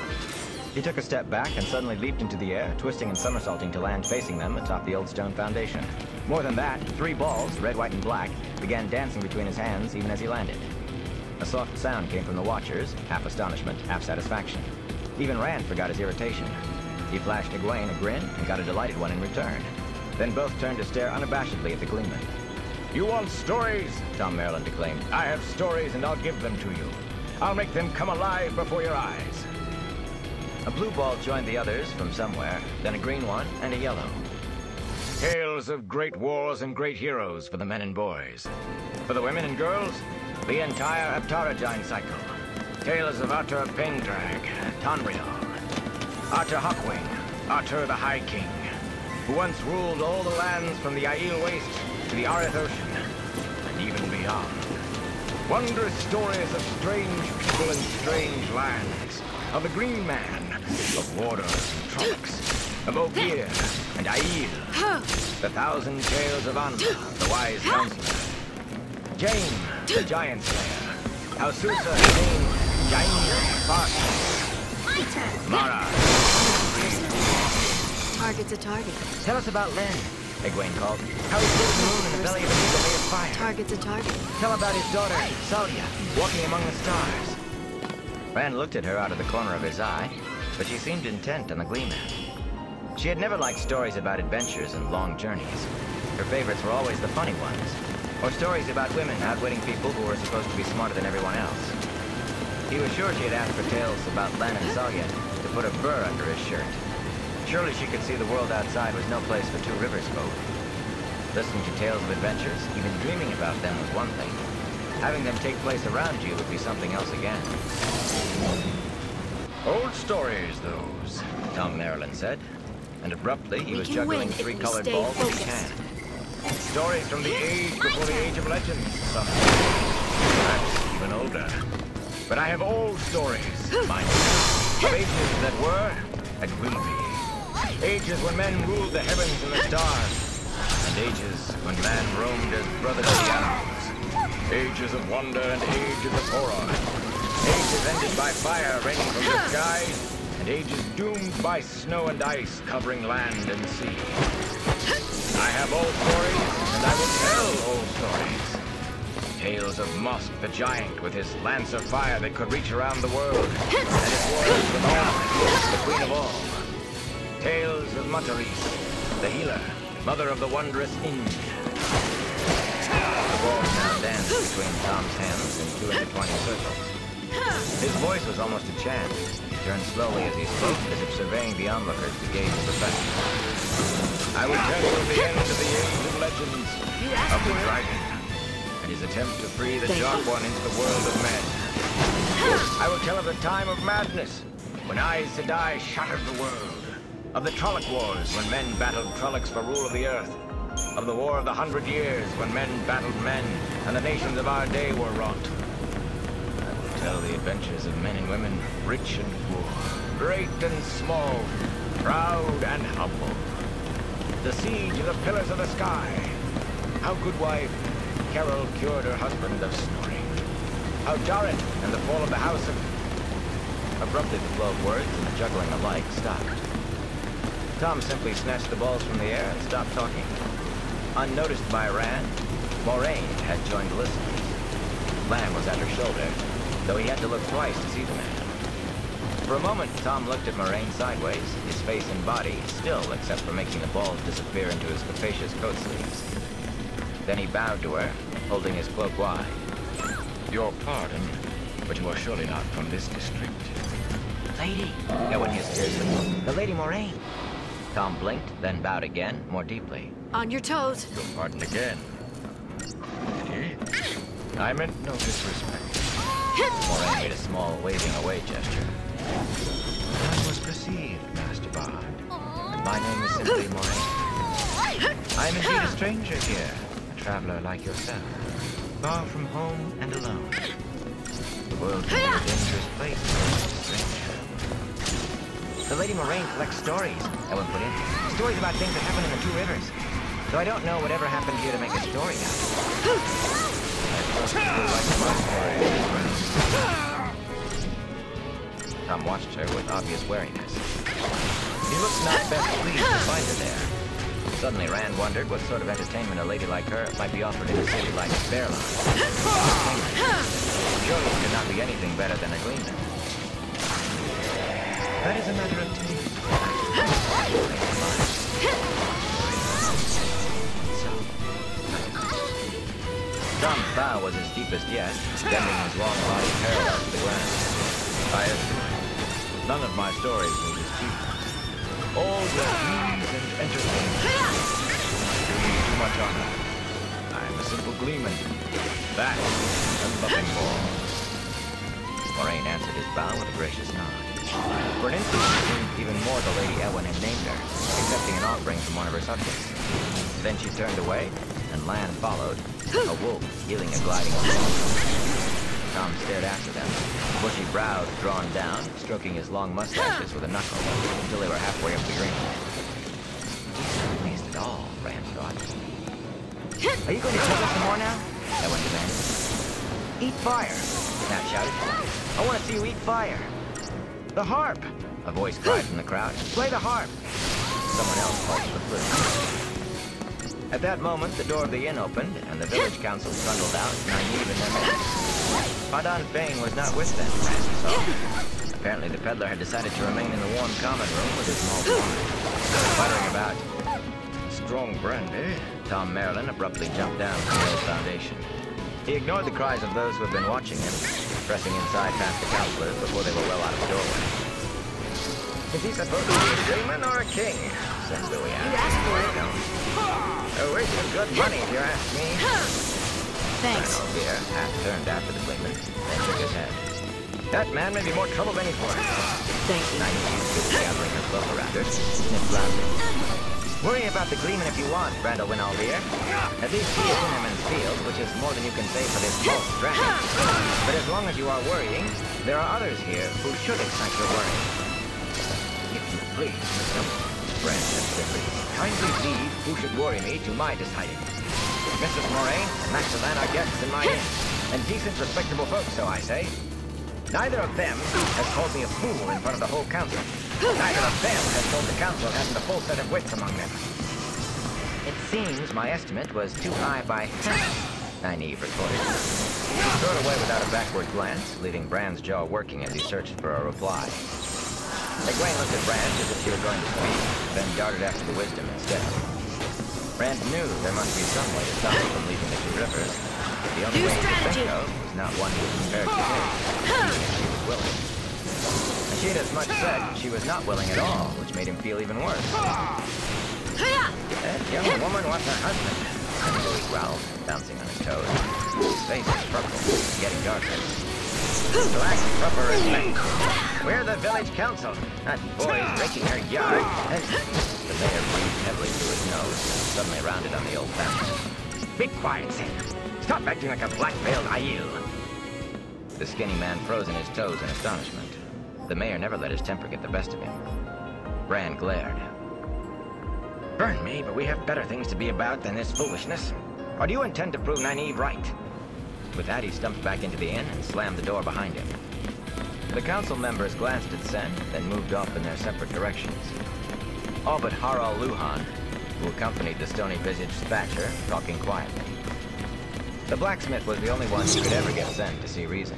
He took a step back and suddenly leaped into the air, twisting and somersaulting to land facing them atop the old stone foundation. More than that, 3 balls, red, white, and black, began dancing between his hands even as he landed. A soft sound came from the watchers, half astonishment, half satisfaction. Even Rand forgot his irritation. He flashed Egwene a grin and got a delighted one in return. Then both turned to stare unabashedly at the Gleeman. You want stories? Tom Marilyn declaimed. I have stories and I'll give them to you. I'll make them come alive before your eyes. A blue ball joined the others from somewhere, then a green one and a yellow. Tales of great wars and great heroes for the men and boys. For the women and girls, the entire Aptaragine cycle. Tales of Artur Pendrag, Tonbrial, Artur Hawkwing, Artur the High King, who once ruled all the lands from the Aiel Waste to the Arith Ocean, and even beyond. Wondrous stories of strange people and strange lands, of the Green Man, of Warders and Trollocs, of Ogier and Aiel, the thousand tales of Anna, the wise counselor, Jane, the giant slayer, how Susa named Jain Park, My turn. Mara. Target's a target. Tell us about Len, Egwene called. How he flew the moon in the belly of an eagle made of fire. Target's a target. Tell about his daughter, Salya, walking among the stars. Rand looked at her out of the corner of his eye, but she seemed intent on the Gleeman. She had never liked stories about adventures and long journeys. Her favorites were always the funny ones, or stories about women outwitting people who were supposed to be smarter than everyone else. He was sure she had asked for tales about Len and Salya to put a burr under his shirt. Surely she could see the world outside was no place for 2 rivers folk. Listening to tales of adventures, even dreaming about them was one thing. Having them take place around you would be something else again. Old stories, those, Tom Marilyn said, and abruptly he We was can juggling win if 3 we colored stay balls in his focused. hand. stories from the age before the age of legends, some. Perhaps even older. But I have old stories, mind you, of ages that were and will be. Ages when men ruled the heavens and the stars, and ages when man roamed as brother to the animals. Ages of wonder and ages of horror. Ages ended by fire raining from the sky, and ages doomed by snow and ice covering land and sea. I have old stories, and I will tell old stories. Tales of Mosk the Giant with his lance of fire that could reach around the world, and his warriors with Orna, the queen of all. Tales of Mataris, the healer, mother of the wondrous Ind. The balls now danced between Tom's hands in 2 intertwining circles. His voice was almost a chant. He turned slowly as he spoke, as if surveying the onlookers to gauge the effect. I will tell you of the end of the age of legends, of the dragon, and his attempt to free the Dark One into the world of men. I will tell of the time of madness, when Aes Sedai shattered the world. Of the Trolloc Wars, when men battled Trollocs for rule of the earth. Of the War of the 100 Years, when men battled men, and the nations of our day were wrought. I will tell the adventures of men and women, rich and poor, great and small, proud and humble. The siege of the Pillars of the Sky. How Goodwife Carol cured her husband of snoring. How Jared and the fall of the House of... Abruptly the flow of words and the juggling alike stopped. Tom simply snatched the balls from the air and stopped talking. Unnoticed by Rand, Moraine had joined the listeners. Lan was at her shoulder, though he had to look twice to see the man. For a moment, Tom looked at Moraine sideways, his face and body still except for making the balls disappear into his capacious coat sleeves. Then he bowed to her, holding his cloak wide. Your pardon, but you are surely not from this district. Lady, Eowyn hissed fiercely. The Lady Moraine. Tom blinked, then bowed again, more deeply. On your toes. Your pardon again. Lady? I meant no disrespect. Moraine made a small waving away gesture. I was perceived, Master Bard. And my name is simply Moraine. I am indeed a stranger here, a traveler like yourself, far from home and alone. The world can be a dangerous place for a stranger. The Lady Moraine collects stories, Eowyn put in. Stories about things that happen in the Two Rivers. Though I don't know whatever happened here to make a story out of it. Tom watched her with obvious wariness. He looked not best pleased to find her there. Suddenly, Rand wondered what sort of entertainment a lady like her might be offered in a city like Fairlawn. Surely it could not be anything better than a gleeman. That is a matter of taste. Tom's bow was his deepest yet, bending his long body parallel to the ground. I estimate none of my stories need as cheap. All will ease and entertain. Do me too much honor. I am a simple gleeman. That and nothing more. Moraine answered his bow with a gracious nod. For an instant, it seemed even more the Lady Eowyn had named her, accepting an offering from one of her subjects. Then she turned away, and Lan followed, a wolf heeling and gliding along. Tom stared after them, bushy brows drawn down, stroking his long mustaches with a knuckle, until they were halfway up the green. He's not pleased at all, Rand thought. Are you going to take us some more now? Eowyn demanded. Eat fire, Nat shouted. I want to see you eat fire. The harp, a voice cried from the crowd. Play the harp. Someone else called to the flute. At that moment, the door of the inn opened, and the village council trundled out, Nynaeve in their midst. Padan Fain was not with them, as he saw. Apparently, the peddler had decided to remain in the warm common room with his small wine. Muttering about Strong brandy. Tom Merlin abruptly jumped down from the old foundation. He ignored the cries of those who had been watching him, pressing inside past the counselors before they were well out of the doorway. Is he supposed to be a gleeman or a king? Said Louis. You asked for it. A waste of good money, if you ask me. Thanks. Colonel Beer half turned after the gleeman, then shook his head. That man may be more trouble than he thought. Thank you. Nynaeve stood gathering her cloak around her, sniffed loudly. Worry about the gleeman if you want, Brandel Winaldir. At least he is in Emond's Field, which is more than you can say for this false dragon. But as long as you are worrying, there are others here who should excite your worry. If you please, Mr. Brand said stiffly, kindly leave who should worry me to my deciding. Mrs. Moraine and Master Lan are guests in my inn, and decent, respectable folks, so I say. Neither of them has called me a fool in front of the whole council. Neither of them has told the council hasn't a full set of wits among them. It seems my estimate was too high by half, Nynaeve retorted. She strode away without a backward glance, leaving Bran's jaw working as he searched for a reply. Egwene looked at Brand as if she were going to speak, then darted after the wisdom instead. Brand knew there must be some way to stop her from leaving the Two Rivers. The only way he could think of was not one he was prepared to take, even if she was willing. And she had as much said she was not willing at all, which made him feel even worse. That young woman wants her husband, Louis growled, bouncing on his toes. His face was purple, getting darker. Black rubber and length. We're the village council. That boy's raking her yard. And the mayor breathed heavily through his nose, and suddenly rounded on the old fashioned. Be quiet, Sam. Stop acting like a black-veiled Aiel. The skinny man froze in his toes in astonishment. The mayor never let his temper get the best of him. Brand glared. Burn me, but we have better things to be about than this foolishness. Or do you intend to prove Nynaeve right? With that, he stumped back into the inn and slammed the door behind him. The council members glanced at Sen, then moved off in their separate directions. All but Harald Luhan, who accompanied the stony-visaged Thatcher, talking quietly. The blacksmith was the only one who could ever get sent to see Reason.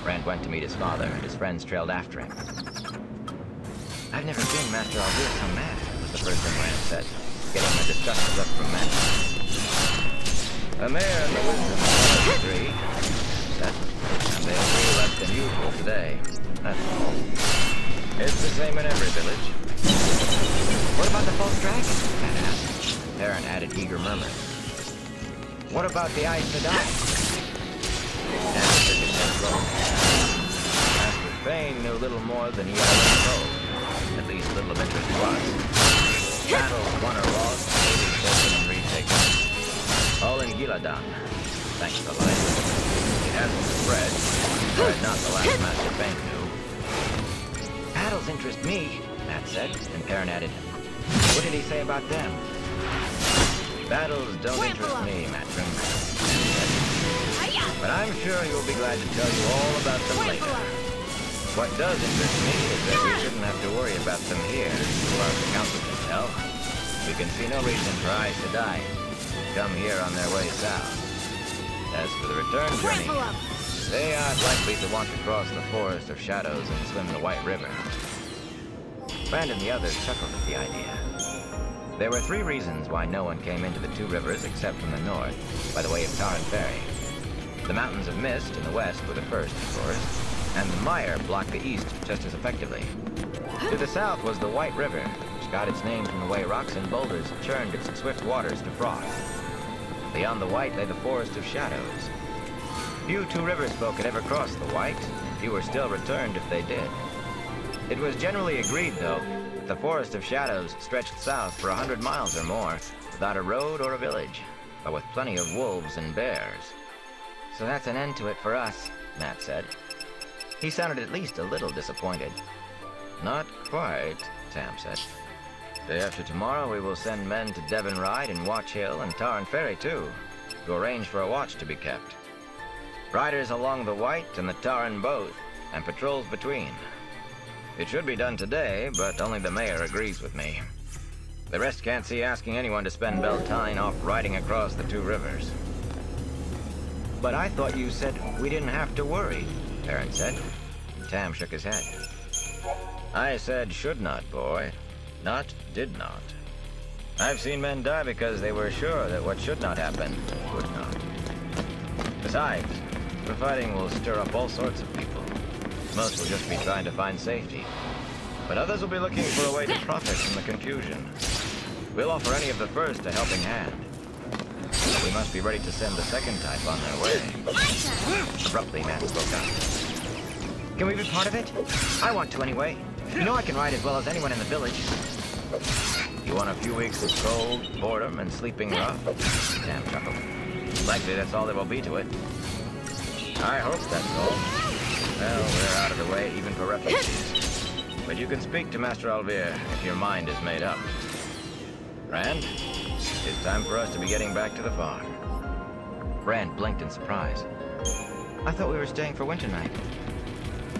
Rand went to meet his father, and his friends trailed after him. "I've never seen Master Aldir so mad," was the first thing Rand said, getting a disgusted look from men. "The mayor and the wisdom agree," said, "and they agree less than usual today. That's all. It's the same in every village." "What about the false dragon?" Matt asked. Perrin added eager murmurs. "What about the Aes Sedai?" And shook his head slowly. Master Fane knew little more than he had been told. At least little of interest to us. Battles won or lost, cities taken and retaken. All in Gil'Adan, thanks to light. It hasn't spread not the last Master Fane knew. "Battles interest me," Matt said, and Perrin added, "What did he say about them?" "Battles don't interest me, Matrim. But I'm sure you'll be glad to tell you all about them later. What does interest me is that we shouldn't have to worry about them here, as far as the Council can tell. We can see no reason for Aes Sedai to come here on their way south. As for the return journey, they aren't likely to want to cross the Forest of Shadows and swim the White River." Rand and the others chuckled at the idea. There were 3 reasons why no one came into the 2 rivers except from the north, by the way of Tarn Ferry. The Mountains of Mist in the west were the first, of course, and the mire blocked the east just as effectively. To the south was the White River, which got its name from the way rocks and boulders churned its swift waters to froth. Beyond the White lay the Forest of Shadows. Few 2 Rivers folk had ever crossed the White, and fewer still returned if they did. It was generally agreed, though, that the Forest of Shadows stretched south for 100 miles or more, without a road or a village, but with plenty of wolves and bears. "So that's an end to it for us," Matt said. He sounded at least a little disappointed. "Not quite," Tam said. "Day after tomorrow we will send men to Devon Ride and Watch Hill and Tarn Ferry too, to arrange for a watch to be kept. Riders along the White and the Tarn both, and patrols between. It should be done today, but only the mayor agrees with me. The rest can't see asking anyone to spend Beltane off riding across the 2 rivers." "But I thought you said we didn't have to worry," Perrin said. Tam shook his head. "I said should not, boy. Not did not. I've seen men die because they were sure that what should not happen would not. Besides, the fighting will stir up all sorts of people. Most will just be trying to find safety. But others will be looking for a way to profit from the confusion. We'll offer any of the first a helping hand. But we must be ready to send the second type on their way." Abruptly, Matt spoke up. "Can we be part of it? I want to anyway. You know I can ride as well as anyone in the village." "You want a few weeks of cold, boredom, and sleeping rough?" Sam chuckled. "Likely that's all there will be to it." "I hope that's all. Well, we're out of the way even for refugees. But you can speak to Master Aldir if your mind is made up. Rand, it's time for us to be getting back to the farm." Rand blinked in surprise. "I thought we were staying for winter night."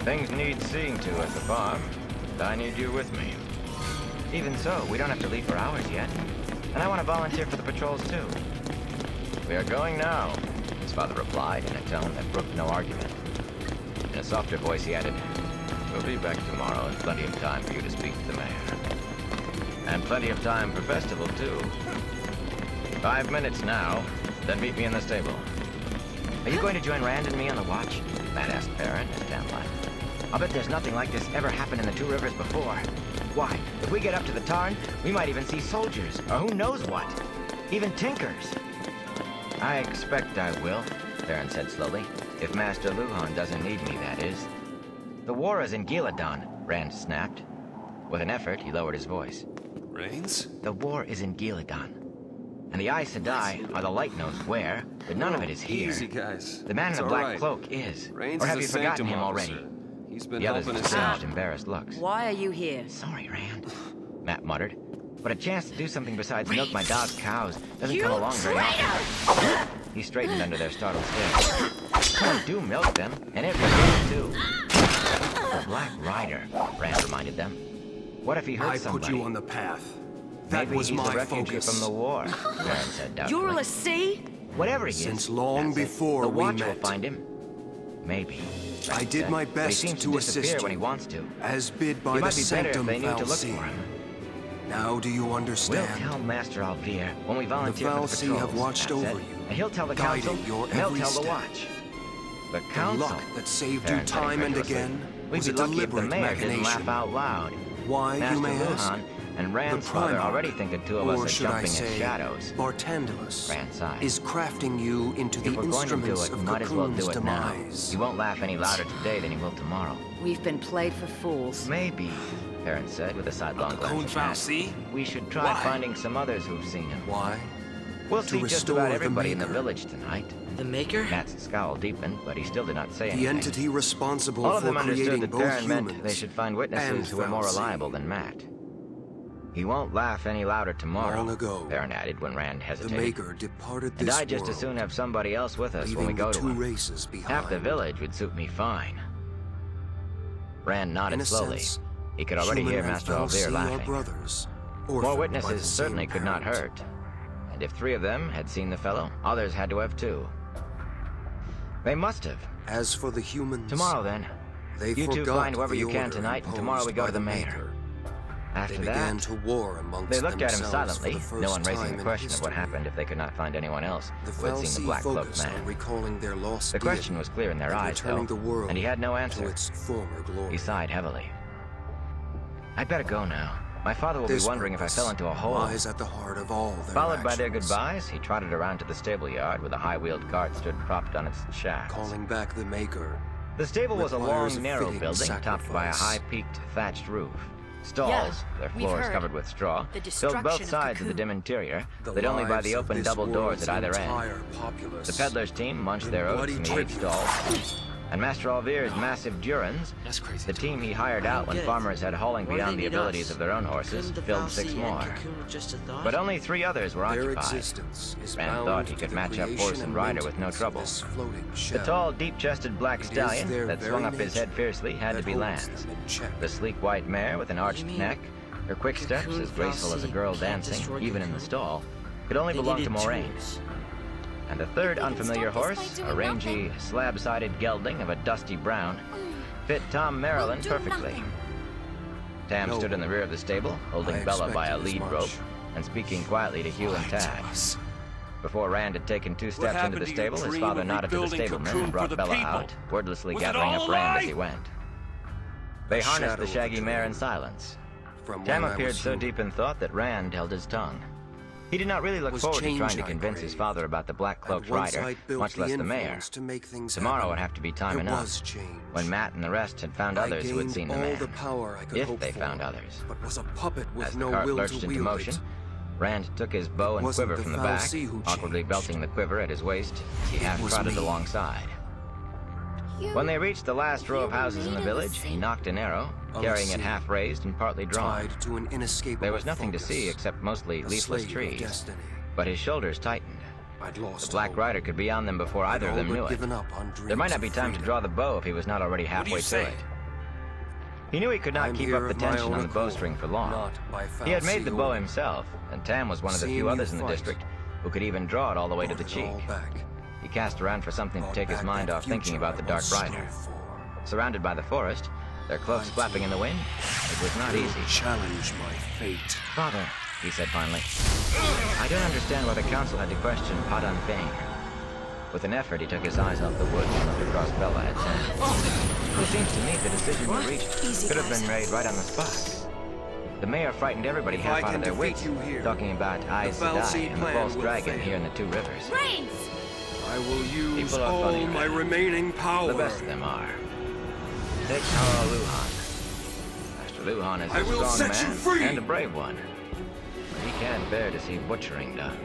"Things need seeing to at the farm, and I need you with me." "Even so, we don't have to leave for hours yet. And I want to volunteer for the patrols too." "We are going now," his father replied in a tone that brooked no argument. In a softer voice he added, "We'll be back tomorrow and plenty of time for you to speak to the mayor. And plenty of time for festival too. 5 minutes now, then meet me in the stable." "Are you going to join Rand and me on the watch?" Matt asked Perrin as Tam laughed. "I'll bet there's nothing like this ever happened in the 2 rivers before. Why, if we get up to the Tarn, we might even see soldiers, or who knows what. Even Tinkers." "I expect I will," Perrin said slowly. "If Master Luhhan doesn't need me, that is." "The war is in Gil'Adan," Rand snapped. With an effort, he lowered his voice. Rains? The war is in Gil'Adan. And the Aes Sedai are the light knows where, but none of it is here. Easy, guys. The man in It's the all black right. cloak is. Rains Or have is you a forgotten Sanctum him officer. already? He's been The others helping us exchanged out. embarrassed looks. Why are you here? Sorry, Rand, Matt muttered. But a chance to do something besides milk my dog's cows doesn't come along very often. He straightened under their startled stare. Come on, do milk them, and every day too. The Black Rider, Rand reminded them. What if he hurt I somebody? put you on the path. That Maybe was he's my a refugee focus. from the war, Rand said doubtfully. You're a sea? Whatever he Since is, long that's it. before the we Watch will met. find him. Maybe. I Frank did said. my But best he seems to disappear assist when he you, wants to. as bid by He the might be better if Sanctum they knew to look Fal'Cie. for him. Now do you We'll understand? tell Master Alvear when we volunteer The for the Fal'Cie patrols. have watched that's over it. you, And he'll tell the guiding council, your and they'll every tell the step. Watch. The The council. luck that saved you Baron said time and incredulously. again We'd was be a lucky if the deliberate mayor didn't laugh machination. out loud. Why, Master you may ask? Luhan and Rand's The father Primarch, already think the two of us or are should I jumping at say, shadows. Bartandalus, Rand sighed. is crafting you into If the we're going to do instruments it, of might as well Cocoon's do it now. demise. He won't laugh any louder today than he will tomorrow. We've been played for fools. Maybe, Perrin said with a sidelong Cocoon glance at Matt. Fal'Cie? We should try Why? finding some others who've seen him. Why? We'll To see just restore about the everybody in the Maker. village tonight. The Maker? Matt's scowl deepened, but he still did not say The anything. entity responsible All of for them understood creating that both Perrin humans meant they should find and witnesses who were more Fal'Cie. reliable than Matt. He won't laugh any louder tomorrow, Long ago, Perrin added when Rand The hesitated. Maker departed And this I'd just as world, soon have somebody else with us when we leaving go the to two him. races behind. Half the village would suit me fine. Rand In nodded a slowly. sense, He could already human hear and Master Fal'Cie Alvear are laughing. brothers, More orphaned by witnesses the certainly same could not parent. hurt. And if 3 of them had seen the fellow, others had to have too. They must have. As for the humans, Tomorrow then. they You two forgot find whoever the you can order tonight, and imposed tomorrow we go by to the mayor. Maker. After They began that, to war amongst they looked at him themselves silently, for the no first one raising time the in question of what history. happened if they could not find anyone else The who had seen Fal'Cie the black-cloaked focused on man. recalling their lost The question deity was clear in their and eyes, though, returning the world and he had no to answer. its former glory. He sighed heavily. I'd better go now. My father will This be wondering if I purpose fell into a hole. lies at the heart of all their Followed by their actions. goodbyes, he trotted around to the stable yard where the high-wheeled cart stood propped on its shaft. Calling back the Maker. The stable was a requires long, a narrow fitting building topped by a sacrifice. high-peaked thatched roof. Stalls, Yeah, their we've floors heard. covered with straw, The filled both destruction of sides of the Cocoon. dim interior, The lit only by lives the of open this double doors world's at either end. entire populace. The peddler's team munched in their oats bloody in the 8 tribute. stalls, and Master Alvear's massive Durans, That's crazy. the team he hired out when get it. farmers had hauling Why do beyond they the need abilities us? of their own horses, Couldn't the filled 6 Fal'Cie more. and Cocoon just have thought? But only 3 others were Their occupied. existence is Rand bound thought he to could the match up creation horse and rider with no maintenance of trouble. this floating The shadow. tall, deep-chested black It is stallion their that very swung up his nature head fiercely had to that be holds Lan's. them in check. The sleek white mare with an arched You mean neck, her quick steps Cocoon as graceful as a Fal'Cie girl can't dancing, destroy even in the Cocoon? stall, could only They belong to needed Moraine. tools. And the third They can unfamiliar stop us by horse, doing a rangy, nothing. slab-sided gelding of a dusty brown, fit Tom Maryland do perfectly. nothing. Tam No. stood in the rear of the stable, holding I Bella by a expected as lead much. rope and speaking quietly to Hugh and Lie to Tad. us. Before Rand had taken 2 steps into happened the to your stable, his dream father of nodded to the rebuilding stableman Cocoon and for brought the Bella people? out, wordlessly Was it gathering all up a Rand as lie? he went. They A harnessed shadow the of a shaggy mare dream. in silence. From Tam when I appeared was so human. deep in thought that Rand held his tongue. He did not really look Was forward to trying change to I convince his craved. father about the And black-cloaked once rider, I'd built much less the mayor. influence to make things Tomorrow happen, would have to be time there enough, was change. when Matt and the rest had found I others who had gained seen the all man. the power I could If hope they for, found others. but was a puppet with As the no cart will lurched to into wield motion, it. Rand took his bow and wasn't quiver the from the back, Fal'Cie who awkwardly changed. belting the quiver at his waist. He half was trotted me. alongside. You- When they reached the last row of You were houses in the made of the village, he same- knocked an arrow, Of carrying the it sea, half raised and partly drawn. Tied to an inescapable There was nothing to focus. see except mostly A leafless slave of trees, destiny. but his shoulders tightened. I'd lost The Black hope. Rider could be on them before either of I'd them all knew but it. given up on There might dreams not be of time to freedom. draw the bow if he was not already do you halfway to say? it. He knew he could not I'm keep here up the of my tension own on the accord, bowstring for long. not by He had made Fal'Cie the bow order. himself, and Tam was one of the Seeing few you others in the fight district who could even draw it all the way to the Brought it cheek. all back. He cast around for something to Brought take his back mind that off thinking future about I the Dark once Rider. strove for. Surrounded by the forest, their cloaks I flapping in the wind, it was not Will easy. challenge my fate. Father, he said finally, I don't understand why the council had to question Padan Bane. With an effort, he took his eyes off the woods and looked across Bella at Sam. It seems to me the decision we reached Easy, could have guys. been made right on the spot. The mayor frightened everybody If half I out can of their defeat wits, you here, talking about Aes Fal'Cie Sedai and the plan false will dragon fail. here in the Two Rivers. Brains! I will use People are all funny, my Rand. remaining power. The best of them are. Take Harl Luhan. Master Luhan is I a will strong set you man free! and a brave one. But he can't bear to see butchering done.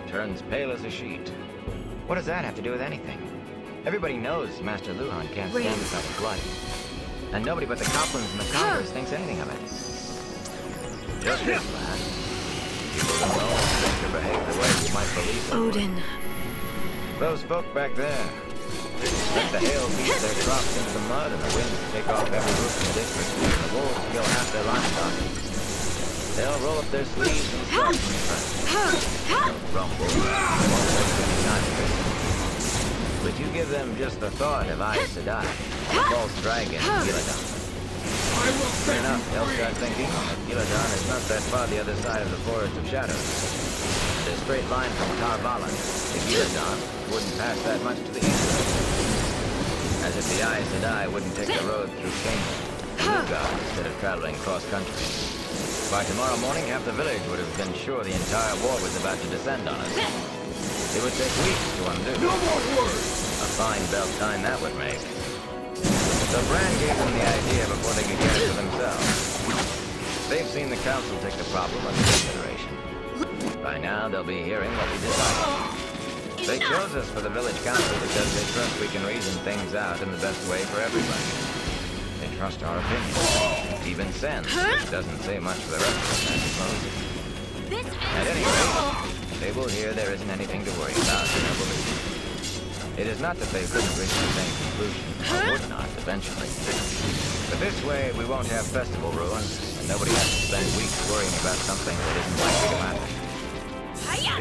Turns pale as a sheet. What does that have to do with anything? Everybody knows Master Luhan can't stand the sight of blood. And nobody but the Coplans and the Conquerors thinks anything of it. Just this, lad. People don't always think or behave the way you might believe them would. Odin. Those folk back there. Let the hail beat their crops into the mud and the winds take off every roof in the district, and the wolves kill half their livestock. They'll roll up their sleeves and start from the front. They'll rumble. They won't waste any time with it. But you give them just the thought of Aes Sedai, the false dragon, Gillidan. Soon enough, they'll start thinking that Gillidan is not that far the other side of the Forest of Shadows. And a straight line from Tar Valon to Gillidan wouldn't pass that much to the east. As if the Aes Sedai wouldn't take the road through Camelot and Lugar instead of traveling cross-country. By tomorrow morning, half the village would have been sure the entire war was about to descend on us. It would take weeks to undo. No more words! A fine belt time that would make. So Bran gave them the idea before they could get it for themselves. They've seen the council take the problem under consideration. By now, they'll be hearing what we decided. They chose us for the village council because they trust we can reason things out in the best way for everybody. They trust our opinion. Even sense, which doesn't say much for the rest of us, I suppose. At any rate, they will hear there isn't anything to worry about in their belief. It is not that they couldn't reach the same conclusion, or would not eventually. But this way, we won't have festival ruins, and nobody has to spend weeks worrying about something that isn't likely to happen.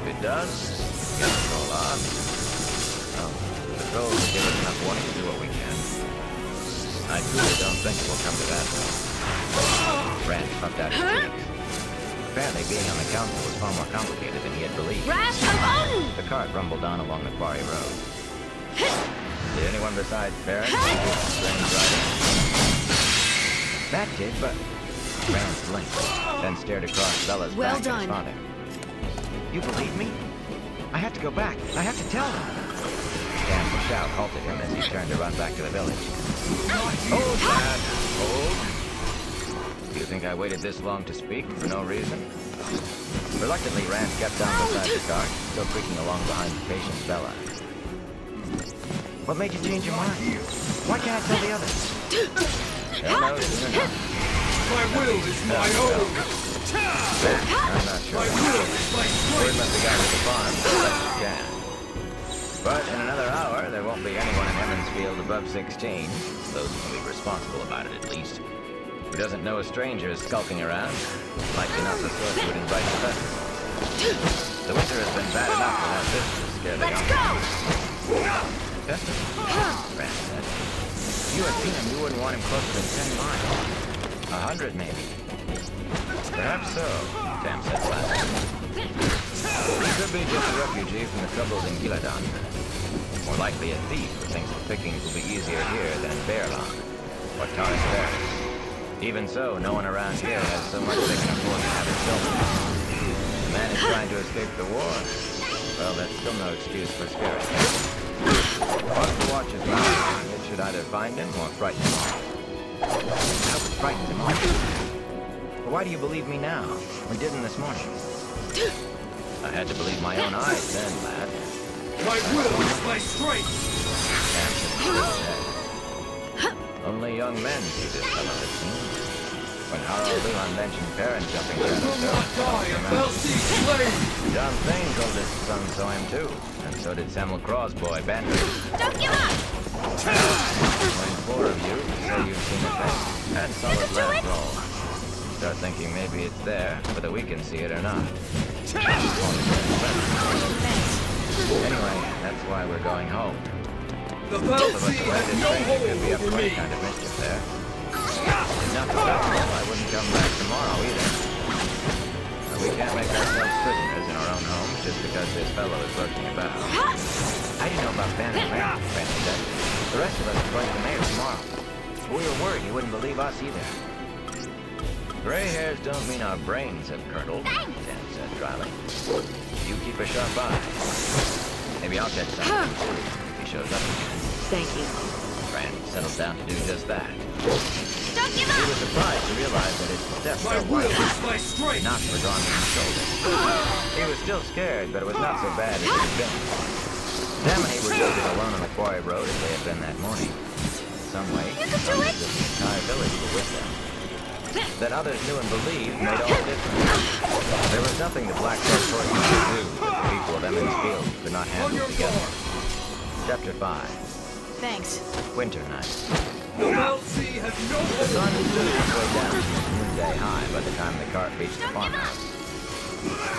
If it does, get the patrol on. Well, the patrol will give us enough warning to do what we can. I truly don't think it will come to that, though. Rand puffed out his cheeks. Apparently, being on the council was far more complicated than he had believed. The cart rumbled on along the quarry road. Did anyone besides Baron see this strange riding? That did, but... Rand blinked, then stared across Bella's back at his father. You believe me? I have to go back. I have to tell them. Dan's shout halted him as he turned to run back to the village. Hold, Dad! Hold! Do you think I waited this long to speak for no reason? Reluctantly, Rand kept down beside the cart, still creaking along behind the patient Bella. What made you change your mind? Why can't I tell the others? They'll know soon enough. My will is my own! I'm not sure. Word must have gotten to the farm as best you can. But in another hour, there won't be anyone in Emmonsfield above 16, those who can be responsible about it at least, who doesn't know a stranger is skulking around, likely not the sort who would invite the festival. The winter has been bad enough without this to scare the young. Festival? Rand said. If you had seen him, you wouldn't want him closer than 10 miles. 100, maybe. Perhaps so, Tam said flatly. He could be just a refugee from the troubles in Gillidan. More likely a thief who thinks the pickings will be easier here than in Baerlon, or Taris Ferris. Even so, no one around here has so much they can afford to have it filmed. The man is trying to escape the war. Well, that's still no excuse for scaring him. Once the watch is mounted, it should either find him or frighten him off. I hope it frightens him off. But why do you believe me now, or didn't this morning? I had to believe my own eyes then, lad. My will is my strength! Only young men see this fellow, it seems. When Harald Leon mentioned Perrin jumping down the Will not die of Belsi slain! John Thane told his son saw him too, and so did Samuel Craw's boy, Banner. Don't give up! When four of you say you've seen a thing, and solid last roll. Start thinking maybe it's there, whether we can see it or not. Anyway, that's why we're going home. The Belsi has no Could be up hold for over any me! kind of mischief there. If not the festival, I wouldn't come back tomorrow either. But we can't make ourselves prisoners in our own homes just because this fellow is lurking about. I didn't know about Banner, Francis said. The rest of us are going to the mayor tomorrow. We were worried he wouldn't believe us either. Gray hairs don't mean our brains have curdled, Dan said dryly. You keep a sharp eye. Maybe I'll catch something too, if he shows up again. Thank you. Rand settled down to do just that. Don't give He up! was surprised to realize that his step My felt will light. is my strength! Knots were drawn from his shoulders. He was still scared, but it was not so bad as it had been. Sam and he were seated alone on the quarry road as they had been that morning. Some way, You can do it! the entire village were with them. That others knew and believed made all the difference. There was nothing the Black Horse Horsemen could do that the people of Emmonsfield could not handle together. Chapter 5. Thanks. Winter Night. The Belsi has no The sun hold stood over me! halfway down from its noonday high, but the time the cart reached the farmhouse.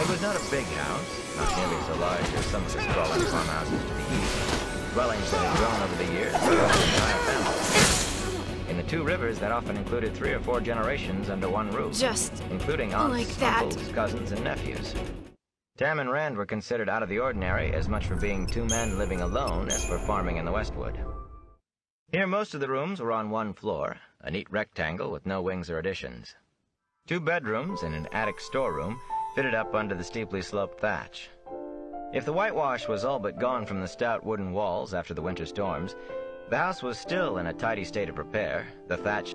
It was not a big house, not nearly so large as some of the sprawling farmhouses to the east, dwellings that had grown over the years for an entire family. In the two rivers, that often included 3 or 4 generations under one roof, Just including aunts, like that. uncles, cousins, and nephews. Tam and Rand were considered out of the ordinary as much for being 2 men living alone as for farming in the Westwood. Here, most of the rooms were on one floor, a neat rectangle with no wings or additions. 2 bedrooms and an attic storeroom fitted up under the steeply sloped thatch. If the whitewash was all but gone from the stout wooden walls after the winter storms, the house was still in a tidy state of repair, the thatch